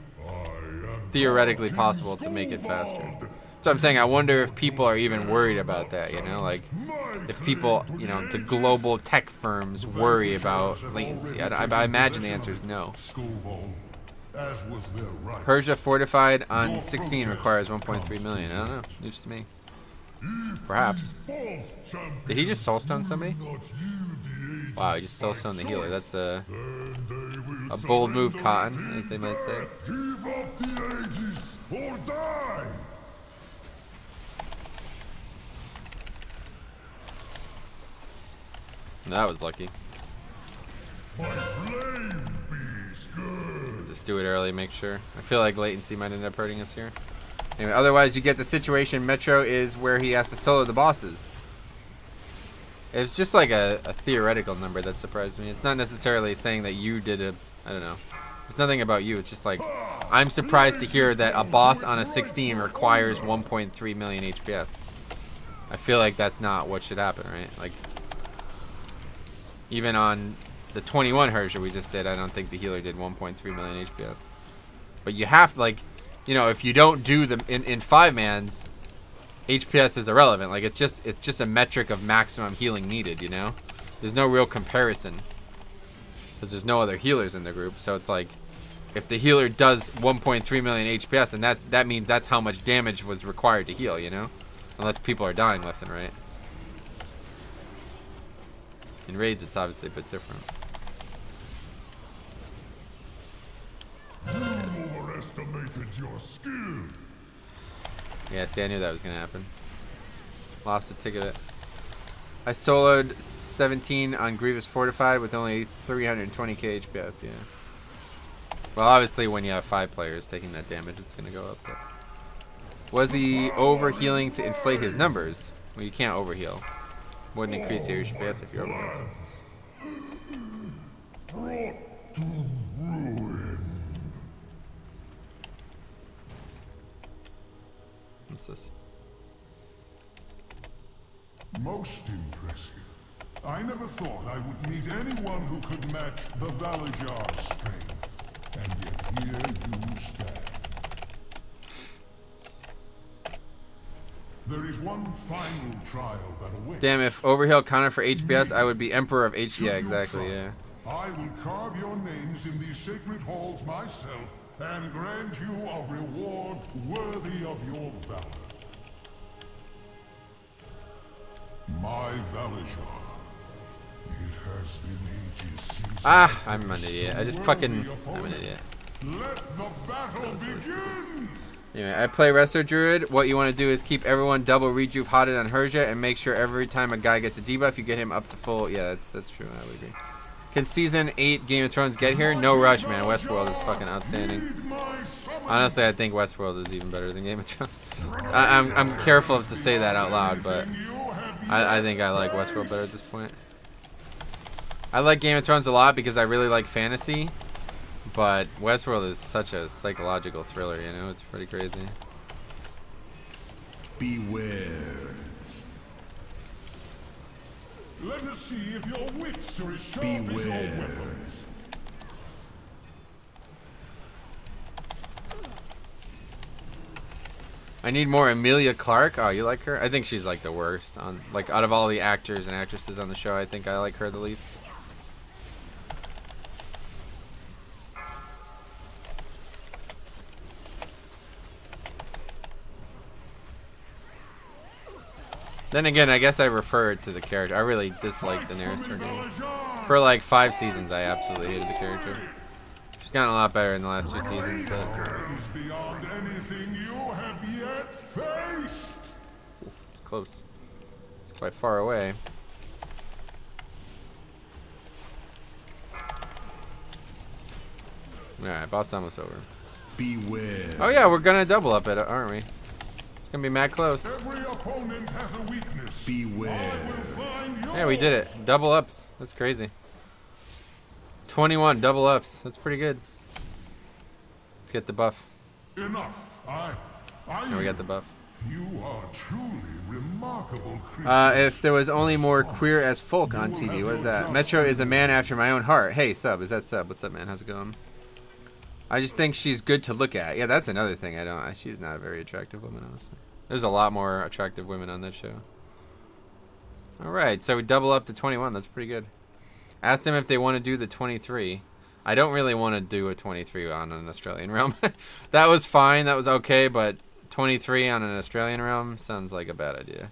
theoretically possible to make it faster. So I'm saying I wonder if people are even worried about that, you know? Like, if people, you know, the global tech firms worry about latency. I imagine the answer is no. Herja fortified on 16 requires 1.3 million. I don't know. News to me. Perhaps. Did he just soulstone somebody? Wow, he just soulstoned the healer. That's a bold move, Cotton, as they might say. Give up the ages or die. That was lucky. Just do it early, make sure. I feel like latency might end up hurting us here. Anyway, otherwise you get the situation Metro is where he has to solo the bosses. It's just like a theoretical number that surprised me. It's not necessarily saying that you did a, I don't know. It's nothing about you. It's just like, I'm surprised to hear that a boss on a 16 requires 1.3 million HPS. I feel like that's not what should happen, right? Like, even on the 21 Herja we just did, I don't think the healer did 1.3 million HPS. But you have, like, you know, if you don't do them in 5-mans, HPS is irrelevant. Like, it's just a metric of maximum healing needed, you know? There's no real comparison. Because there's no other healers in the group. So it's like, if the healer does 1.3 million HPS, and that means that's how much damage was required to heal, you know? Unless people are dying left and right. In raids, it's obviously a bit different. You overestimated your skill. Yeah, see, I knew that was gonna happen. Lost the ticket. I soloed 17 on Grievous Fortified with only 320k HPS, yeah. Well, obviously when you have 5 players taking that damage, it's gonna go up. But was he over-healing to inflate his numbers? Well, you can't overheal. Wouldn't increase your HPS if you overheal. Brought to ruin. What's this? Most impressive. I never thought I would meet anyone who could match the Valajar's strength. And yet here you stand. There is one final trial that awaits. Damn, if overheal counted for HPS, I would be Emperor of H. Yeah, exactly, yeah. I will carve your names in these sacred halls myself and grant you a reward worthy of your valor. My Valajar. It has been ages since I'm an idiot. I'm an idiot. Let the battle begin! Anyway, I play Wrestler Druid. What you want to do is keep everyone double rejuve hotted on Herja and make sure every time a guy gets a debuff, you get him up to full. Yeah, that's true. I would agree. Can Season 8 Game of Thrones get here? No rush, man. Westworld is fucking outstanding. Honestly, I think Westworld is even better than Game of Thrones. I'm careful to say that out loud, but I think I like Westworld better at this point. I like Game of Thrones a lot because I really like fantasy, but Westworld is such a psychological thriller, you know? It's pretty crazy. Beware. Let us see if your wits are as sharp as your weapons. I need more Emilia Clarke. Oh, you like her? I think she's like the worst on like out of all the actors and actresses on the show. I think I like her the least. Then again, I guess I refer it to the character. I really dislike Daenerys Targaryen. For like 5 seasons, I absolutely hated the character. She's gotten a lot better in the last 2 seasons, but beyond anything you have yet faced. It's close. It's quite far away. Alright, boss almost over. Beware. Oh yeah, we're gonna double up it, aren't we? It's gonna be mad close. Every opponent has a weakness. Beware. Yeah, we did it. Double ups. That's crazy. 21 double ups. That's pretty good. Let's get the buff. Enough. There we got the buff. You are truly remarkable creature. If there was only more queer as folk on TV, what is that? Metro is a man after my own heart. Hey, Sub, is that Sub? What's up, man? How's it going? I just think she's good to look at. Yeah, that's another thing. She's not a very attractive woman, honestly. There's a lot more attractive women on that show. All right, so we double up to 21. That's pretty good. Ask them if they want to do the 23. I don't really want to do a 23 on an Australian realm. That was fine. That was okay, but 23 on an Australian realm sounds like a bad idea.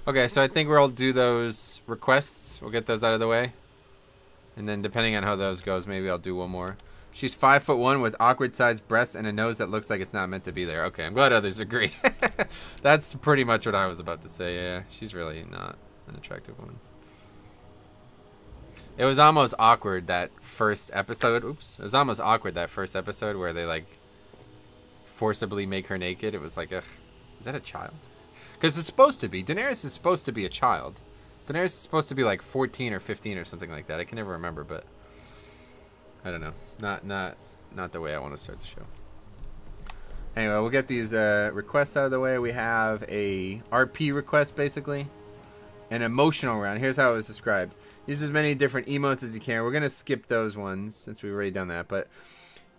Okay, so I think we'll do those requests. We'll get those out of the way. And then depending on how those goes, maybe I'll do one more. She's 5'1" with awkward sized breasts and a nose that looks like it's not meant to be there. Okay, I'm glad others agree. That's pretty much what I was about to say. Yeah, she's really not an attractive woman. It was almost awkward that first episode. Oops. It was almost awkward that first episode where they like forcibly make her naked. It was like, ugh, is that a child? Because it's supposed to be. Daenerys is supposed to be a child. Daenerys is supposed to be like 14 or 15 or something like that. I can never remember, but I don't know. Not the way I want to start the show. Anyway, we'll get these requests out of the way. We have a RP request, basically. An emotional round. Here's how it was described. Use as many different emotes as you can. We're going to skip those ones since we've already done that. But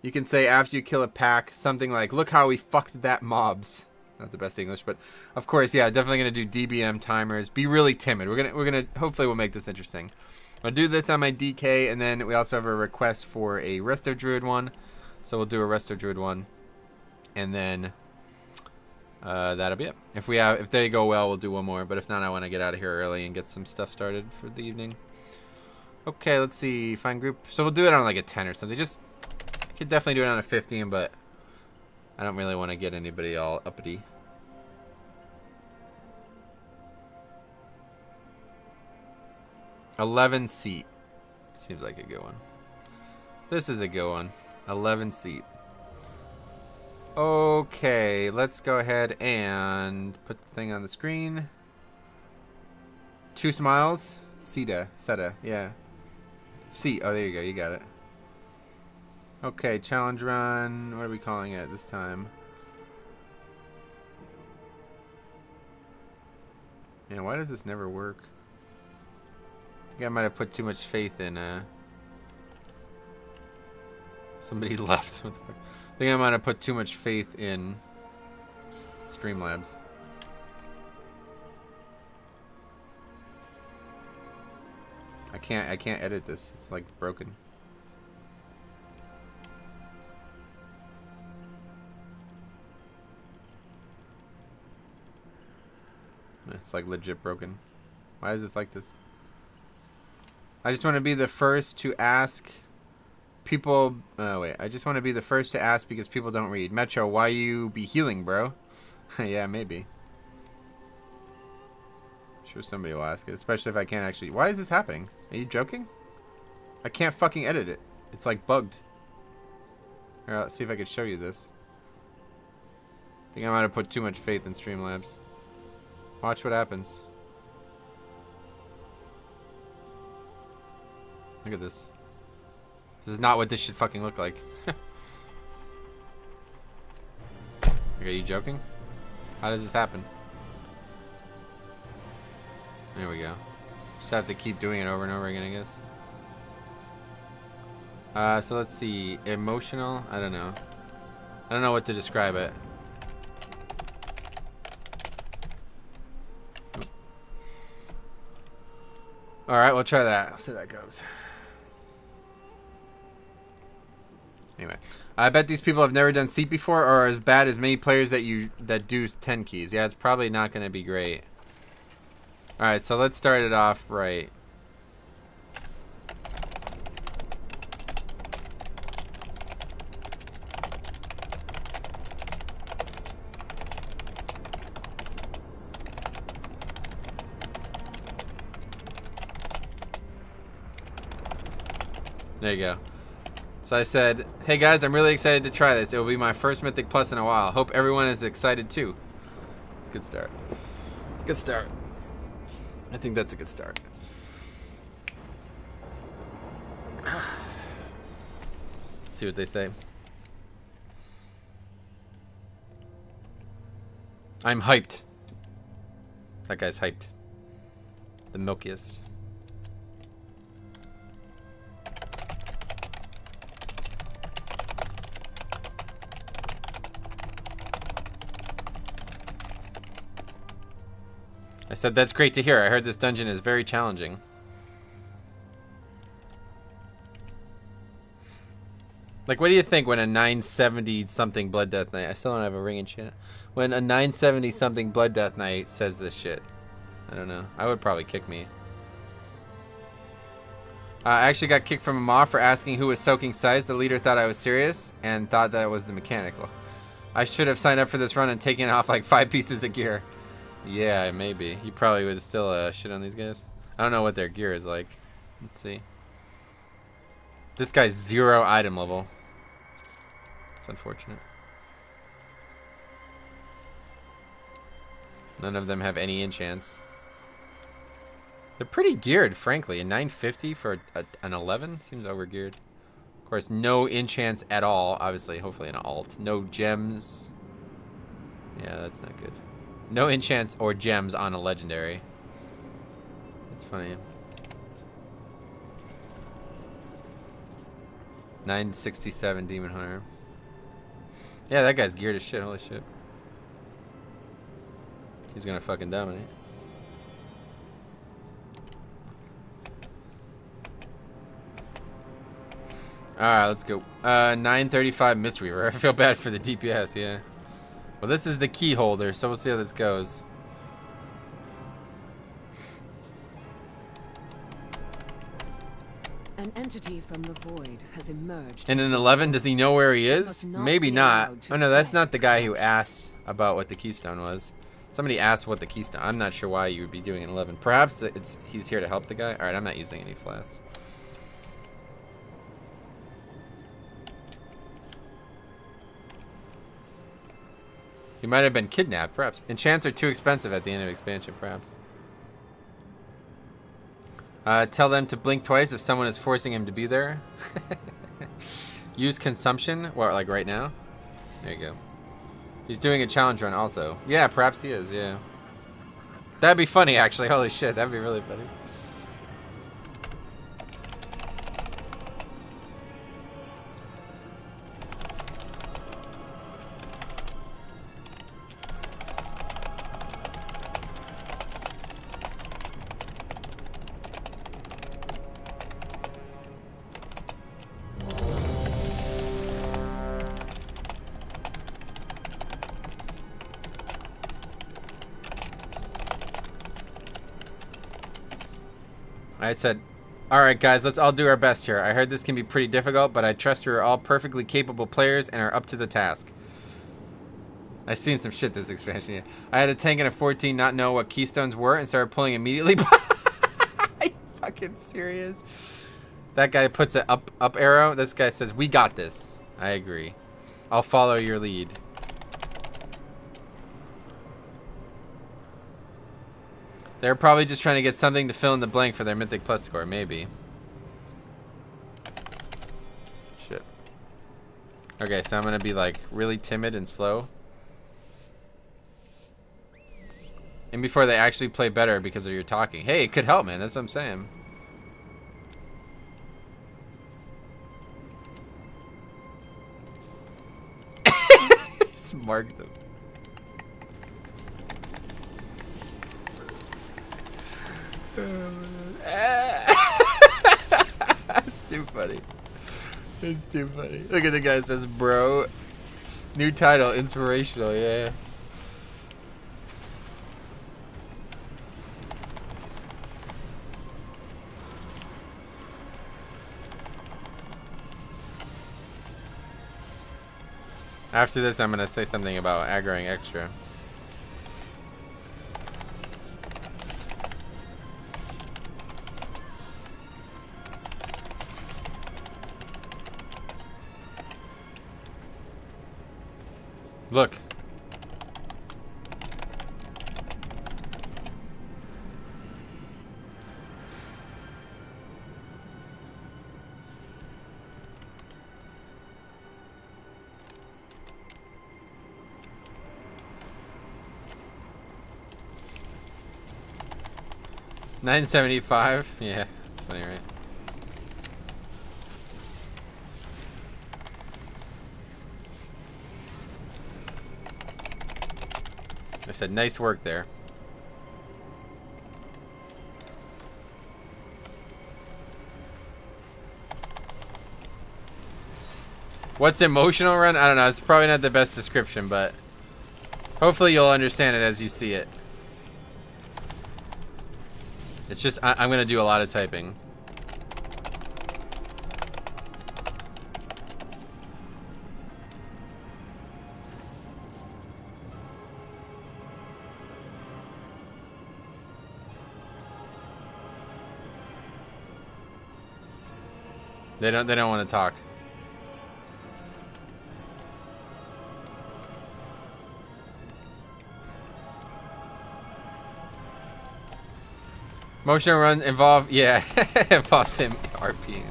you can say after you kill a pack, something like, look how we fucked that mobs. Not the best English, but of course, yeah, definitely going to do DBM timers. Be really timid. We're gonna hopefully we'll make this interesting. I'll do this on my DK, and then we also have a request for a Resto Druid one. So we'll do a Resto Druid one. And then that'll be it. If they go well, we'll do one more. But if not, I want to get out of here early and get some stuff started for the evening. Okay, let's see. Find group. So we'll do it on like a 10 or something. I could definitely do it on a 15, but I don't really want to get anybody all uppity. $11 seat. Seems like a good one. This is a good one. 11 seat. Okay, let's go ahead and put the thing on the screen. 2 smiles. Seta, yeah. Seat. Oh, there you go. You got it. Okay, challenge run. What are we calling it this time? Man, why does this never work? I think I might have put too much faith in somebody left. What the fuck? I think I might have put too much faith in Streamlabs. I can't edit this. It's like broken. It's like legit broken. Why is this like this? I just want to be the first to ask people. Oh wait, I just want to be the first to ask because people don't read. Metro, why you be healing, bro? Yeah, maybe. Sure, somebody will ask it, especially if I can't actually. Why is this happening? Are you joking? I can't fucking edit it. It's like bugged. Here, let's see if I can show you this. I think I might have put too much faith in Streamlabs. Watch what happens. Look at this. This is not what this should fucking look like. Are you joking? How does this happen? There we go. Just have to keep doing it over and over again, I guess. So let's see. Emotional? I don't know. I don't know what to describe it. Alright, we'll try that. I'll see how that goes. Anyway. I bet these people have never done seat before or are as bad as many players that do 10 keys. Yeah, it's probably not going to be great. Alright, so let's start it off right. There you go. So I said, hey guys, I'm really excited to try this. It will be my first Mythic Plus in a while. Hope everyone is excited too. It's a good start. Good start. I think that's a good start. See what they say. I'm hyped. That guy's hyped. The milkiest. I said, that's great to hear. I heard this dungeon is very challenging. Like, what do you think when a 970-something Blood Death Knight... I still don't have a ring in chat. When a 970-something Blood Death Knight says this shit. I don't know. I would probably kick me. I actually got kicked from a mob for asking who was soaking sights. The leader thought I was serious and thought that was the mechanical. I should have signed up for this run and taken off like 5 pieces of gear. Yeah, maybe. You probably would still shit on these guys. I don't know what their gear is like. Let's see. This guy's 0 item level. It's unfortunate. None of them have any enchants. They're pretty geared, frankly. A 950 for an 11 seems overgeared. Of course, no enchants at all. Obviously, hopefully an alt. No gems. Yeah, that's not good. No enchants or gems on a legendary. That's funny. 967 Demon Hunter. Yeah, that guy's geared as shit. Holy shit. He's gonna fucking dominate. Alright, let's go. 935 Mistweaver. I feel bad for the DPS, yeah. Well, this is the key holder, so we'll see how this goes. An entity from the void has emerged. In an 11, does he know where he is? Maybe not. Oh no, that's not the guy who asked about what the keystone was. Somebody asked what the keystone. I'm not sure why you would be doing an 11. Perhaps he's here to help the guy. All right, I'm not using any flasks. He might have been kidnapped, perhaps. Enchants are too expensive at the end of expansion, perhaps. Tell them to blink twice if someone is forcing him to be there. Use consumption. What, like right now? There you go. He's doing a challenge run also. Yeah, perhaps he is, yeah. That'd be funny, actually. Holy shit, that'd be really funny. I said, alright guys, let's all do our best here. I heard this can be pretty difficult, but I trust you're all perfectly capable players and are up to the task. I've seen some shit this expansion, yeah. I had a tank and a 14 not know what keystones were and started pulling immediately. Are you fucking serious? That guy puts an up arrow. This guy says, we got this. I agree. I'll follow your lead. They're probably just trying to get something to fill in the blank for their Mythic Plus score, maybe. Shit. Okay, so I'm gonna be like really timid and slow. And before they actually play better because of your talking. Hey, it could help, man. That's what I'm saying. marked them. That's too funny. It's too funny. Look at the guy that says, bro. New title, inspirational, yeah. After this, I'm gonna say something about aggroing extra. Look. $9.75. Yeah, that's funny, right? I said, nice work there. What's emotional run? I don't know. It's probably not the best description, but hopefully you'll understand it as you see it. It's just, I'm going to do a lot of typing. They don't want to talk. Motion run involve, yeah, involves him RPing.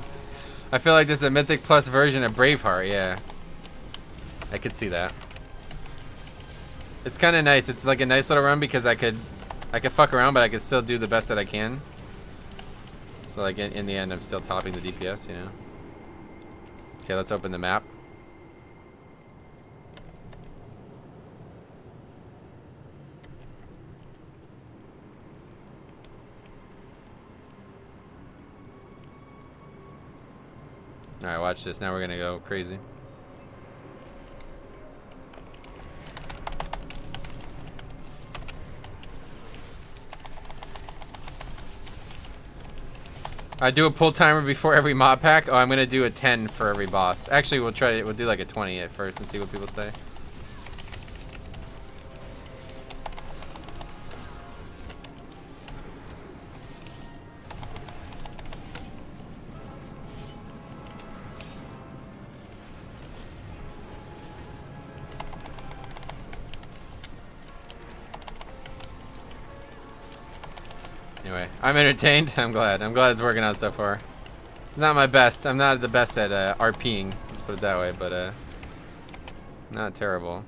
I feel like this is a Mythic Plus version of Braveheart, yeah. I could see that. It's kind of nice. It's like a nice little run because I could fuck around, but I could still do the best that I can. So like in the end, I'm still topping the DPS, you know. Okay, let's open the map. Alright, watch this. Now we're gonna go crazy. I do a pull timer before every mod pack. Oh, I'm gonna do a 10 for every boss. Actually, we'll do like a 20 at first and see what people say. Anyway, I'm entertained. I'm glad it's working out so far. Not my best. I'm not the best at RPing. Let's put it that way, but not terrible.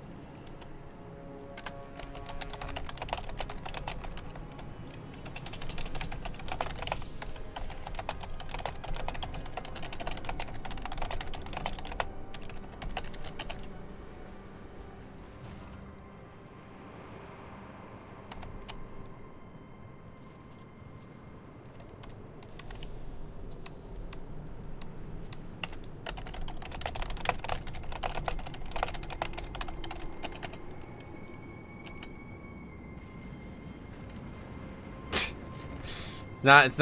It's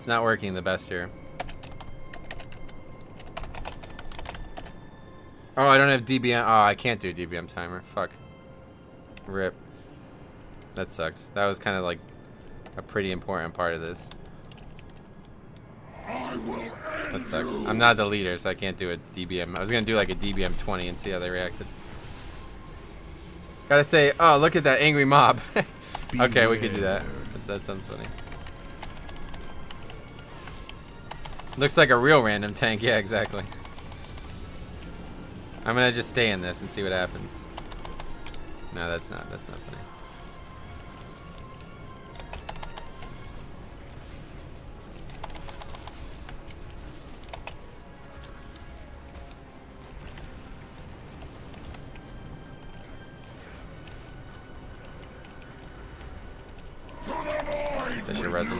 not working the best here. Oh, I don't have DBM. Oh, I can't do a DBM timer. Fuck. Rip. That sucks. That was kind of like a pretty important part of this. That sucks. I'm not the leader, so I can't do a DBM. I was gonna do like a DBM 20 and see how they reacted. Gotta say, oh, look at that angry mob. Okay, we could do that. That sounds funny. Looks like a real random tank. Yeah, exactly. I'm gonna just stay in this and see what happens. No, that's not funny. I should res him.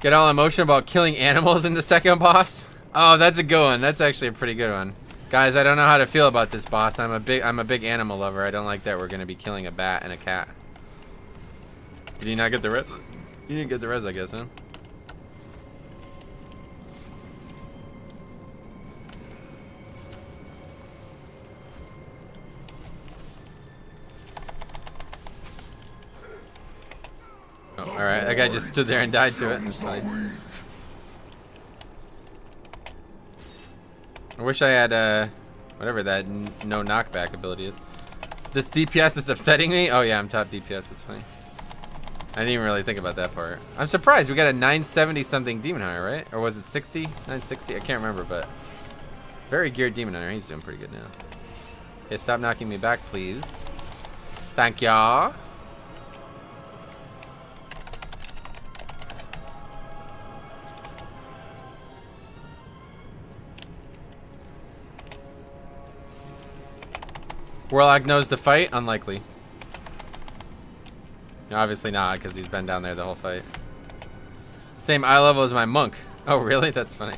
Get all emotional about killing animals in the second boss? Oh, that's a good one. That's actually a pretty good one. Guys, I don't know how to feel about this boss. I'm a big animal lover. I don't like that we're gonna be killing a bat and a cat. Did you not get the res? You didn't get the res, I guess, huh? Oh, alright, that guy just stood there and died to it. That's fine. I wish I had, whatever that no knockback ability is. This DPS is upsetting me? Oh yeah, I'm top DPS, that's funny. I didn't even really think about that part. I'm surprised, we got a 970 something Demon Hunter, right? Or was it 60? 960? I can't remember, but very geared Demon Hunter, he's doing pretty good now. Okay, stop knocking me back, please. Thank y'all. Warlock knows the fight? Unlikely. No, obviously not, because he's been down there the whole fight. Same eye level as my monk. Oh, really? That's funny.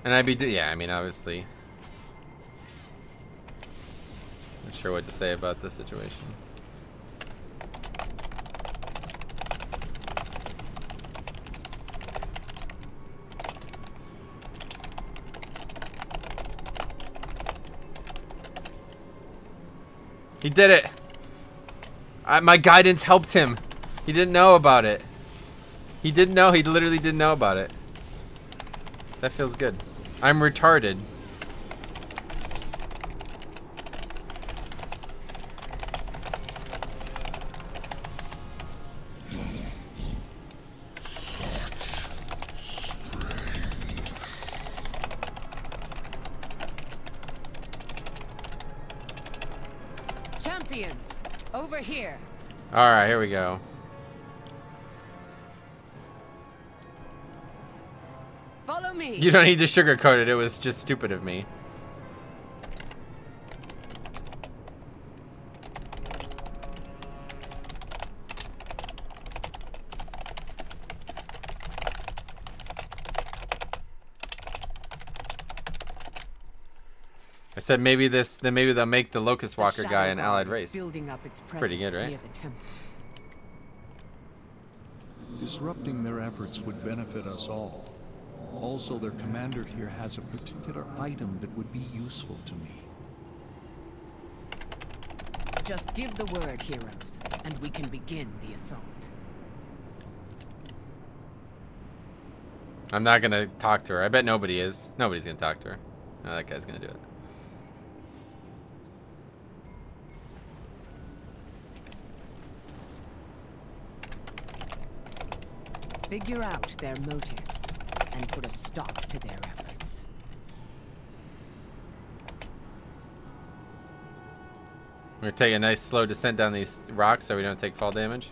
And I'd be yeah, I mean, obviously. Not sure what to say about this situation. He did it. My guidance helped him. He didn't know about it. He didn't know. He literally didn't know about it. That feels good. I'm retarded. Over here. All right, here we go. Follow me. You don't need to sugarcoat it. It was just stupid of me. I said maybe maybe they'll make the Locust Walker guy an allied race. Building up its pretty good, right? near the temple. Disrupting their efforts would benefit us all. Also, their commander here has a particular item that would be useful to me. Just give the word, heroes, and we can begin the assault. I'm not gonna talk to her. I bet nobody is. Nobody's gonna talk to her. Oh, that guy's gonna do it. Figure out their motives and put a stop to their efforts. We're gonna take a nice slow descent down these rocks so we don't take fall damage.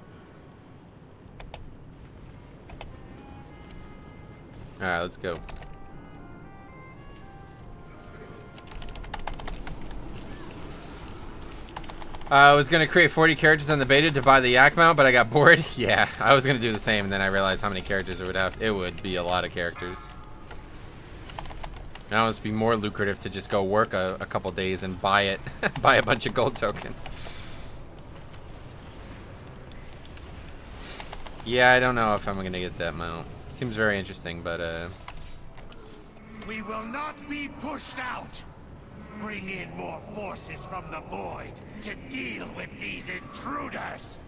Alright, let's go. I was gonna create 40 characters on the beta to buy the yak mount, but I got bored. Yeah, I was gonna do the same, and then I realized how many characters it would have. It would be a lot of characters. Now it must be more lucrative to just go work a couple days and buy it, buy a bunch of gold tokens. Yeah, I don't know if I'm gonna get that mount. Seems very interesting, but We will not be pushed out. Bring in more forces from the void to deal with these intruders.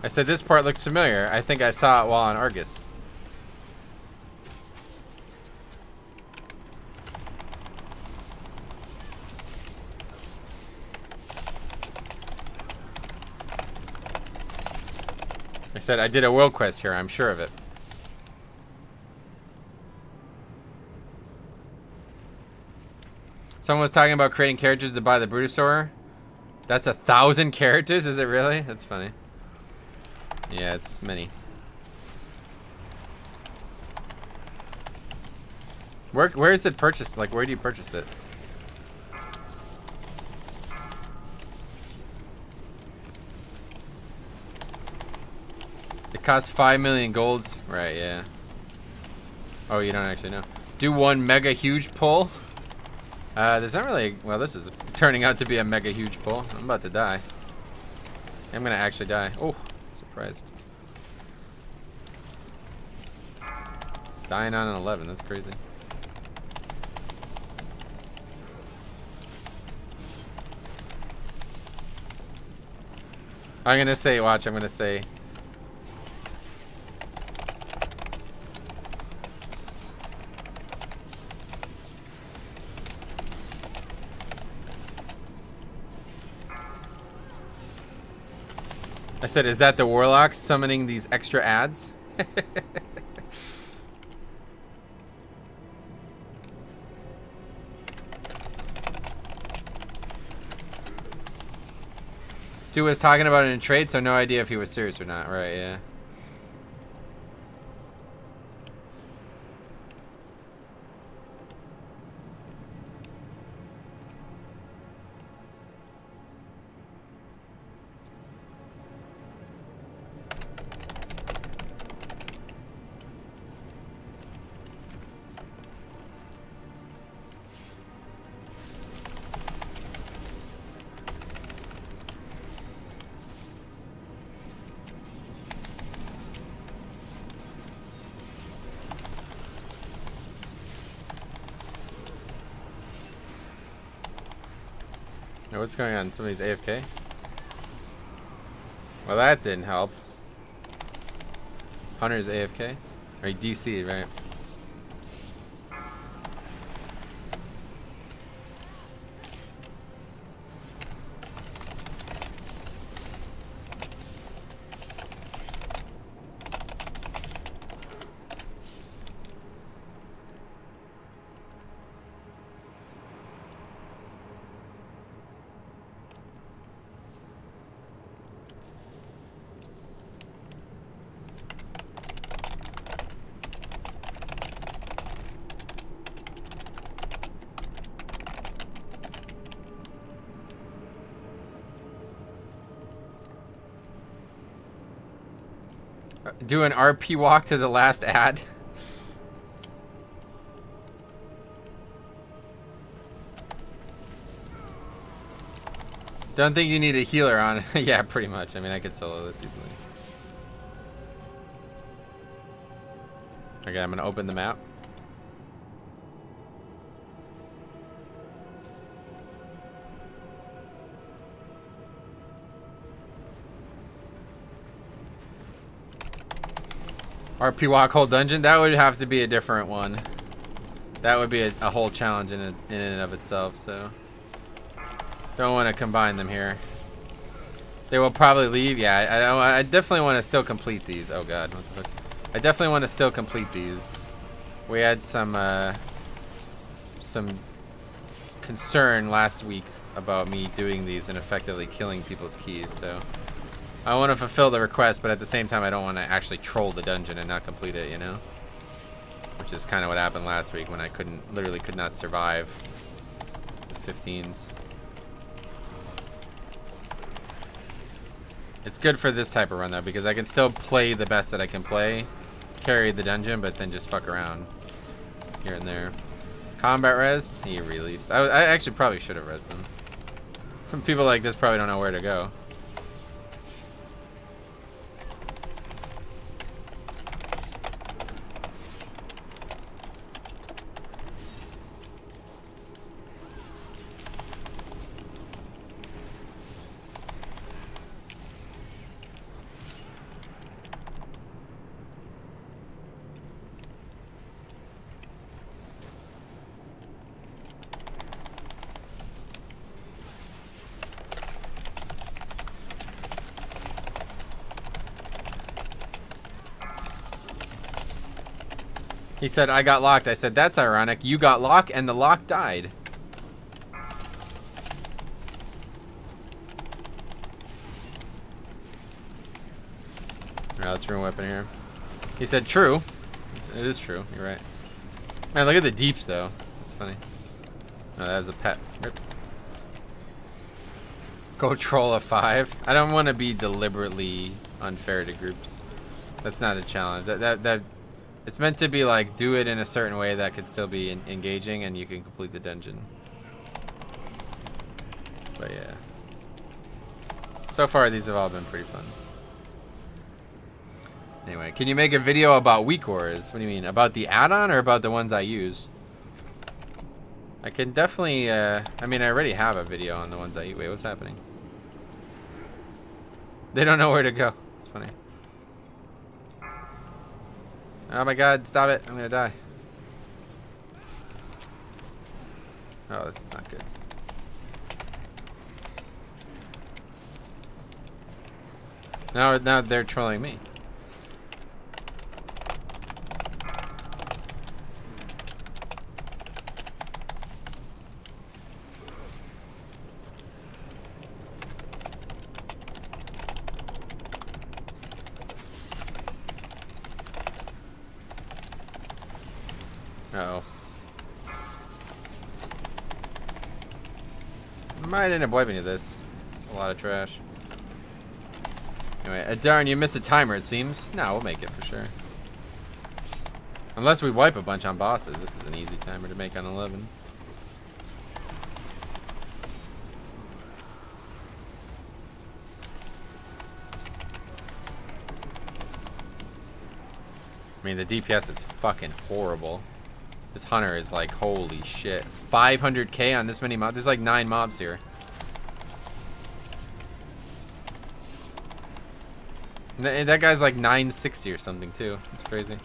I said this part looks familiar. I think I saw it while on Argus. I said I did a world quest here, I'm sure of it. Someone was talking about creating characters to buy the Brutosaur. That's 1,000 characters, is it really? That's funny. Yeah, it's many. Where is it purchased? Like, where do you purchase it? It costs 5 million golds. Right, yeah. Oh, you don't actually know. Do one mega huge pull. There's not really... Well, this is turning out to be a mega huge pull. I'm about to die. I'm gonna actually die. Oh, surprised. Dying on an 11. That's crazy. I'm gonna say, watch, I'm gonna say. I said, is that the warlocks summoning these extra ads? Dude was talking about it in trade, so no idea if he was serious or not. Right, yeah. What's going on? Somebody's AFK? Well, that didn't help. Hunter's AFK? Or DC'd, right? Do an RP walk to the last ad. Don't think you need a healer on it. Yeah, pretty much. I mean, I could solo this easily. Okay, I'm gonna open the map. RP walk whole dungeon? That would have to be a different one. That would be a whole challenge in and of itself, so don't want to combine them here. They will probably leave. Yeah, I definitely want to still complete these. Oh god, what the fuck? I definitely want to still complete these. We had some concern last week about me doing these and effectively killing people's keys, so I want to fulfill the request, but at the same time, I don't want to actually troll the dungeon and not complete it, you know? Which is kind of what happened last week when I literally could not survive the 15s. It's good for this type of run, though, because I can still play the best that I can play, carry the dungeon, but then just fuck around here and there. Combat res? He released. I actually probably should have resed him. People like this probably don't know where to go. He said, I got locked. I said, that's ironic. You got locked and the lock died. Alright, let's ruin weapon here. He said true. It is true. You're right. Man, look at the deeps though. That's funny. Oh, that was a pet. Rip. Go troll a 5. I don't want to be deliberately unfair to groups. That's not a challenge. That it's meant to be like do it in a certain way that could still be engaging and you can complete the dungeon. But yeah. So far these have all been pretty fun. Anyway, can you make a video about weak ores? What do you mean? About the add-on or about the ones I use? I can definitely, I mean, I already have a video on the ones I use. Wait, what's happening? They don't know where to go. It's funny. Oh my god, stop it. I'm gonna die. Oh, this is not good. Now they're trolling me. Uh-oh. Might end up wiping this. It's a lot of trash. Anyway, darn, you missed a timer, it seems. No, we'll make it for sure. Unless we wipe a bunch on bosses. This is an easy timer to make on 11. I mean, the DPS is fucking horrible. This hunter is like, holy shit. 500k on this many mobs. There's like 9 mobs here. That guy's like 960 or something too. It's crazy.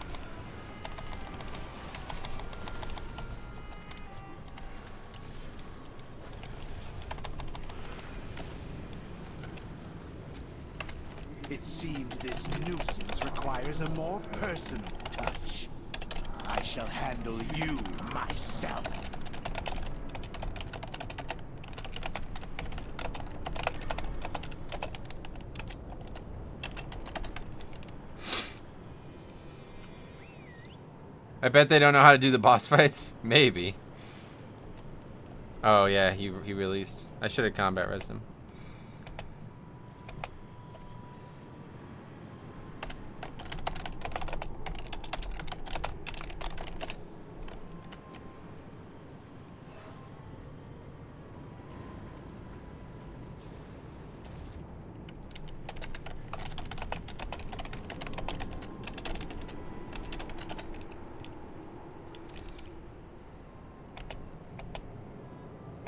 It seems this nuisance requires a more personal touch. I shall handle you myself. I bet they don't know how to do the boss fights. Maybe. Oh yeah, he released. I should have combat resed him.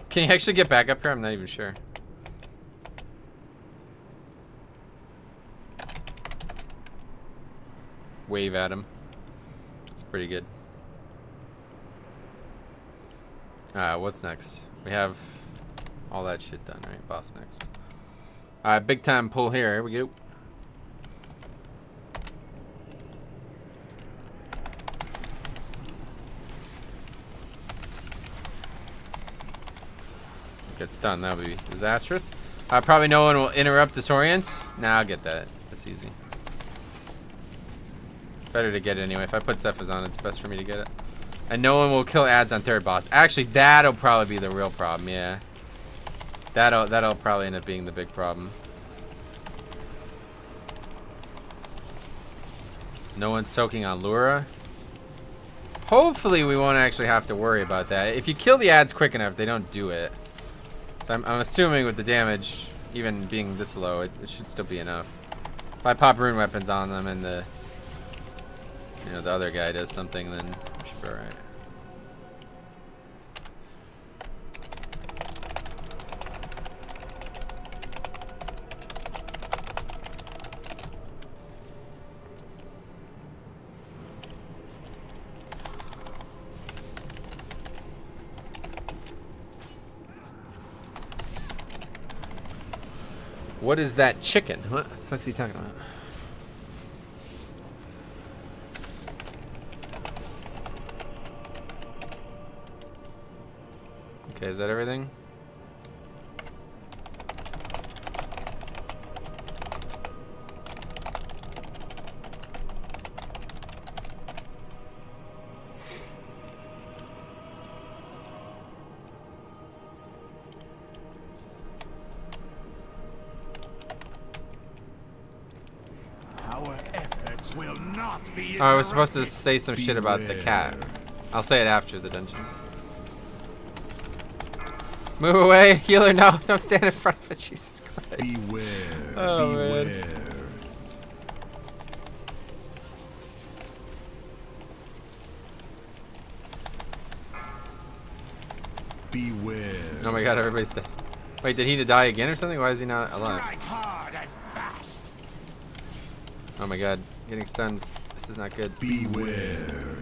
Can you actually get back up here? I'm not even sure. Wave at him. It's pretty good. What's next? We have all that shit done, right? Boss next. Big time pull here. Here we go. Gets done, that would be disastrous. Probably no one will interrupt disorient. Nah, I'll get that. That's easy. Better to get it anyway. If I put Cephas on, it's best for me to get it. And no one will kill ads on third boss. Actually, that'll probably be the real problem, yeah. That'll probably end up being the big problem. No one's soaking on Lura. Hopefully we won't actually have to worry about that. If you kill the ads quick enough, they don't do it. So I'm assuming with the damage, even being this low, it should still be enough. If I pop rune weapons on them and the other guy does something, then we should be alright. What is that chicken? What the fuck's he talking about? Okay, is that everything? will not be Oh, I was supposed to say some shit about the cat. I'll say it after the dungeon. Move away, healer, no, don't stand in front of it, Jesus Christ. Beware, oh, beware. Man. Beware. Oh my god, everybody's dead. Wait, did he die again or something? Why is he not alive? Strike hard and fast. Oh my god, getting stunned. This is not good. Beware.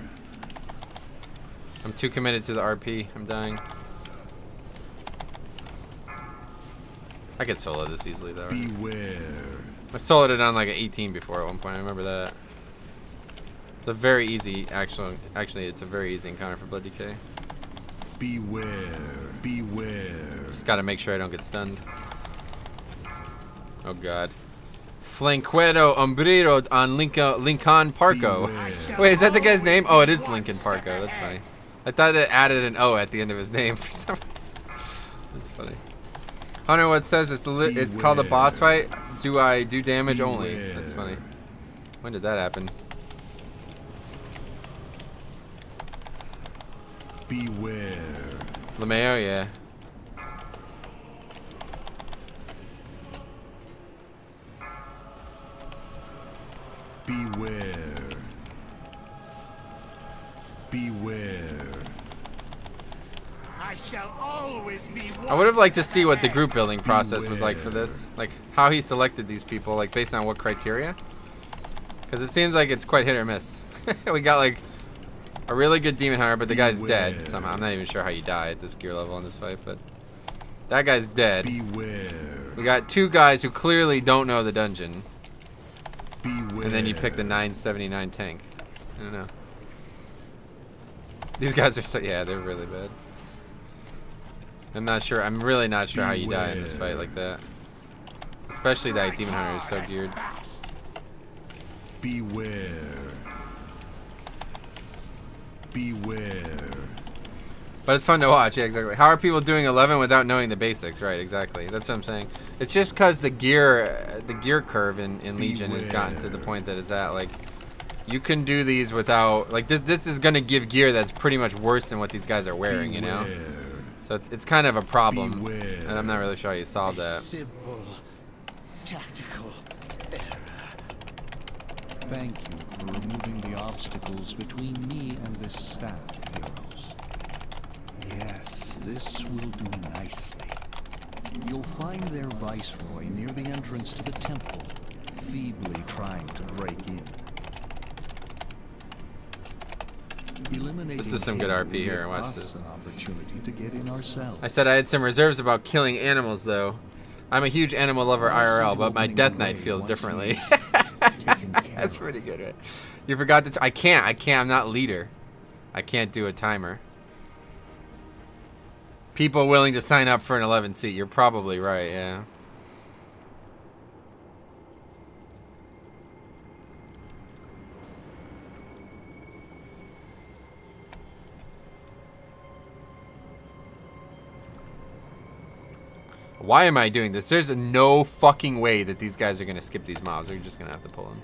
I'm too committed to the RP. I'm dying. I could solo this easily though. Right? Beware. I soloed it on like an 18 before at one point. I remember that. It's a very easy, actually, it's a very easy encounter for Blood Decay. Beware. Beware. Just gotta make sure I don't get stunned. Oh god. Flanquero Umbrero on Lincoln Parco. Beware. Wait, is that the guy's name? Oh, it is Lincoln Parco. That's funny. I thought it added an O at the end of his name for some reason. That's funny. Hunter, what says it's called a boss fight? Do I do damage only? That's funny. When did that happen? Beware. LeMayo, yeah. Beware. Beware. I shall always be one. I would have liked to see what the group building process was like for this. Like, how he selected these people, like, based on what criteria. Because it seems like it's quite hit or miss. We got, like, a really good demon hunter, but the guy's dead somehow. I'm not even sure how you die at this gear level in this fight, but that guy's dead. Beware. We got two guys who clearly don't know the dungeon. Beware. And then you pick the 979 tank. I don't know. These guys are so, yeah, they're really bad. I'm not sure, I'm really not sure how you die in this fight like that. Especially that demon hunter is so geared. Beware. Beware. But it's fun to watch, yeah, exactly. How are people doing 11 without knowing the basics? Right, exactly. That's what I'm saying. It's just because the gear curve in Legion has gotten to the point that it's at. Like, you can do these without, like, this is gonna give gear that's pretty much worse than what these guys are wearing, you know. So it's kind of a problem, and I'm not really sure how you solve that. Simple, tactical error. Thank you for removing the obstacles between me and this staff, heroes. Yes, this will do nicely. You'll find their viceroy near the entrance to the temple, feebly trying to break in. This is some good RP here. Watch this. An opportunity to get in ourselves. I said I had some reserves about killing animals, though. I'm a huge animal lover IRL, but my Death Knight feels differently. That's pretty good, right? You forgot to. I can't. I'm not leader. I can't do a timer. People willing to sign up for an 11 seat. You're probably right. Yeah. Why am I doing this? There's no fucking way that these guys are going to skip these mobs. We're just going to have to pull them.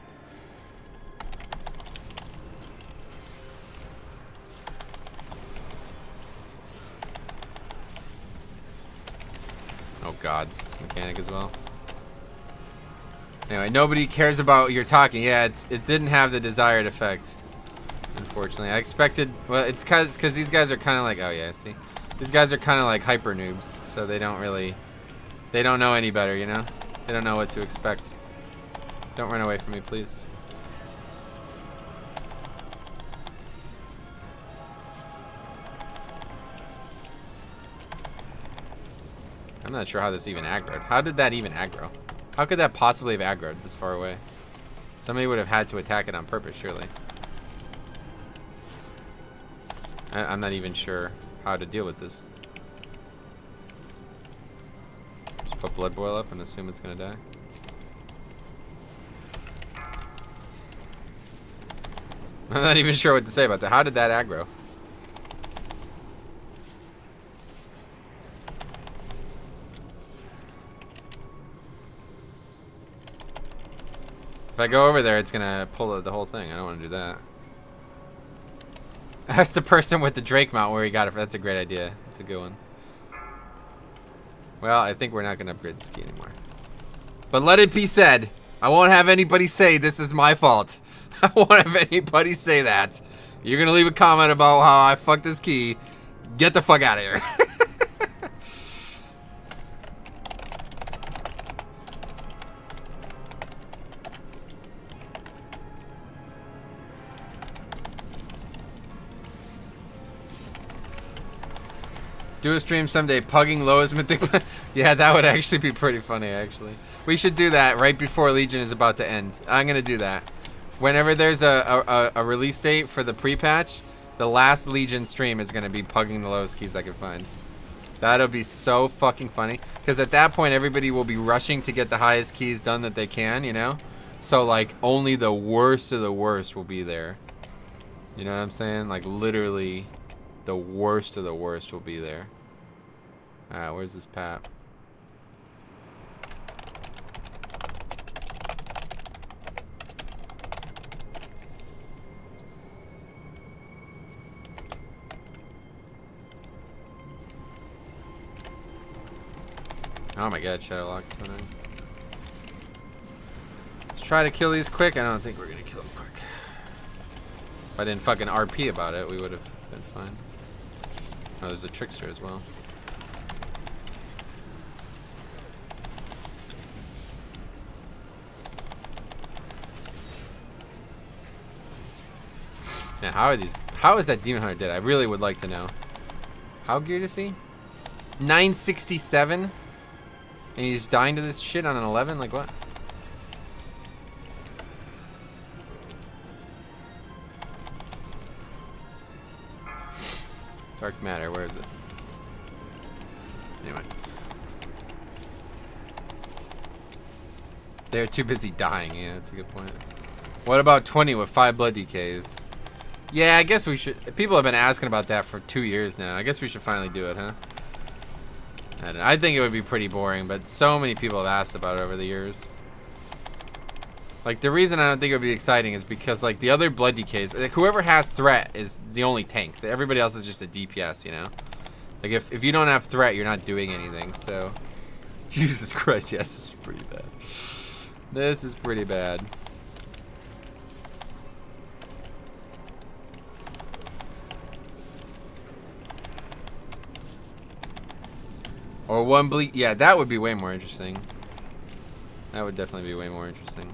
Oh god, this mechanic as well. Anyway, nobody cares about your talking. Yeah, it didn't have the desired effect. Unfortunately, I expected. Well, it's because these guys are kind of like. Oh yeah, see, these guys are kind of like hyper noobs, so they don't really. They don't know any better, you know? They don't know what to expect. Don't run away from me, please. I'm not sure how this even aggroed. How did that even aggro? How could that possibly have aggroed this far away? Somebody would have had to attack it on purpose, surely. I'm not even sure how to deal with this. Just put Blood Boil up and assume it's gonna die. I'm not even sure what to say about that. How did that aggro? If I go over there, it's gonna pull the whole thing. I don't want to do that. Ask the person with the Drake mount where he got it. That's a great idea. That's a good one. Well, I think we're not gonna upgrade the ski anymore. But let it be said, I won't have anybody say this is my fault. I won't have anybody say that. You're gonna leave a comment about how I fucked this key. Get the fuck out of here. Do a stream someday, Pugging lowest Mythic. Yeah, that would actually be pretty funny, actually. We should do that right before Legion is about to end. I'm gonna do that. Whenever there's a release date for the pre-patch, the last Legion stream is gonna be Pugging the lowest keys I can find. That'll be so fucking funny. Because at that point, everybody will be rushing to get the highest keys done that they can, you know? So, like, only the worst of the worst will be there. You know what I'm saying? Like, literally, the worst of the worst will be there. Alright, where's this pap? Oh my god, Shadowlock's winning. Let's try to kill these quick. I don't think we're gonna kill them quick. If I didn't fucking RP about it, we would have been fine. Oh, there's a trickster as well. Now, how is that Demon Hunter dead? I really would like to know. How geared is he? 967? And he's dying to this shit on an 11? Like what? Dark matter, where is it? Anyway. They're too busy dying, yeah, that's a good point. What about 20 with 5 blood decays? Yeah, I guess we should. People have been asking about that for 2 years now. I guess we should finally do it, huh? I think it would be pretty boring, but so many people have asked about it over the years. Like, the reason I don't think it would be exciting is because, like, the other blood decays, like, whoever has threat is the only tank. Everybody else is just a DPS, you know? Like, if you don't have threat, you're not doing anything, so. Jesus Christ, yes, this is pretty bad. This is pretty bad. Or one bleed. Yeah, that would be way more interesting. That would definitely be way more interesting.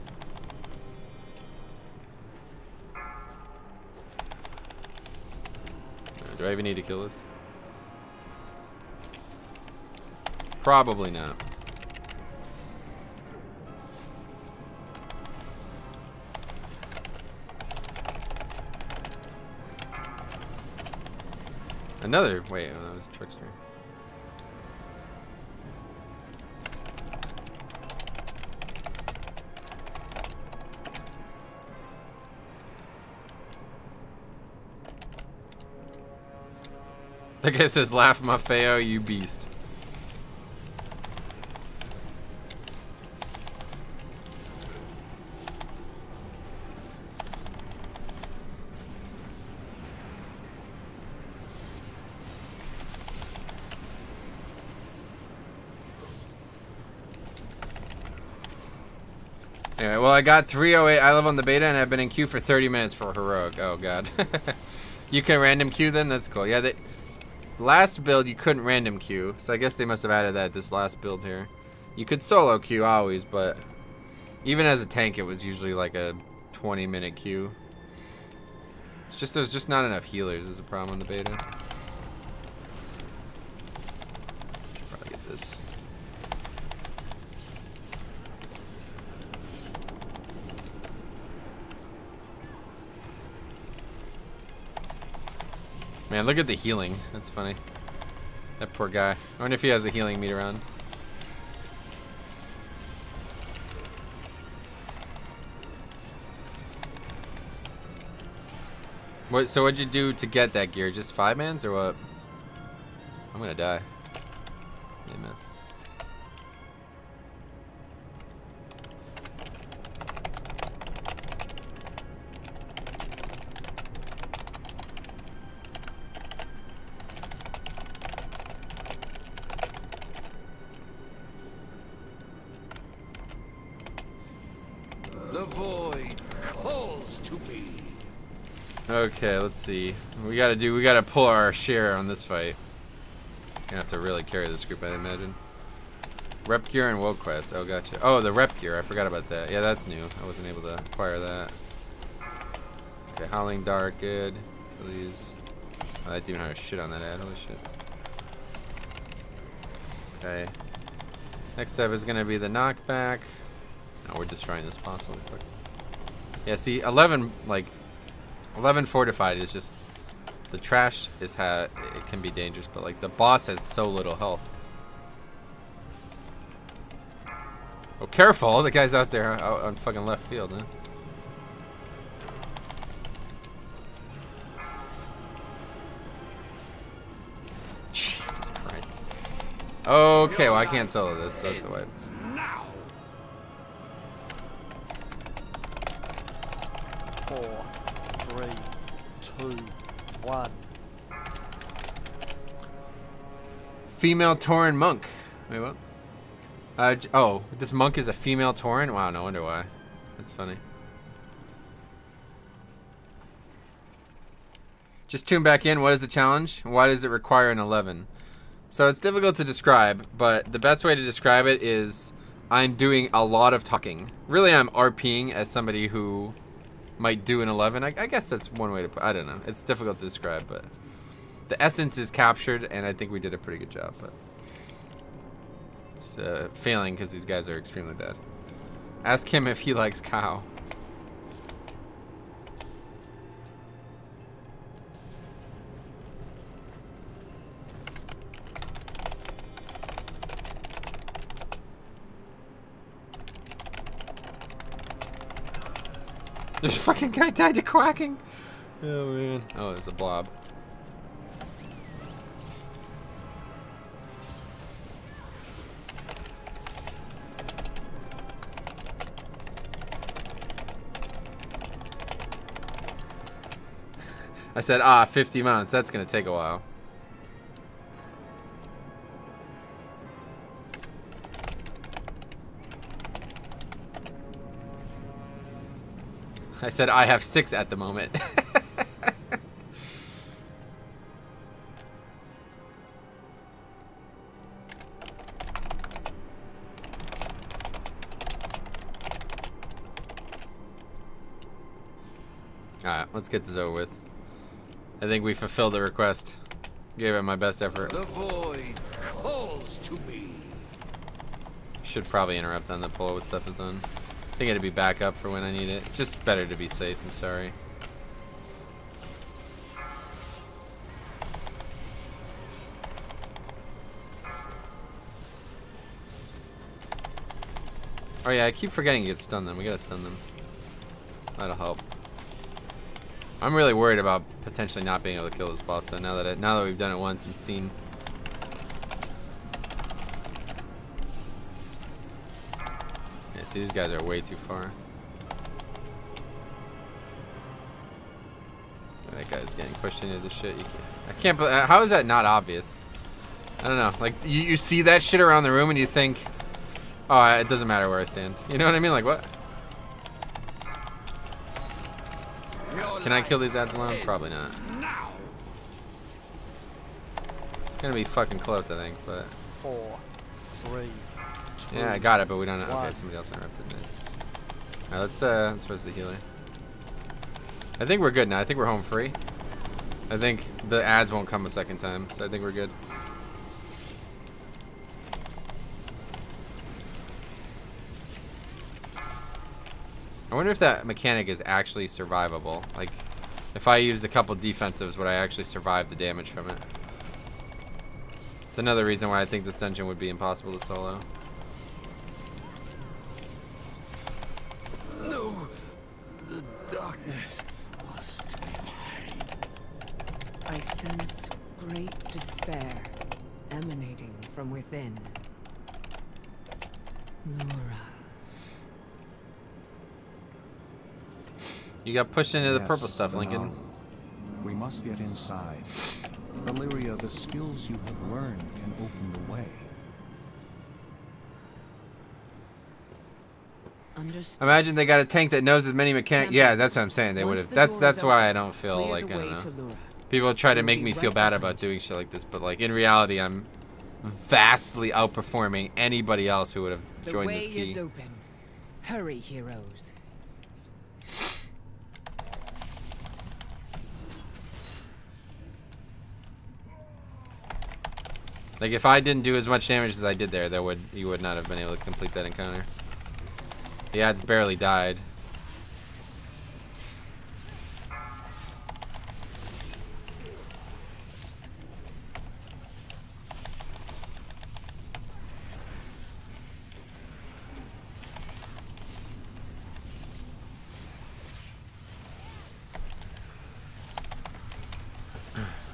Do I even need to kill this? Probably not. Another. Wait, oh, that was Trickster. That guy says, laugh Maffeo, you beast. Anyway, well, I got 308. I live on the beta and I've been in queue for 30 minutes for heroic. Oh, God. You can random queue then? That's cool. Yeah, last build you couldn't random queue, so I guess they must have added that this last build here. You could solo queue always, but even as a tank it was usually like a 20-minute queue. It's just there's just not enough healers is a problem in the beta. Should probably get this. Man, look at the healing. That's funny. That poor guy. I wonder if he has a healing meter on. So what'd you do to get that gear? Just 5-mans or what? I'm gonna die. I miss. void calls to me. Okay, let's see. We gotta pull our share on this fight. Gonna have to really carry this group, I imagine. Rep gear and world quest. Oh, gotcha. Oh, the rep gear. I forgot about that. Yeah, that's new. I wasn't able to acquire that. Okay, Howling Dark, good. Please. Oh, that demon had shit on that ad. Holy shit. Okay. Next up is gonna be the knockback. No, we're destroying this boss. Holy fuck. Yeah, see, 11 fortified is just the trash is it can be dangerous, but like the boss has so little health. Oh, careful! The guy's out there out on fucking left field, huh? Jesus Christ. Okay, well I can't solo this. So that's a wipe. Now. 4, 3, 2, 1. Female Tauren monk. Wait, what? Oh, this monk is a female Tauren? Wow, no wonder why. That's funny. Just tune back in. What is the challenge? Why does it require an 11? So it's difficult to describe, but the best way to describe it is I'm doing a lot of talking. Really, I'm RPing as somebody who might do an 11. I guess that's one way to put it. I don't know. It's difficult to describe, but the essence is captured, and I think we did a pretty good job. But it's failing because these guys are extremely bad. Ask him if he likes cow. This fucking guy died to quacking. Oh man. Oh, it was a blob. I said, 50 mounts. That's gonna take a while. I said I have 6 at the moment. Alright, let's get this over with. I think we fulfilled the request. Gave it my best effort. The void calls to me. Should probably interrupt on the pull with stuff is on. I think it'd be back up for when I need it. Just better to be safe than sorry. Oh yeah, I keep forgetting to get stun them. We gotta stun them. That'll help. I'm really worried about potentially not being able to kill this boss though, now that we've done it once and seen. Yeah, see, these guys are way too far. That guy's getting pushed into the shit. I can't believe, how is that not obvious? I don't know. Like you see that shit around the room and you think, oh, it doesn't matter where I stand. You know what I mean? Like what? Can I kill these ads alone? Probably not. It's gonna be fucking close, I think, but 4, 3, 2. Yeah, I got it, but we don't know. Okay, somebody else interrupted this. Alright, let's press the healer. I think we're good now. I think we're home free. I think the ads won't come a second time, so I think we're good. I wonder if that mechanic is actually survivable. Like, if I used a couple defensives, would I actually survive the damage from it? It's another reason why I think this dungeon would be impossible to solo. No, the darkness was to be mine. I sense great despair emanating from within. Laura. You got pushed into the purple stuff, Lincoln. We must get inside. Valyria, the skills you have learned can open the way. Understood. Imagine they got a tank that knows as many mechanics. Yeah, that's what I'm saying. They would have. That's why I don't feel like, I don't know. People try to make me feel bad about doing shit like this, but like in reality, I'm vastly outperforming anybody else who would have joined this key. The way is open. Hurry, heroes. Like if I didn't do as much damage as I did there, you would not have been able to complete that encounter. The ads barely died.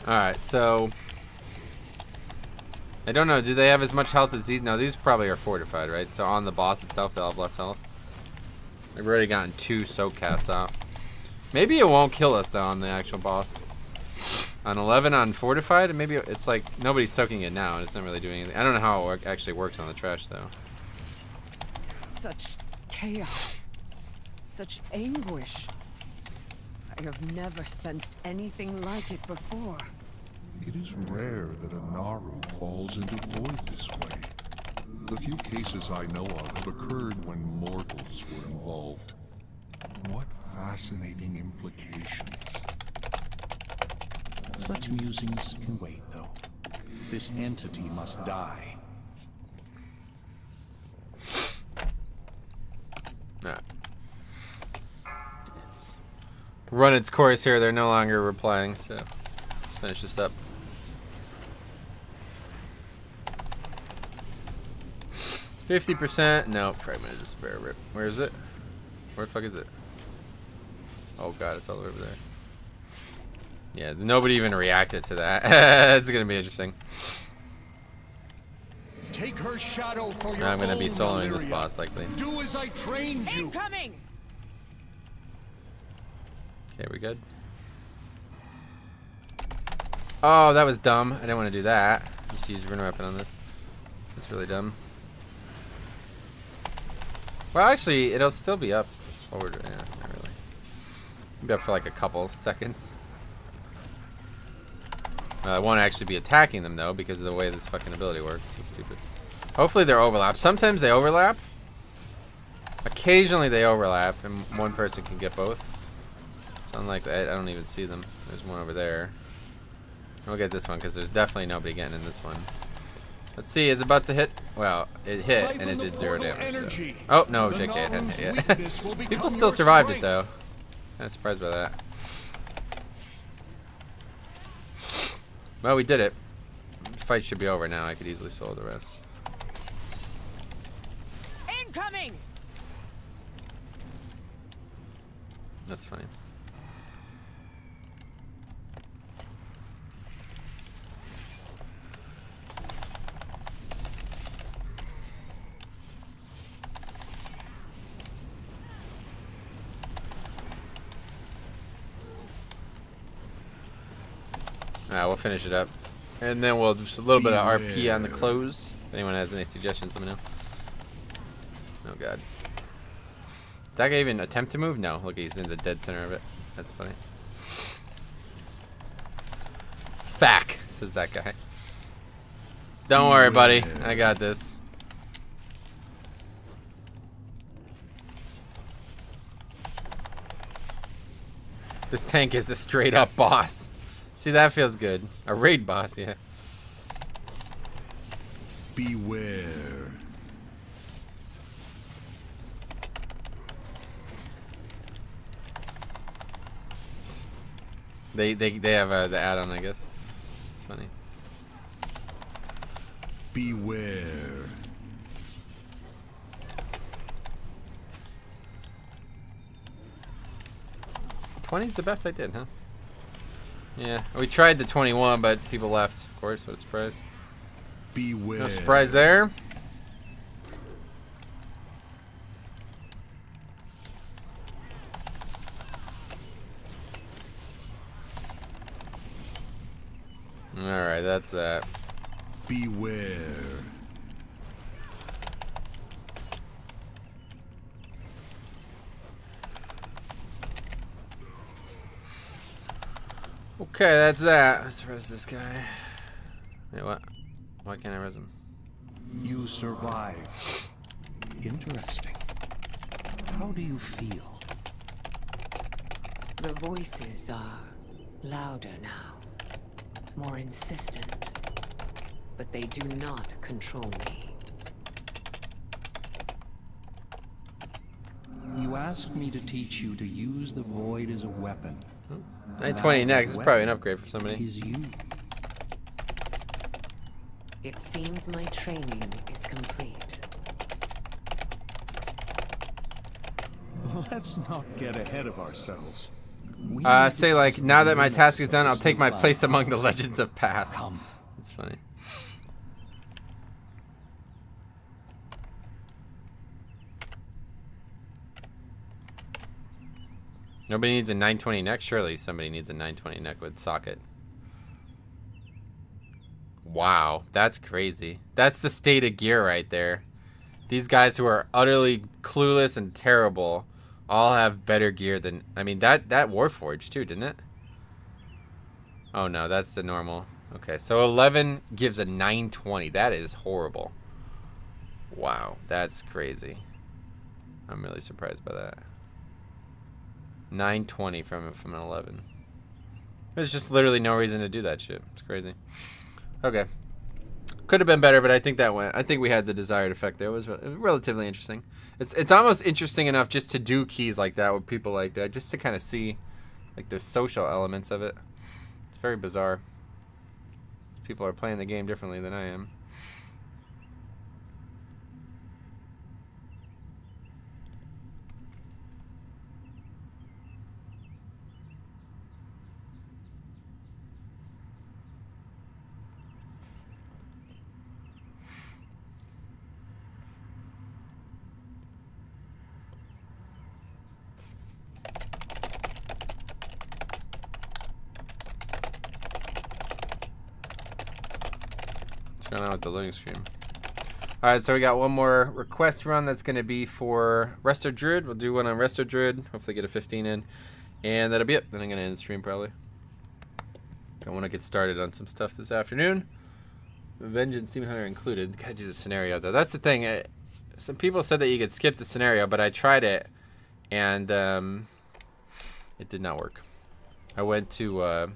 Alright, so I don't know, do they have as much health as these? No, these probably are fortified, right? So on the boss itself, they'll have less health. I've already gotten 2 soak casts off. Maybe it won't kill us though on the actual boss. On 11 on fortified, maybe it's like nobody's soaking it now and it's not really doing anything. I don't know how it actually works on the trash though. Such chaos. Such anguish. I have never sensed anything like it before. It is rare that a Naru falls into void this way. The few cases I know of have occurred when mortals were involved. What fascinating implications. Such musings can wait, though. This entity must die. Alright. It's run its course here. They're no longer replying, so let's finish this up. 50%. No, fragment of despair. Rip. Where is it? Where the fuck is it? Oh god, it's all over there. Yeah, nobody even reacted to that. It's gonna be interesting. Take her shadow for your I'm gonna be own soloing this Illyria. boss likely. Do as I trained you. Incoming! Okay, we good? Oh, that was dumb. I didn't want to do that. Just use rune weapon on this. That's really dumb. Well, actually, it'll still be up slower. Yeah, not really. It'll be up for like a couple seconds. I won't actually be attacking them though because of the way this fucking ability works. So stupid. Hopefully they're overlapped. Sometimes they overlap. Occasionally they overlap, and one person can get both. It's unlikely. I don't even see them. There's one over there. We'll get this one because there's definitely nobody getting in this one. Let's see, it's about to hit. Well, it hit and it did 0 damage. So. Oh, no, JK, it hadn't hit yet. People still survived it though. Kind of surprised by that. Well, we did it. The fight should be over now. I could easily solo the rest. Incoming! That's funny. Alright, we'll finish it up. And then we'll just a little bit of RP on the close. If anyone has any suggestions, let me know. Oh god. Did that guy even attempt to move? No, look, he's in the dead center of it. That's funny. Fack, says that guy. Don't worry, buddy. I got this. This tank is a straight up boss. See, that feels good. A raid boss, yeah. Beware. They have the add-on, I guess. It's funny. Beware. $20's the best I did, huh? Yeah, we tried the 21, but people left. Of course, what a surprise. Beware. No surprise there. Alright, that's that. Beware. Okay, that's that. Let's res this guy. Wait, what? Why can't I res him? You survived. Interesting. How do you feel? The voices are louder now, more insistent, but they do not control me. You asked me to teach you to use the void as a weapon. 920 next is probably an upgrade for somebody. Is you. It seems my training is complete. Let's not get ahead of ourselves. Say like, now that my task is done, I'll take my place among the legends of past. That's funny. Nobody needs a 920 neck? Surely somebody needs a 920 neck with socket. Wow, that's crazy. That's the state of gear right there. These guys who are utterly clueless and terrible all have better gear than... I mean, that Warforged too, didn't it? Oh no, that's the normal. Okay, so 11 gives a 920. That is horrible. Wow, that's crazy. I'm really surprised by that. 920 from an 11. There's just literally no reason to do that shit. It's crazy. Okay. Could have been better, but I think that went. I think we had the desired effect there. It was relatively interesting. It's almost interesting enough just to do keys like that with people like that, just to kind of see like the social elements of it. It's very bizarre. People are playing the game differently than I am. Going on with the loading screen. Alright, so we got one more request run that's going to be for Resto Druid. We'll do one on Resto Druid, hopefully get a 15 in, and that'll be it. Then I'm going to end the stream probably. I want to get started on some stuff this afternoon. Vengeance Demon Hunter included. Gotta do the scenario though. That's the thing. Some people said that you could skip the scenario, but I tried it and it did not work. I went to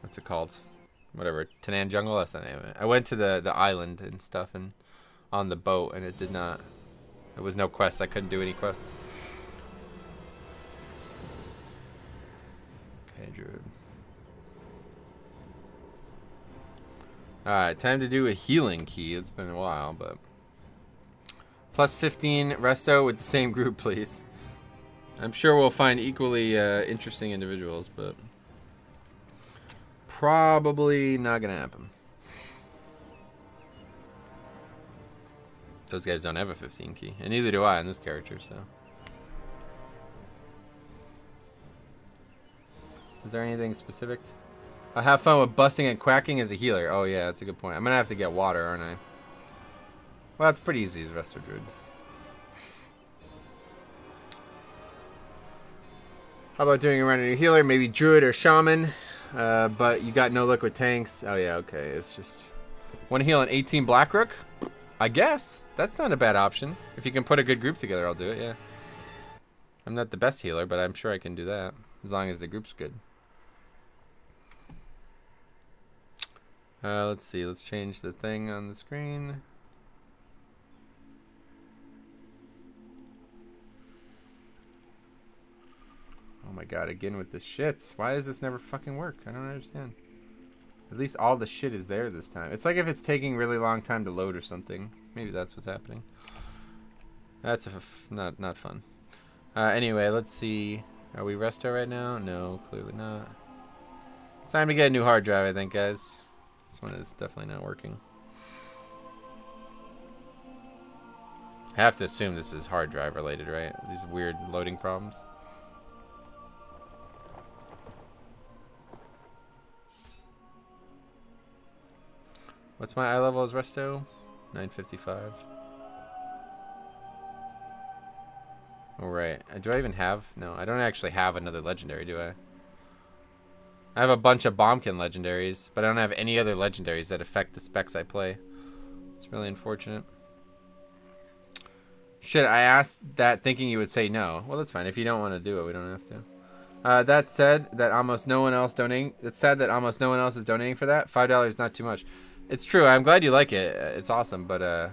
what's it called? Whatever, Tanan Jungle, that's the name of it. I went to the island and stuff and on the boat and it did not, there was no quest. I couldn't do any quests. Okay, Druid. Alright, time to do a healing key. It's been a while, but plus 15 Resto with the same group, please. I'm sure we'll find equally interesting individuals, but probably not gonna happen. Those guys don't have a 15 key, and neither do I on this character, so. Is there anything specific? I'll have fun with busting and quacking as a healer. Oh yeah, that's a good point. I'm gonna have to get water, aren't I? Well, it's pretty easy as Resto Druid. How about doing a run on your healer? Maybe Druid or Shaman. But you got no luck with tanks. Oh yeah, okay. It's just want to heal an 18 Blackrook? I guess that's not a bad option. If you can put a good group together, I'll do it. Yeah. I'm not the best healer, but I'm sure I can do that as long as the group's good. Let's see. Let's change the thing on the screen. Oh my god, again with the shits. Why does this never fucking work? I don't understand. At least all the shit is there this time. It's like if it's taking really long time to load or something. Maybe that's what's happening. That's not fun. Anyway, let's see. Are we resto right now? No, clearly not. It's time to get a new hard drive, I think, guys. This one is definitely not working. I have to assume this is hard drive related, right? These weird loading problems. What's my eye level as Resto? 955. Alright. Do I even have... No, I don't actually have another legendary, do I? I have a bunch of Bombkin legendaries, but I don't have any other legendaries that affect the specs I play. It's really unfortunate. Shit, I asked that thinking you would say no. Well, that's fine. If you don't want to do it, we don't have to. That said, that almost no one else donating. It's sad that almost no one else is donating for that. $5 is not too much. It's true. I'm glad you like it. It's awesome, but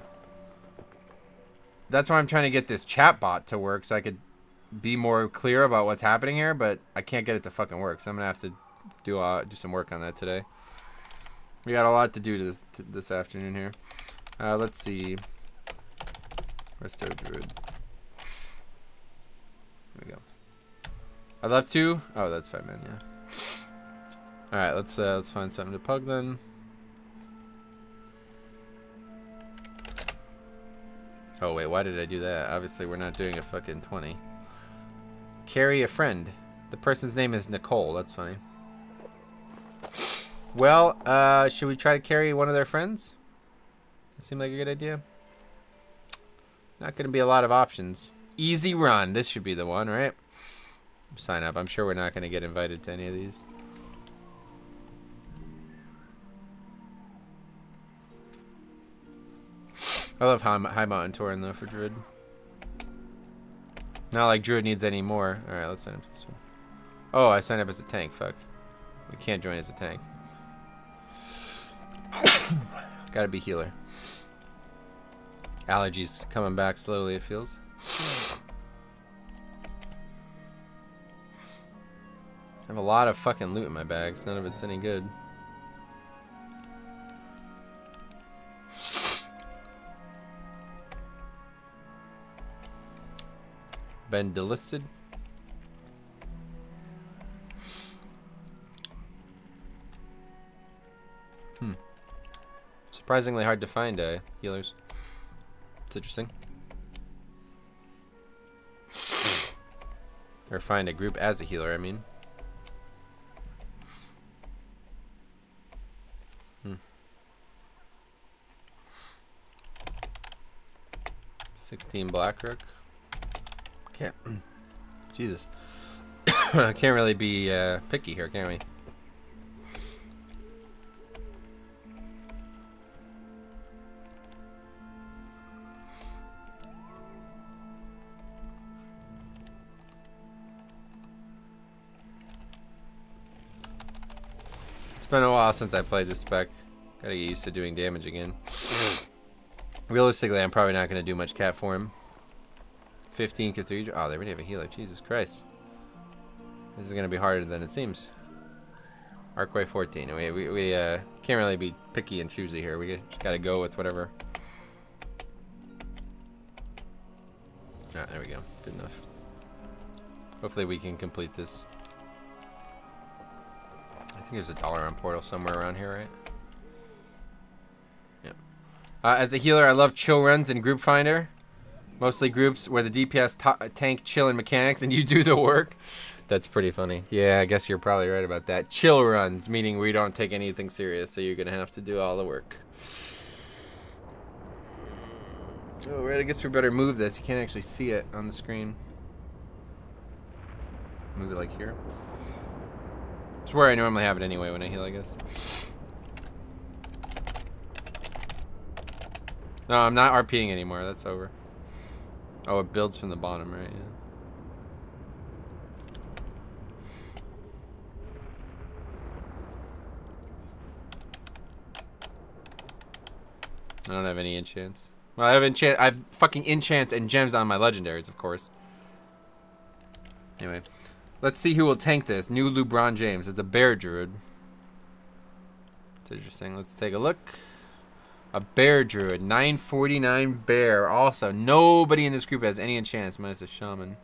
that's why I'm trying to get this chat bot to work so I could be more clear about what's happening here. But I can't get it to fucking work, so I'm gonna have to do some work on that today. We got a lot to do this afternoon here. Let's see. Resto Druid. There we go. I'd love to. Oh, that's fine, man. Yeah. All right, let's find something to pug then. Oh wait, why did I do that? Obviously, we're not doing a fucking 20. Carry a friend. The person's name is Nicole. That's funny. Well, should we try to carry one of their friends? That seemed like a good idea. Not going to be a lot of options. Easy run. This should be the one, right? Sign up. I'm sure we're not going to get invited to any of these. I love High Mountain Tauren, though, for Druid. Not like Druid needs any more. Alright, let's sign up this one. Oh, I signed up as a tank. Fuck. We can't join as a tank. Gotta be healer. Allergies coming back slowly, it feels. I have a lot of fucking loot in my bags. None of it's any good. Been delisted. Surprisingly hard to find healers. It's interesting. Or find a group as a healer, I mean. 16 Blackrook. Can't. Jesus. Can't really be picky here, can we? It's been a while since I played this spec. Gotta get used to doing damage again. Realistically, I'm probably not going to do much cat form. 15 Cathedral. Oh, they already have a healer. Jesus Christ. This is going to be harder than it seems. Arcway 14. We can't really be picky and choosy here. We just got to go with whatever. Ah, there we go. Good enough. Hopefully we can complete this. I think there's $1 on Portal somewhere around here, right? Yep. As a healer, I love chill runs and group finder. Mostly groups where the DPS tank chill and mechanics and you do the work. That's pretty funny. Yeah, I guess you're probably right about that. Chill runs, meaning we don't take anything serious, so you're going to have to do all the work. Oh, right, I guess we better move this. You can't actually see it on the screen. Move it like here. It's where I normally have it anyway when I heal, I guess. No, I'm not RPing anymore. That's over. Oh, it builds from the bottom, right? Yeah. I don't have any enchants. Well, I have fucking enchants and gems on my legendaries, of course. Anyway, let's see who will tank this. New LeBron James. It's a bear druid. It's interesting. Let's take a look. A bear druid. 949 bear. Also, nobody in this group has any enchants minus a shaman.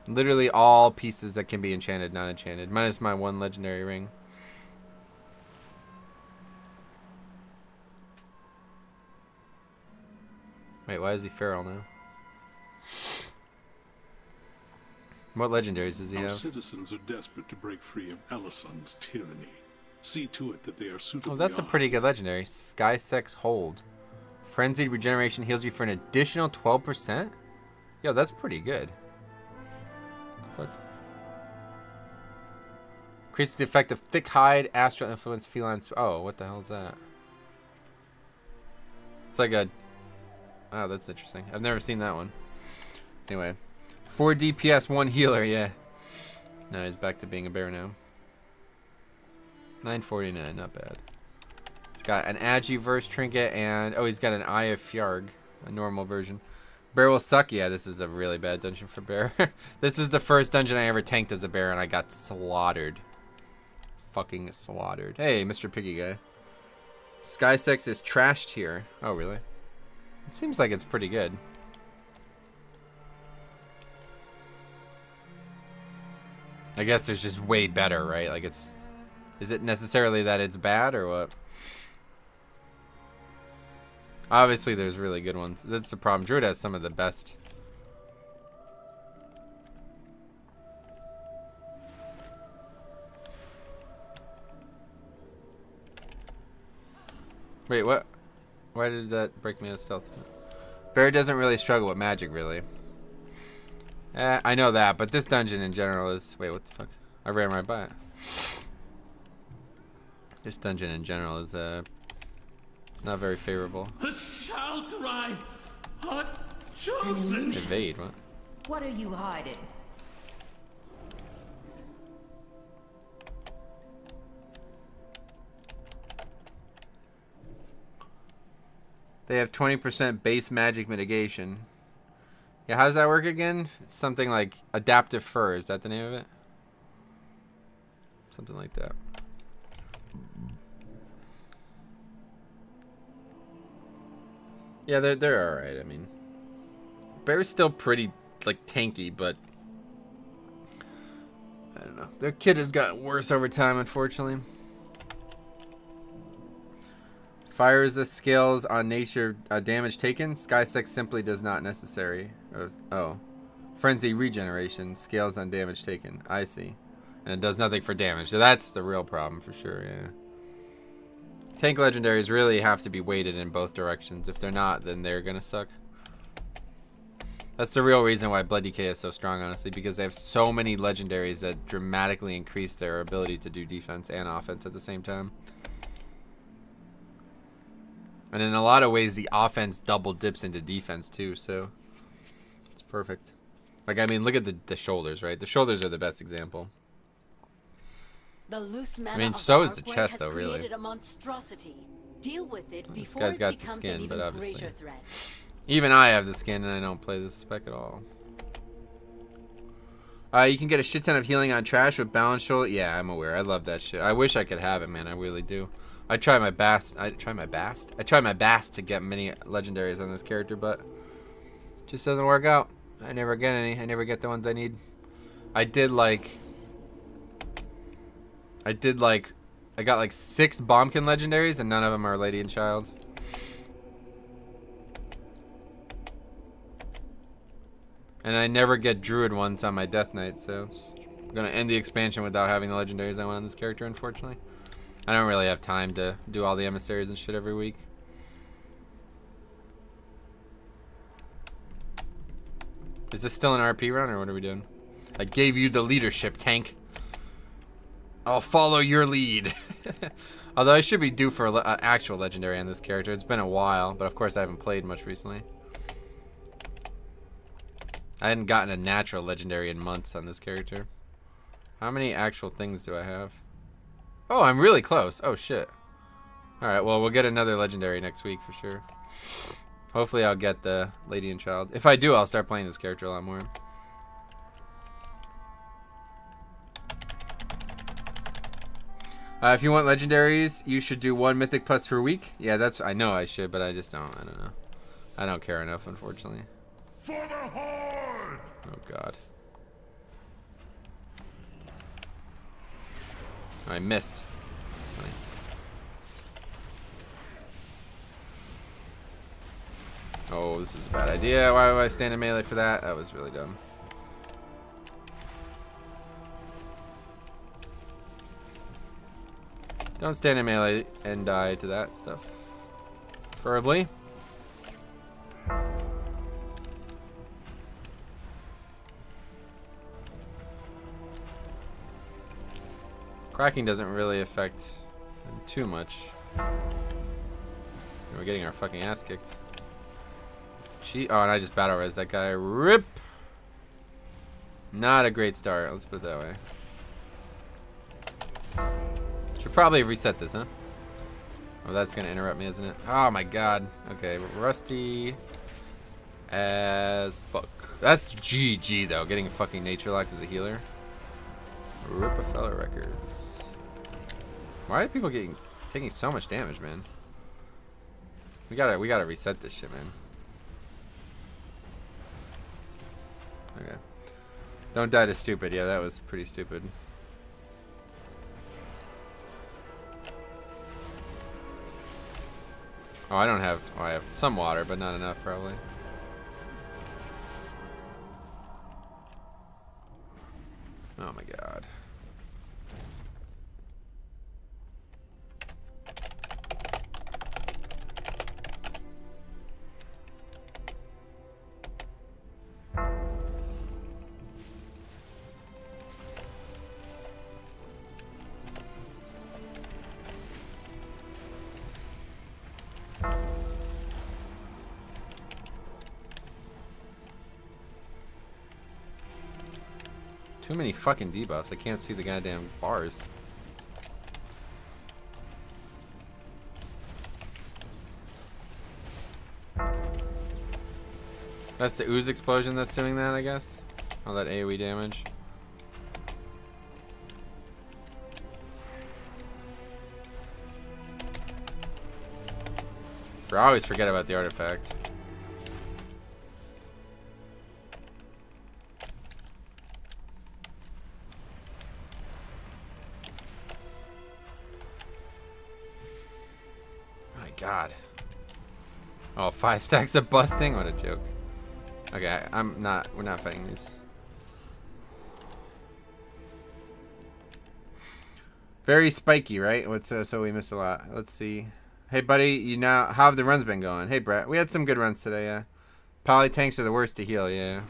Literally all pieces that can be enchanted, not enchanted. Minus my one legendary ring. Wait, why is he feral now? What legendaries does he have? Our citizens are desperate to break free of Alison's tyranny. See to it that they are suitably Oh, that's a pretty good legendary. Skysex Hold. Frenzied regeneration heals you for an additional 12%? Yo, that's pretty good. Fuck. Increases the effect of thick hide, astral influence, feline. Oh, what the hell is that? It's like a. Oh, that's interesting. I've never seen that one. Anyway, 4 DPS, 1 healer. Yeah. No, he's back to being a bear now. 949, not bad. He's got an Agiverse trinket and he's got an Eye of Fjarg, a normal version. Bear will suck. Yeah, this is a really bad dungeon for bear. This is the first dungeon I ever tanked as a bear, and I got slaughtered. Fucking slaughtered. Hey, Mr. Piggy guy. Skysex is trashed here. Oh, really? It seems like it's pretty good. I guess there's just way better, right? Like it's... Is it necessarily that it's bad, or what? Obviously, there's really good ones. That's the problem. Druid has some of the best. Wait, what? Why did that break me out of stealth? Bear doesn't really struggle with magic, really. I know that, but this dungeon in general is... Wait, what the fuck? I ran right by it. This dungeon in general is not very favorable. Shall cry, hot chosen. Evade, what? What are you hiding? They have 20% base magic mitigation. Yeah, how does that work again? It's something like adaptive fur. Is that the name of it? Something like that. Yeah, they're all right. I mean, bear's still pretty like tanky, but I don't know. Their kit has gotten worse over time, unfortunately. Fires the scales on nature damage taken. Skysex simply does not necessary. Oh. Frenzy regeneration. Scales on damage taken. I see. And it does nothing for damage. So that's the real problem for sure, yeah. Tank legendaries really have to be weighted in both directions. If they're not, then they're gonna suck. That's the real reason why Blood Decay is so strong, honestly, because they have so many legendaries that dramatically increase their ability to do defense and offense at the same time. And in a lot of ways, the offense double dips into defense too, so it's perfect. Like, I mean, look at the shoulders, right? The shoulders are the best example. The loose mana I mean, of so is the artwork chest, has though, really. created a monstrosity. Deal with it This before guy's it got the becomes skin, an but even obviously. greater threat. Even I have the skin, and I don't play this spec at all. You can get a shit ton of healing on trash with balance shoulder. Yeah, I'm aware. I love that shit. I wish I could have it, man. I really do. I try my best. I try my best to get many legendaries on this character, but it just doesn't work out. I never get any. I never get the ones I need. I got like 6 Bombkin legendaries, and none of them are Lady and Child. And I never get Druid ones on my Death Knight, so I'm gonna end the expansion without having the legendaries I want on this character, unfortunately. I don't really have time to do all the emissaries and shit every week. Is this still an RP run, or what are we doing? I gave you the leadership, tank. I'll follow your lead. Although I should be due for an actual legendary on this character. It's been a while, but of course I haven't played much recently. I hadn't gotten a natural legendary in months on this character. How many actual things do I have? Oh, I'm really close. Oh, shit. Alright, well, we'll get another legendary next week for sure. Hopefully I'll get the Lady and Child. If I do, I'll start playing this character a lot more. If you want legendaries, you should do 1 Mythic plus per week. Yeah, that's... I know I should, but I just don't. I don't know. I don't care enough, unfortunately. For the Horde! Oh, God. I missed. That's funny. Oh, this was a bad idea. Why would I stand in melee for that? That was really dumb. Don't stand in melee and die to that stuff. Preferably. Cracking doesn't really affect them too much. We're getting our fucking ass kicked. Gee, oh, and I just battle res that guy. RIP! Not a great start, let's put it that way. Should probably reset this, huh? Oh, that's gonna interrupt me, isn't it? Oh my god. Okay, rusty as fuck. That's GG though, getting fucking nature locked as a healer. Rippefeller records. Why are people taking so much damage, man? We gotta reset this shit, man. Okay. Don't die to stupid. Yeah, that was pretty stupid. Oh, I don't have... Oh, I have some water, but not enough, probably. Oh my god. Too many fucking debuffs. I can't see the goddamn bars. That's the ooze explosion that's doing that, I guess. All that AoE damage. I always forget about the artifact. God. Oh, 5 stacks of busting? What a joke. Okay, we're not fighting these. Very spiky, right? So we missed a lot. Let's see. Hey buddy, how have the runs been going? Hey Brett, we had some good runs today, yeah. Poly tanks are the worst to heal, yeah.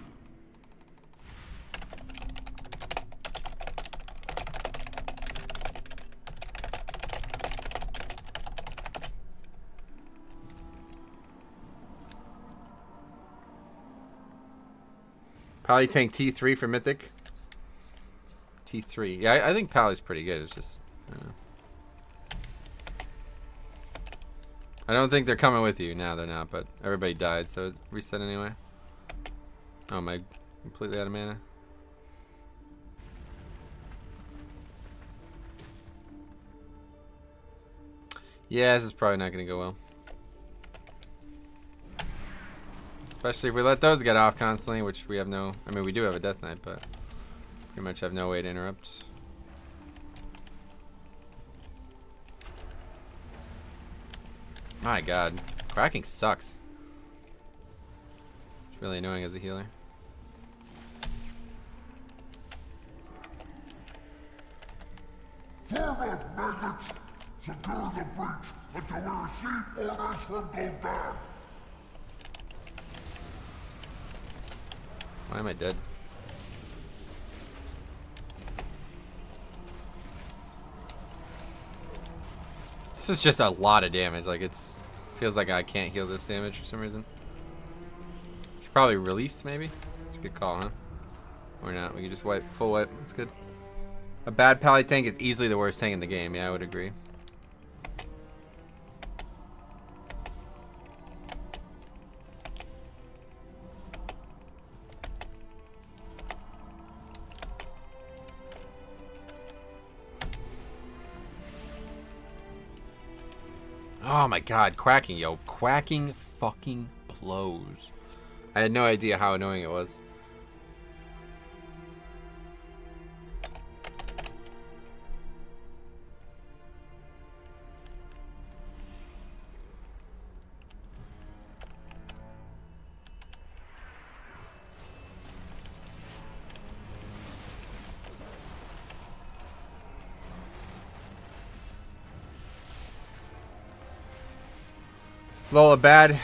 Pally tank T3 for Mythic. T3. Yeah, I think Pally's pretty good. It's just, I don't know. I don't think they're coming with you. Now they're not, but everybody died, so it reset anyway. Oh, am I completely out of mana? Yeah, this is probably not going to go well. Especially if we let those get off constantly, which we have no... I mean, we do have a Death Knight, but pretty much have no way to interrupt. My god. Cracking sucks. It's really annoying as a healer. Forward, maggots! Secure the breach until we receive orders from Goldan! Why am I dead? This is just a lot of damage. Like, feels like I can't heal this damage for some reason. Should probably release, maybe? It's a good call, huh? Or not. We can just wipe. Full wipe. That's good. A bad Pally tank is easily the worst tank in the game. Yeah, I would agree. Oh my god, quacking, yo. Quacking fucking blows. I had no idea how annoying it was. Lola bad.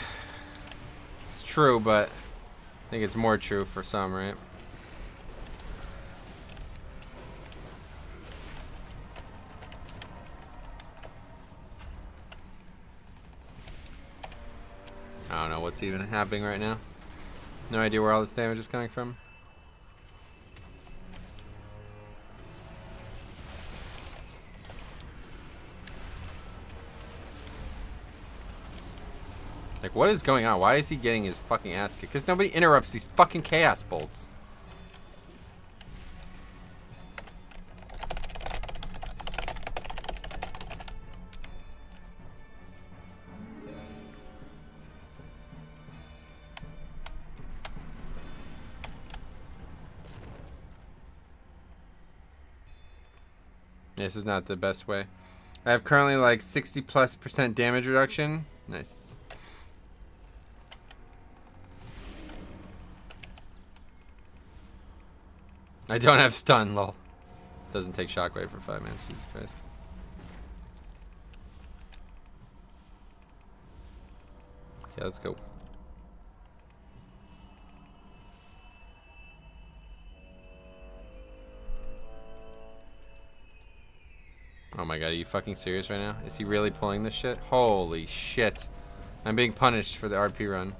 It's true, but I think it's more true for some, right? don't know what's even happening right now. No idea where all this damage is coming from. Like, what is going on? Why is he getting his fucking ass kicked? Because nobody interrupts these fucking chaos bolts. This is not the best way. I have currently like 60+% damage reduction. Nice. I don't have stun, lol. Doesn't take shockwave for 5 minutes, Jesus Christ. Okay, let's go. Oh my god, are you fucking serious right now? Is he really pulling this shit? Holy shit. I'm being punished for the RP run.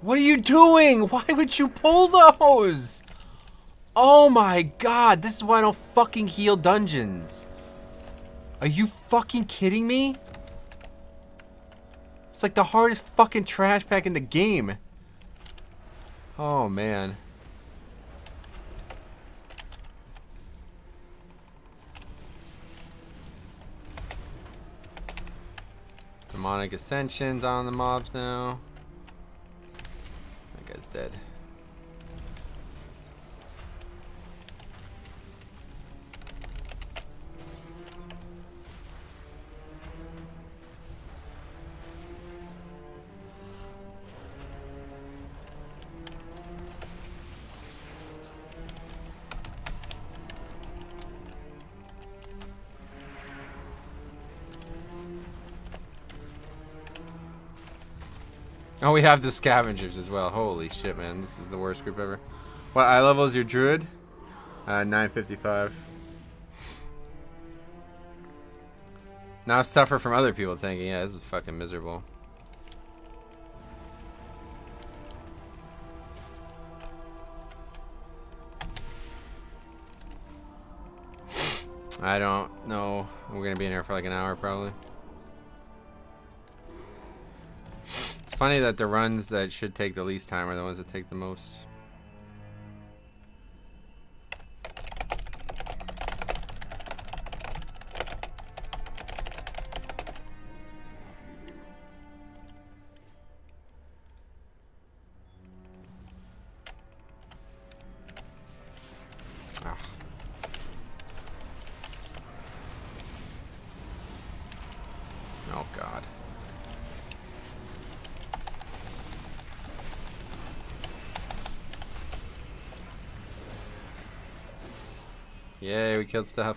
What are you doing? Why would you pull those? Oh my god, this is why I don't fucking heal dungeons. Are you fucking kidding me? It's like the hardest fucking trash pack in the game. Oh man. Demonic Ascension's on the mobs now. That guy's dead. Oh, we have the scavengers as well. Holy shit, man. This is the worst group ever. What eye level is your druid? 955. Now suffer from other people tanking. Yeah, this is fucking miserable. I don't know. We're gonna be in here for like an hour probably. It's funny that the runs that should take the least time are the ones that take the most. Oh god. Yay, we killed stuff.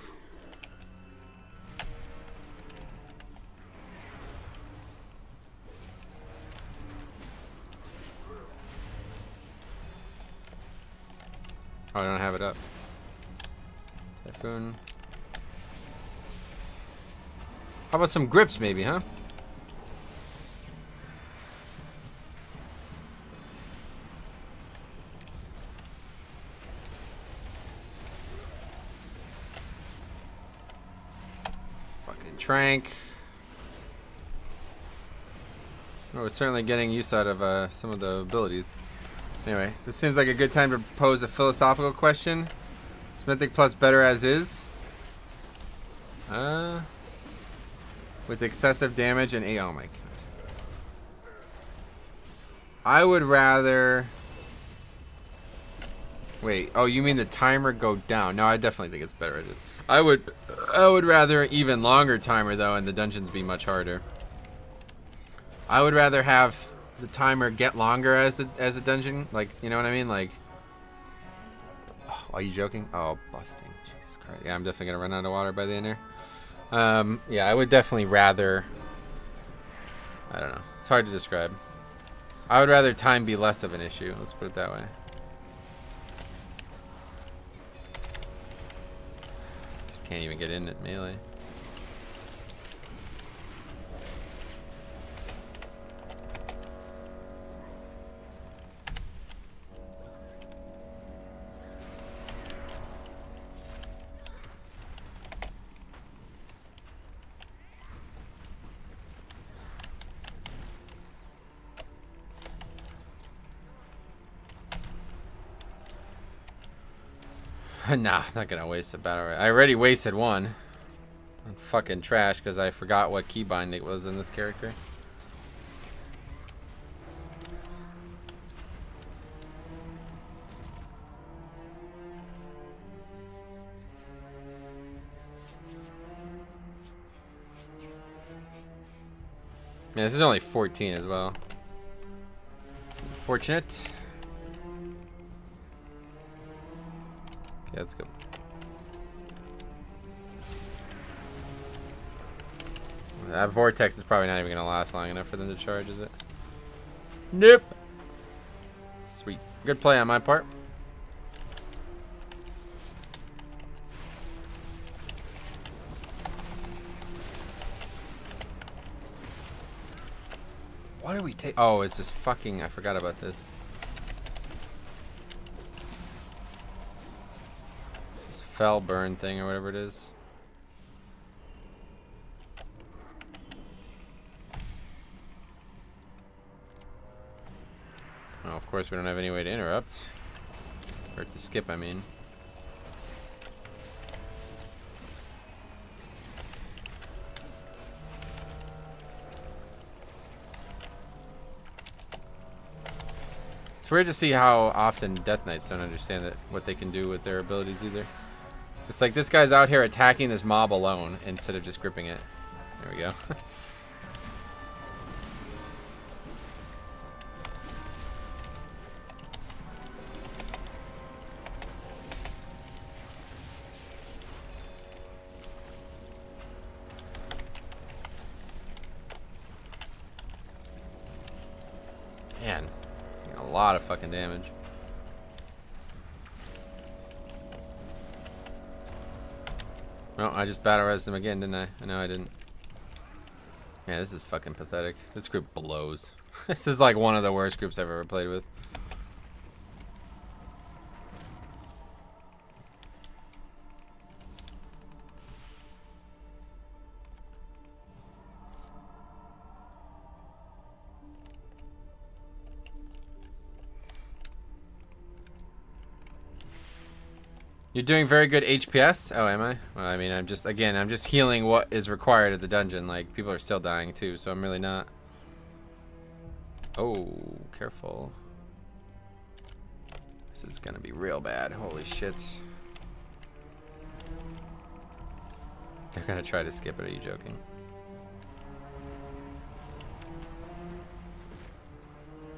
Oh, I don't have it up. Typhoon. How about some grips maybe, huh? Trank. Oh, we're certainly getting use out of some of the abilities. Anyway, this seems like a good time to pose a philosophical question. Is Mythic Plus better as is? With excessive damage and oh my god. I would rather... Wait, oh you mean the timer go down? No, I definitely think it's better as is. I would rather even longer timer though, and the dungeons be much harder. I would rather have the timer get longer as a dungeon, like, you know what I mean? Like, Are you joking? Oh, busting. Jesus Christ. Yeah, I'm definitely going to run out of water by the end here. Yeah, I would definitely rather... I don't know. It's hard to describe. I would rather time be less of an issue. Let's put it that way. Just can't even get in at melee. Nah, I'm not gonna waste a battle. I already wasted one. I'm fucking trash because I forgot what keybind it was in this character. Man, this is only 14 as well. Fortunate. Yeah, let's go. That vortex is probably not even gonna last long enough for them to charge, is it? Nope. Sweet. Good play on my part. What do we take? Oh, it's this fucking... I forgot about this. Fell burn thing or whatever it is. Oh, of course we don't have any way to interrupt. Or to skip, I mean. It's weird to see how often Death Knights don't understand that what they can do with their abilities either. It's like this guy's out here attacking this mob alone instead of just gripping it. There we go. Man, a lot of fucking damage. Oh, I just battle-resed him again, didn't I? No, I didn't. Man, this is fucking pathetic. This group blows. This is like one of the worst groups I've ever played with. You're doing very good HPS? Oh, am I? Well, I mean, I'm just healing what is required at the dungeon. Like, people are still dying too, so I'm really not. Oh, careful. This is gonna be real bad. Holy shit. They're gonna try to skip it, are you joking?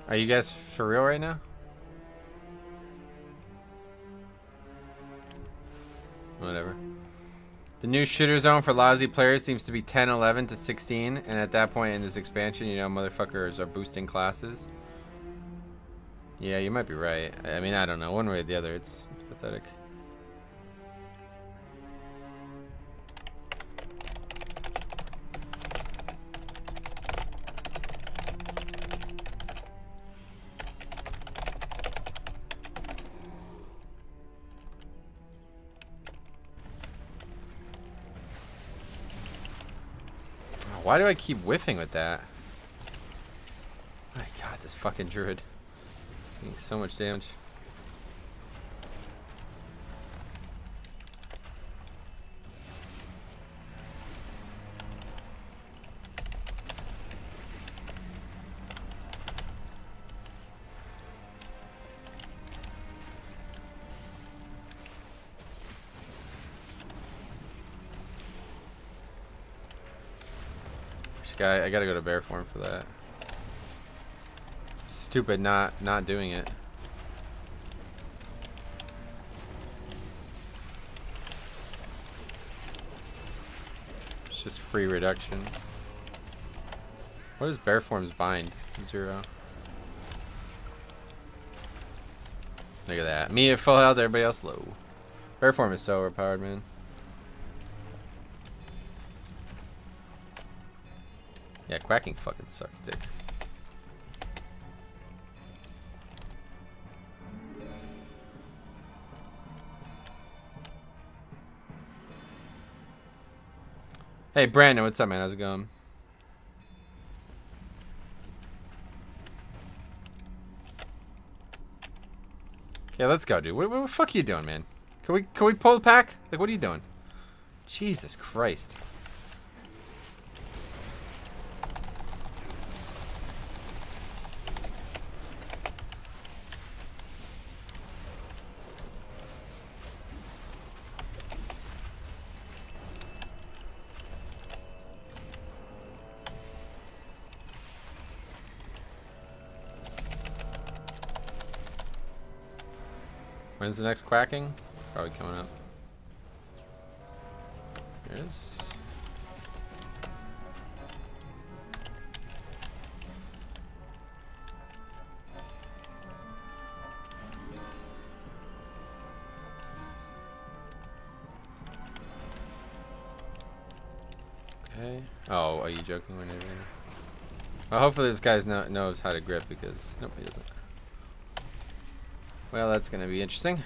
Are you guys for real right now? Whatever. The new shooter zone for lousy players seems to be 10, 11 to 16, and at that point in this expansion, you know, motherfuckers are boosting classes. Yeah, you might be right. I mean, I don't know. One way or the other, it's pathetic. Why do I keep whiffing with that? My god, this fucking druid. Doing so much damage. I gotta go to bear form for that. Stupid not doing it. just free reduction. What does bear forms bind? 0. Look at that. Me at full health, everybody else low. Bear form is so overpowered, man. Yeah, quacking fucking sucks dick. Hey Brandon, what's up, man? How's it going? Okay, let's go, dude. What the fuck are you doing, man? Can we pull the pack? Like, what are you doing? Jesus Christ. When's the next quacking? Probably coming up. There it is. Okay. Oh, are you joking? We're never. Well, hopefully this guy knows how to grip because nope, he doesn't. Well, that's gonna be interesting.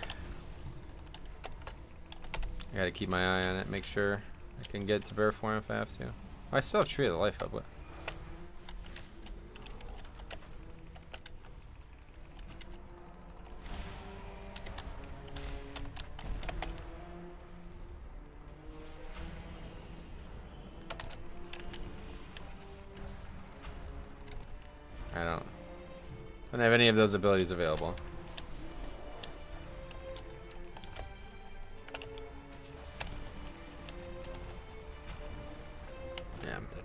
I gotta keep my eye on it, make sure I can get to bear form if I have to. Oh, I still have Tree of the Life up. What? I don't have any of those abilities available. Yeah, I'm dead.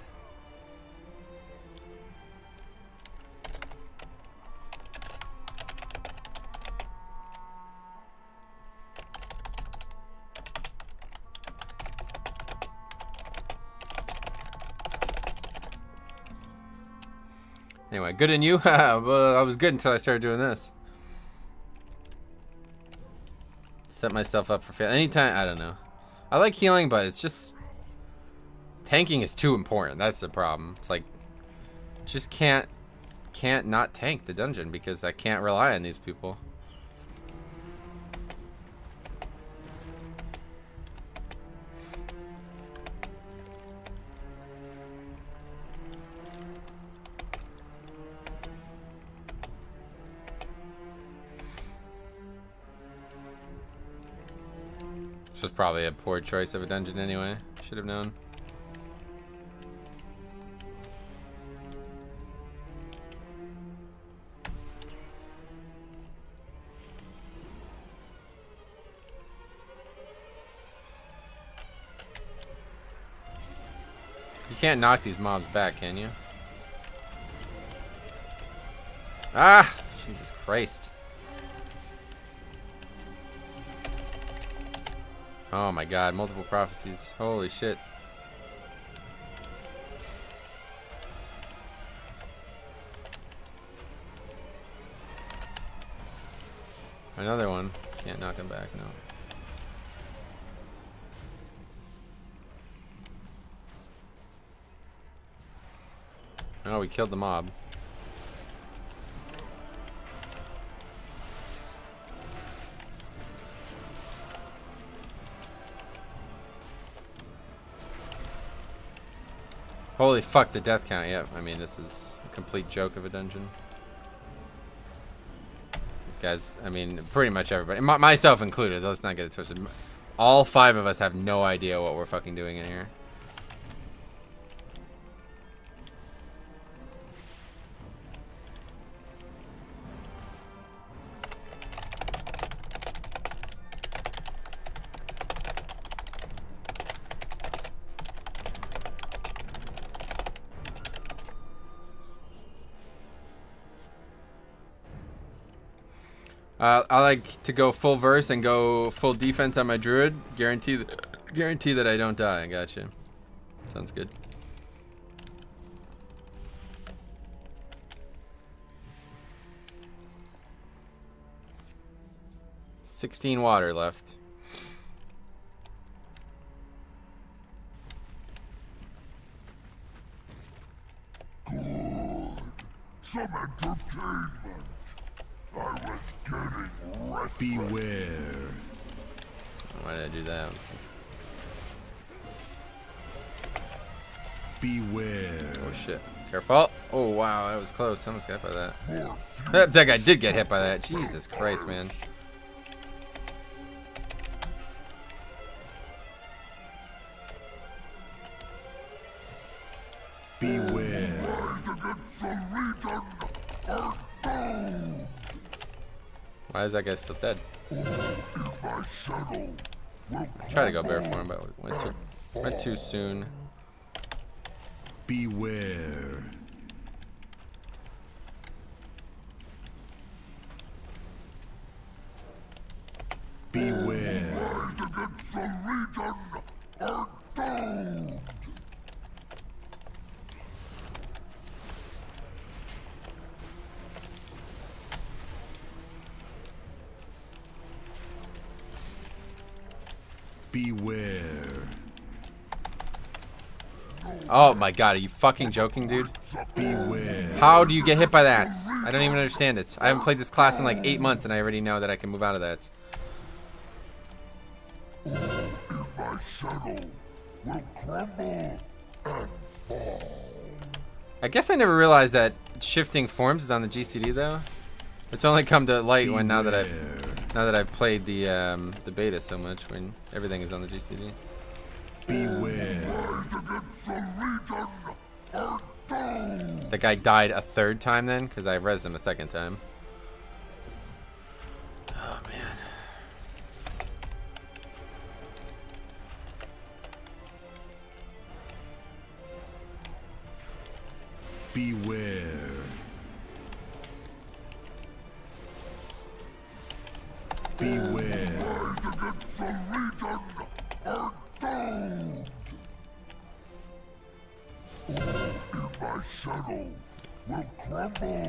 Anyway, good in you? Well, I was good until I started doing this. Set myself up for fail. Anytime, I don't know. I like healing, but it's just... tanking is too important. That's the problem. It's like... just can't not tank the dungeon because I can't rely on these people. This was probably a poor choice of a dungeon anyway. Should have known. You can't knock these mobs back, can you? Ah! Jesus Christ. Oh my god, multiple prophecies. Holy shit. Another one. Can't knock him back, no. Oh, we killed the mob. Holy fuck, the death count. Yep, I mean, this is a complete joke of a dungeon. These guys, I mean, pretty much everybody, myself included, let's not get it twisted. All 5 of us have no idea what we're fucking doing in here. I like to go full verse and go full defense on my druid. Guarantee that I don't die. I gotcha. Sounds good. 16 water left. Good. Some entertainment. I was getting restless. Beware. Why did I do that? Beware. Oh shit. Careful. Oh wow, that was close. I almost got hit by that. That guy did get hit by that. Jesus Christ, man. Beware. Why is that guy still dead? I tried to go bare for him, but went too soon. Beware. Beware. Beware. Oh my god, are you fucking joking, dude? Beware. How do you get hit by that? I don't even understand it. I haven't played this class in like 8 months and I already know that I can move out of that. I guess I never realized that shifting forms is on the GCD though. It's only come to light when now that I've played the beta so much, when everything is on the GCD. Beware. The guy died a third time then, because I rezzed him a second time. Oh man. Beware. Beware.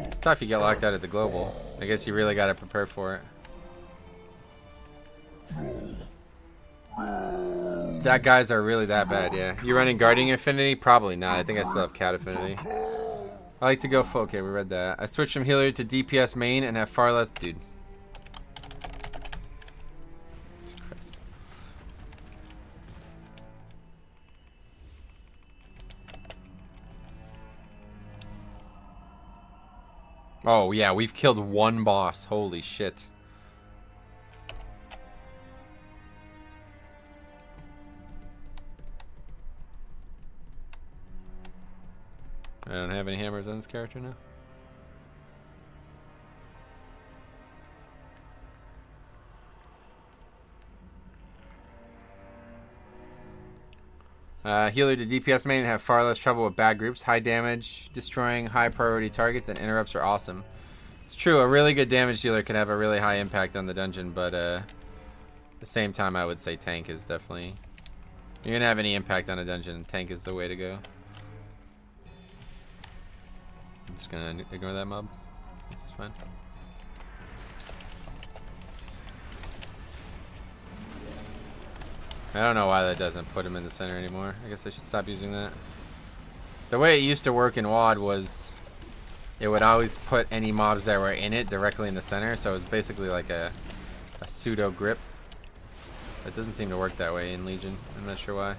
It's tough, you get locked out at the global. I guess you really got to prepare for it. That guys are really that bad, yeah. You running Guardian Affinity? Probably not. I think I still have Cat Affinity. I like to go full. Okay, we read that. I switched from healer to DPS main and have far less. Dude. Christ. Oh, yeah, we've killed one boss. Holy shit. I don't have any hammers on this character now. Healer to DPS main and have far less trouble with bad groups. High damage, destroying high priority targets, and interrupts are awesome. It's true, a really good damage dealer can have a really high impact on the dungeon, but at the same time I would say tank is definitely... If you're going to have any impact on a dungeon, tank is the way to go. I'm just gonna ignore that mob. This is fine. I don't know why that doesn't put him in the center anymore. I guess I should stop using that. The way it used to work in WoD was it would always put any mobs that were in it directly in the center, so it was basically like a pseudo grip. It doesn't seem to work that way in Legion. I'm not sure why.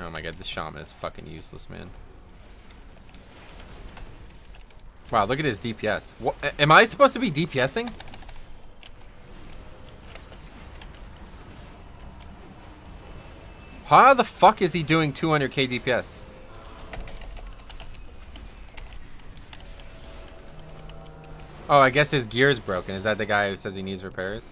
Oh my god, this shaman is fucking useless, man. Wow, look at his DPS. What, am I supposed to be DPSing? How the fuck is he doing 200k DPS? Oh, I guess his gear's broken. Is that the guy who says he needs repairs?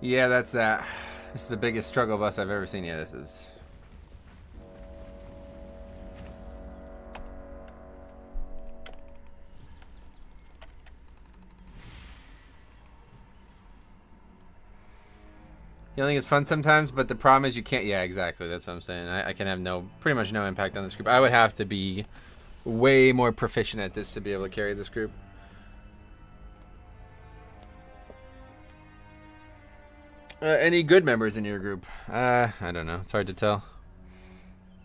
Yeah, that's that. This is the biggest struggle bus I've ever seen. Yeah, this is. Healing is fun sometimes, but the problem is you can't. Yeah, exactly. That's what I'm saying. I can have pretty much no impact on this group. I would have to be way more proficient at this to be able to carry this group. Any good members in your group? I don't know. It's hard to tell.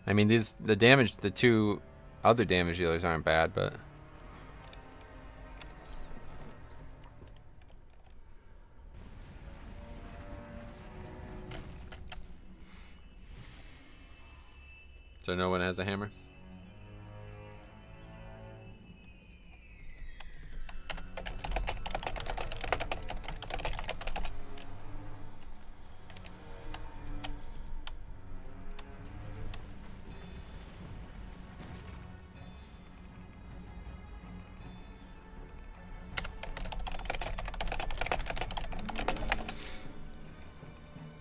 I mean, the two other damage dealers aren't bad, but. So no one has a hammer?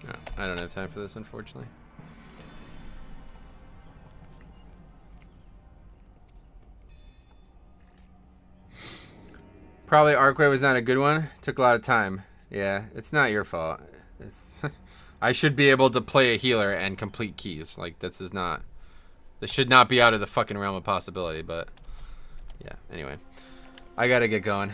No, I don't have time for this, unfortunately. Probably Arcway was not a good one. Took a lot of time. Yeah, it's not your fault. I should be able to play a healer and complete keys. Like, this should not be out of the fucking realm of possibility, but yeah, anyway. I gotta get going.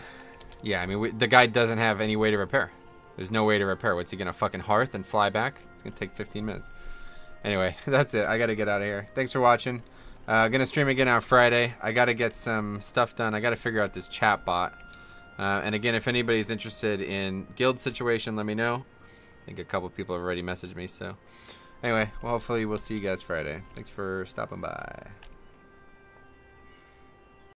Yeah, I mean, the guy doesn't have any way to repair. There's no way to repair. What's he gonna fucking hearth and fly back? It's gonna take 15 minutes. Anyway, that's it. I gotta get out of here. Thanks for watching. Gonna stream again on Friday. I gotta get some stuff done. I gotta figure out this chat bot. And again, if anybody's interested in guild situation, let me know. I think a couple people have already messaged me. So anyway, well, hopefully we'll see you guys Friday. Thanks for stopping by.